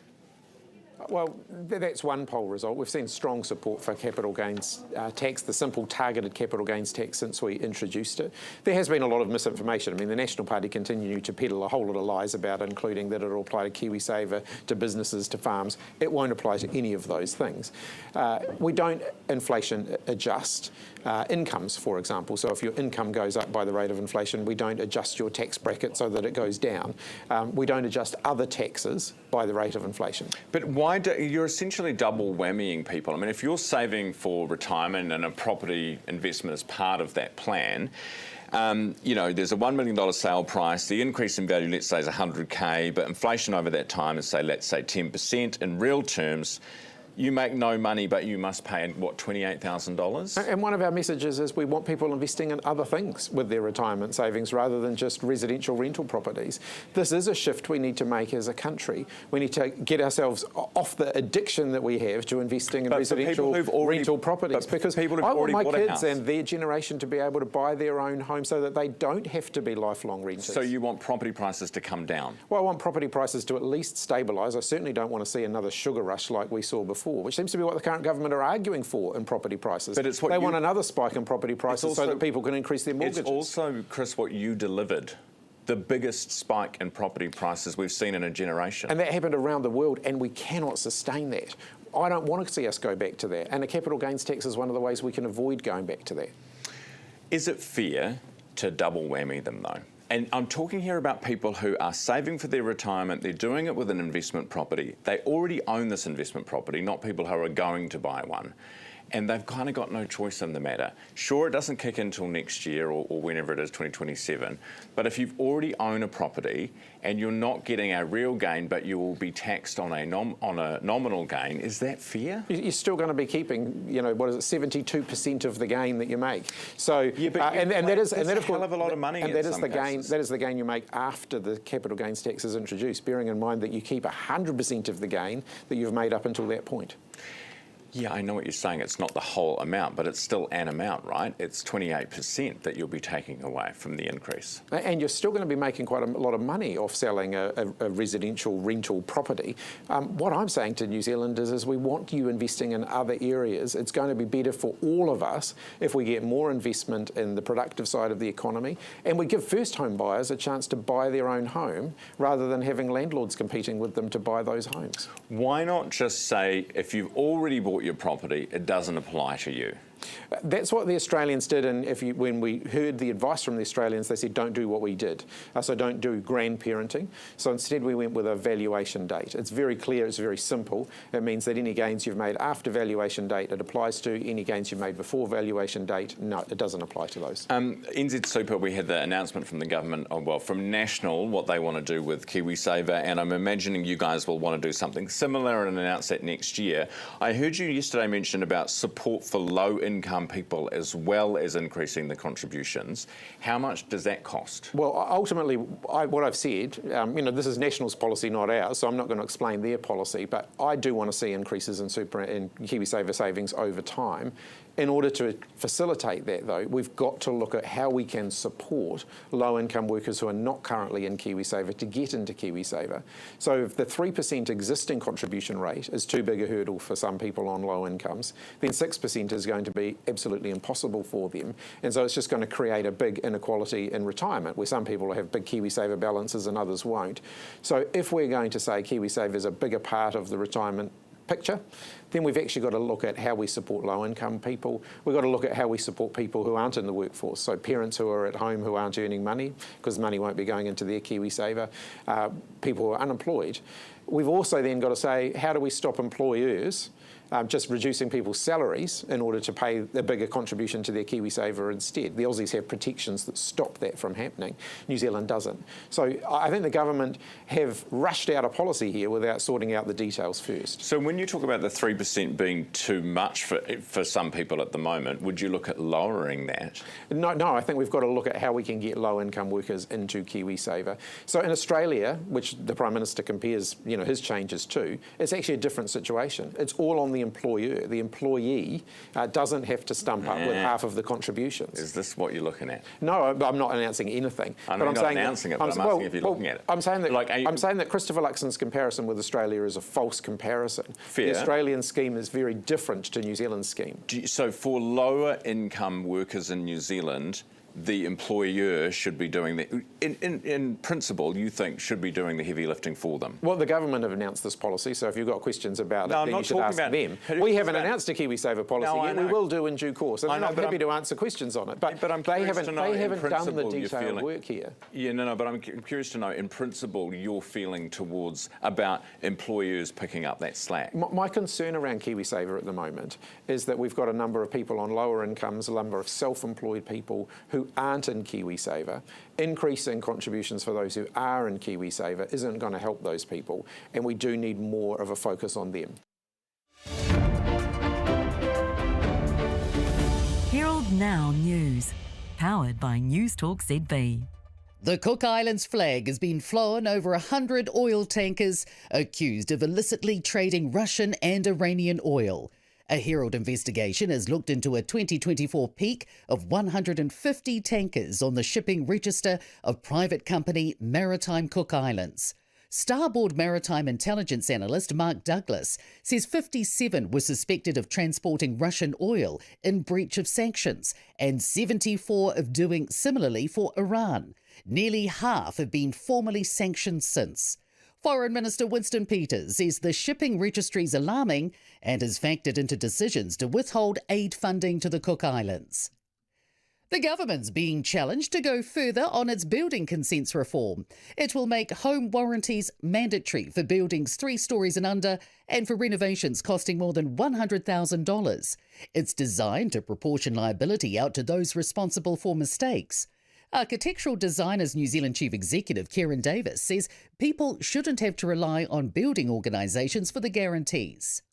Well, that's one poll result. We've seen strong support for capital gains tax, the simple targeted capital gains tax, since we introduced it. There has been a lot of misinformation. I mean, the National Party continue to peddle a whole lot of lies about, including that it'll apply to KiwiSaver, to businesses, to farms. It won't apply to any of those things. We don't inflation adjust incomes, for example. So if your income goes up by the rate of inflation, we don't adjust your tax bracket so that it goes down. We don't adjust other taxes by the rate of inflation. But why you're essentially double whammying people? I mean, if you're saving for retirement and a property investment as part of that plan, you know, there's a $1 million sale price. The increase in value, let's say, is 100K, but inflation over that time is, let's say 10%. In real terms, you make no money, but you must pay, what, $28,000? And one of our messages is we want people investing in other things with their retirement savings rather than just residential rental properties. This is a shift we need to make as a country. We need to get ourselves off the addiction that we have to investing in residential rental properties. Because I want my kids and their generation to be able to buy their own home so that they don't have to be lifelong renters. So you want property prices to come down? Well, I want property prices to at least stabilise. I certainly don't want to see another sugar rush like we saw before, which seems to be what the current government are arguing for in property prices. But it's what they want another spike in property prices so that people can increase their mortgages. It's also, Chris, what you delivered. The biggest spike in property prices we've seen in a generation. And that happened around the world, and we cannot sustain that. I don't want to see us go back to that. And a capital gains tax is one of the ways we can avoid going back to that. Is it fair to double whammy them, though? And I'm talking here about people who are saving for their retirement. They're doing it with an investment property. They already own this investment property, not people who are going to buy one. And they've kind of got no choice in the matter. Sure, it doesn't kick in until next year or whenever it is, 2027. But if you've already owned a property and you're not getting a real gain, but you will be taxed on a nominal gain, is that fair? You're still going to be keeping, you know, what is it, 72% of the gain that you make. So, yeah, but and that is, a hell of a lot of money. And that is the gain. That is the gain you make after the capital gains tax is introduced. Bearing in mind that you keep 100% of the gain that you've made up until that point. Yeah, I know what you're saying. It's not the whole amount, but it's still an amount, right? It's 28% that you'll be taking away from the increase. And you're still going to be making quite a lot of money off selling a residential rental property. What I'm saying to New Zealanders is we want you investing in other areas. It's going to be better for all of us if we get more investment in the productive side of the economy, and we give first home buyers a chance to buy their own home rather than having landlords competing with them to buy those homes. Why not just say, if you've already bought your property, it doesn't apply to you? That's what the Australians did, and when we heard the advice from the Australians, they said don't do what we did. So don't do grandparenting. So instead we went with a valuation date. It's very clear, it's very simple. It means that any gains you've made after valuation date, it applies to. Any gains you've made before valuation date, no, it doesn't apply to those. NZ Super, we had the announcement from the government, from National, what they want to do with KiwiSaver, and I'm imagining you guys will want to do something similar and announce that next year. I heard you yesterday mention about support for low-income people as well as increasing the contributions. How much does that cost? Well, ultimately, what I've said, you know, this is National's policy, not ours, so I'm not going to explain their policy, but I do want to see increases in super and KiwiSaver savings over time. In order to facilitate that, though, we've got to look at how we can support low-income workers who are not currently in KiwiSaver to get into KiwiSaver. So if the 3% existing contribution rate is too big a hurdle for some people on low incomes, then 6% is going to be absolutely impossible for them. And so it's just going to create a big inequality in retirement, where some people will have big KiwiSaver balances and others won't. So if we're going to say KiwiSaver is a bigger part of the retirement picture, then we've actually got to look at how we support low-income people. We've got to look at how we support people who aren't in the workforce, so parents who are at home who aren't earning money, because money won't be going into their KiwiSaver, people who are unemployed. We've also then got to say, how do we stop employers just reducing people's salaries in order to pay a bigger contribution to their KiwiSaver instead? The Aussies have protections that stop that from happening. New Zealand doesn't. So I think the government have rushed out a policy here without sorting out the details first. So when you talk about the 3% being too much for some people at the moment, would you look at lowering that? No, I think we've got to look at how we can get low-income workers into KiwiSaver. So in Australia, which the Prime Minister compares, you know, his changes to, it's actually a different situation. It's all on the employer. The employee doesn't have to stump up with half of the contributions. Is this what you're looking at? No, I'm not announcing anything. I know you're not announcing it, but I'm asking if you're looking at it. I'm saying that Christopher Luxon's comparison with Australia is a false comparison. Fair. The Australian scheme is very different to New Zealand's scheme. So for lower income workers in New Zealand, the employer should be doing the, in principle, you think should be doing the heavy lifting for them? Well, the government have announced this policy, so if you've got questions about it, then you should ask them. We haven't announced a KiwiSaver policy yet. We will do in due course, and I'm happy to answer questions on it. But they haven't done the detailed work here. Yeah, but I'm curious to know, in principle, your feeling about employers picking up that slack. My concern around KiwiSaver at the moment is that we've got a number of people on lower incomes, a number of self-employed people who aren't in KiwiSaver. Increasing contributions for those who are in KiwiSaver isn't going to help those people, and we do need more of a focus on them. Herald Now News, powered by News Talk ZB. The Cook Islands flag has been flown over 100 oil tankers accused of illicitly trading Russian and Iranian oil. A Herald investigation has looked into a 2024 peak of 150 tankers on the shipping register of private company Maritime Cook Islands. Starboard Maritime Intelligence Analyst Mark Douglas says 57 were suspected of transporting Russian oil in breach of sanctions and 74 of doing similarly for Iran. Nearly half have been formally sanctioned since. Foreign Minister Winston Peters says the shipping registry is alarming and has factored into decisions to withhold aid funding to the Cook Islands. The government's being challenged to go further on its building consents reform. It will make home warranties mandatory for buildings 3 stories and under and for renovations costing more than $100,000. It's designed to proportion liability out to those responsible for mistakes. Architectural Designers New Zealand Chief Executive Karen Davis says people shouldn't have to rely on building organisations for the guarantees.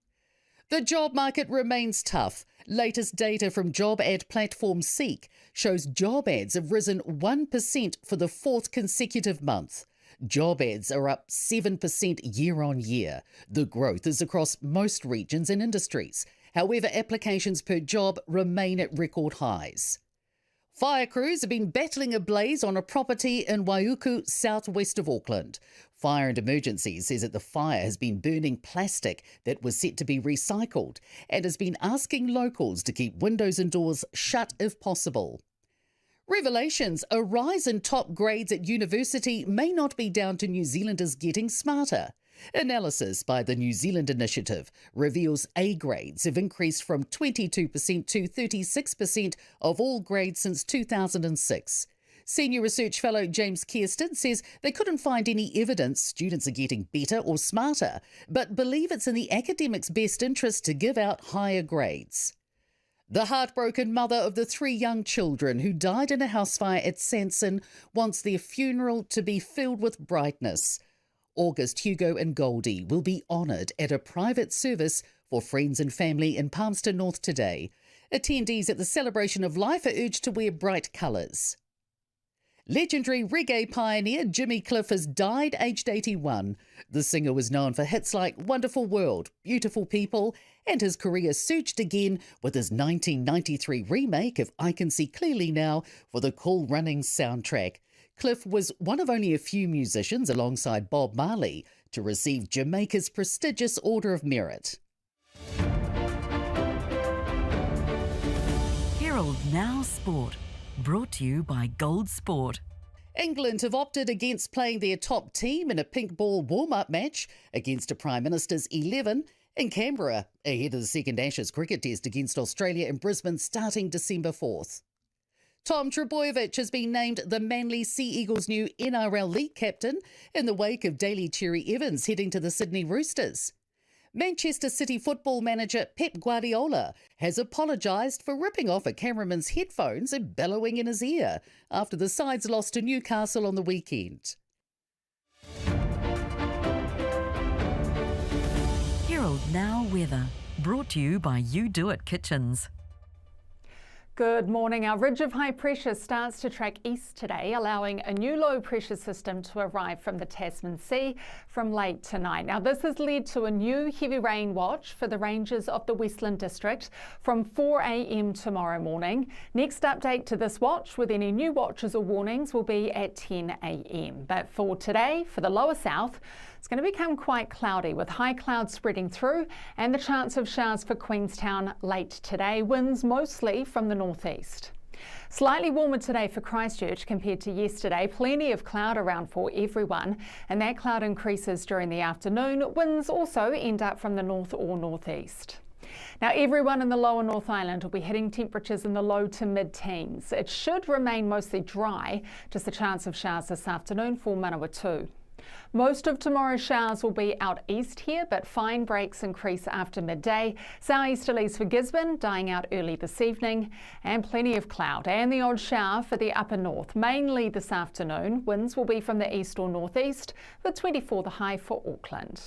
The job market remains tough. Latest data from job ad platform Seek shows job ads have risen 1% for the 4th consecutive month. Job ads are up 7% year on year. The growth is across most regions and industries. However, applications per job remain at record highs. Fire crews have been battling a blaze on a property in Waiuku, southwest of Auckland. Fire and Emergency says that the fire has been burning plastic that was set to be recycled and has been asking locals to keep windows and doors shut if possible. Revelations: a rise in top grades at university may not be down to New Zealanders getting smarter. Analysis by the New Zealand Initiative reveals A grades have increased from 22% to 36% of all grades since 2006. Senior Research Fellow James Kirsten says they couldn't find any evidence students are getting better or smarter, but believe it's in the academics' best interest to give out higher grades. The heartbroken mother of the 3 young children who died in a house fire at Sanson wants their funeral to be filled with brightness. August, Hugo and Goldie will be honoured at a private service for friends and family in Palmerston North today. Attendees at the celebration of life are urged to wear bright colours. Legendary reggae pioneer Jimmy Cliff has died aged 81. The singer was known for hits like Wonderful World, Beautiful People, and his career surged again with his 1993 remake of I Can See Clearly Now for the Cool Runnings soundtrack. Cliff was one of only a few musicians alongside Bob Marley to receive Jamaica's prestigious Order of Merit. Herald Now Sport, brought to you by Gold Sport. England have opted against playing their top team in a pink ball warm-up match against a Prime Minister's 11 in Canberra, ahead of the second Ashes cricket test against Australia in Brisbane starting December 4th. Tom Trebojevic has been named the Manly Sea Eagles' new NRL League captain in the wake of Daly Cherry Evans heading to the Sydney Roosters. Manchester City football manager Pep Guardiola has apologised for ripping off a cameraman's headphones and bellowing in his ear after the sides lost to Newcastle on the weekend. Herald Now Weather, brought to you by You Do It Kitchens. Good morning. Our ridge of high pressure starts to track east today, allowing a new low pressure system to arrive from the Tasman Sea from late tonight. Now, this has led to a new heavy rain watch for the ranges of the Westland District from 4 a.m. tomorrow morning. Next update to this watch with any new watches or warnings will be at 10 a.m. But for today, for the lower south, it's going to become quite cloudy with high clouds spreading through and the chance of showers for Queenstown late today. Winds mostly from the northeast. Slightly warmer today for Christchurch compared to yesterday. Plenty of cloud around for everyone, and that cloud increases during the afternoon. Winds also end up from the north or northeast. Now, everyone in the lower North Island will be hitting temperatures in the low to mid-teens. It should remain mostly dry, just a chance of showers this afternoon for Manawatu. Most of tomorrow's showers will be out east here, but fine breaks increase after midday. Southeasterlies for Gisborne dying out early this evening, and plenty of cloud and the odd shower for the upper north, mainly this afternoon. Winds will be from the east or northeast, with 24 the high for Auckland.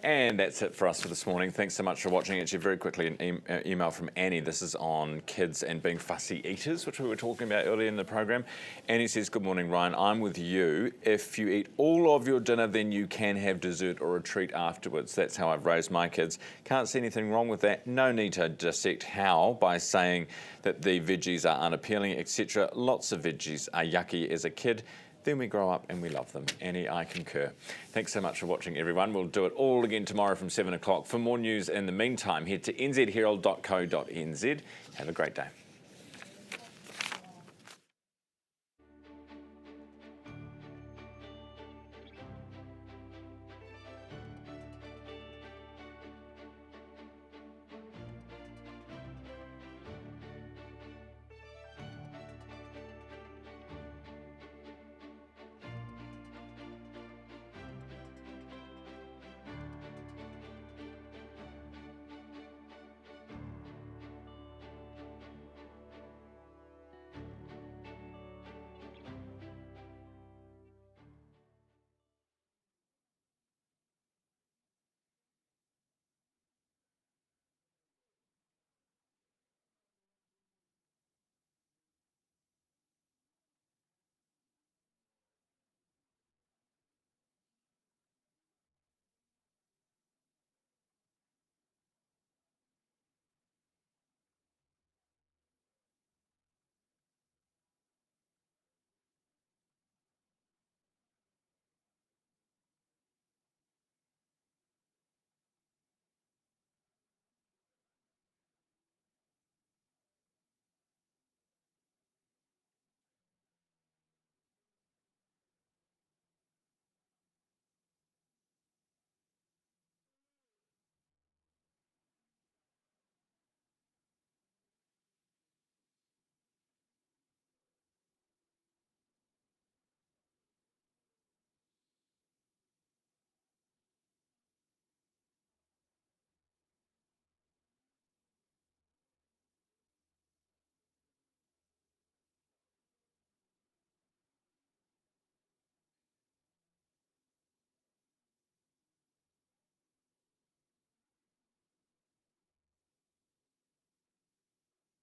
And that's it for us for this morning. Thanks so much for watching. Actually, very quickly, an email from Annie. This is on kids and being fussy eaters, which we were talking about earlier in the program. Annie says, good morning, Ryan. I'm with you. If you eat all of your dinner, then you can have dessert or a treat afterwards. That's how I've raised my kids. Can't see anything wrong with that. No need to dissect how by saying that the veggies are unappealing, etc. Lots of veggies are yucky as a kid. Then we grow up and we love them. Annie, I concur. Thanks so much for watching, everyone. We'll do it all again tomorrow from 7 o'clock. For more news in the meantime, head to nzherald.co.nz. Have a great day.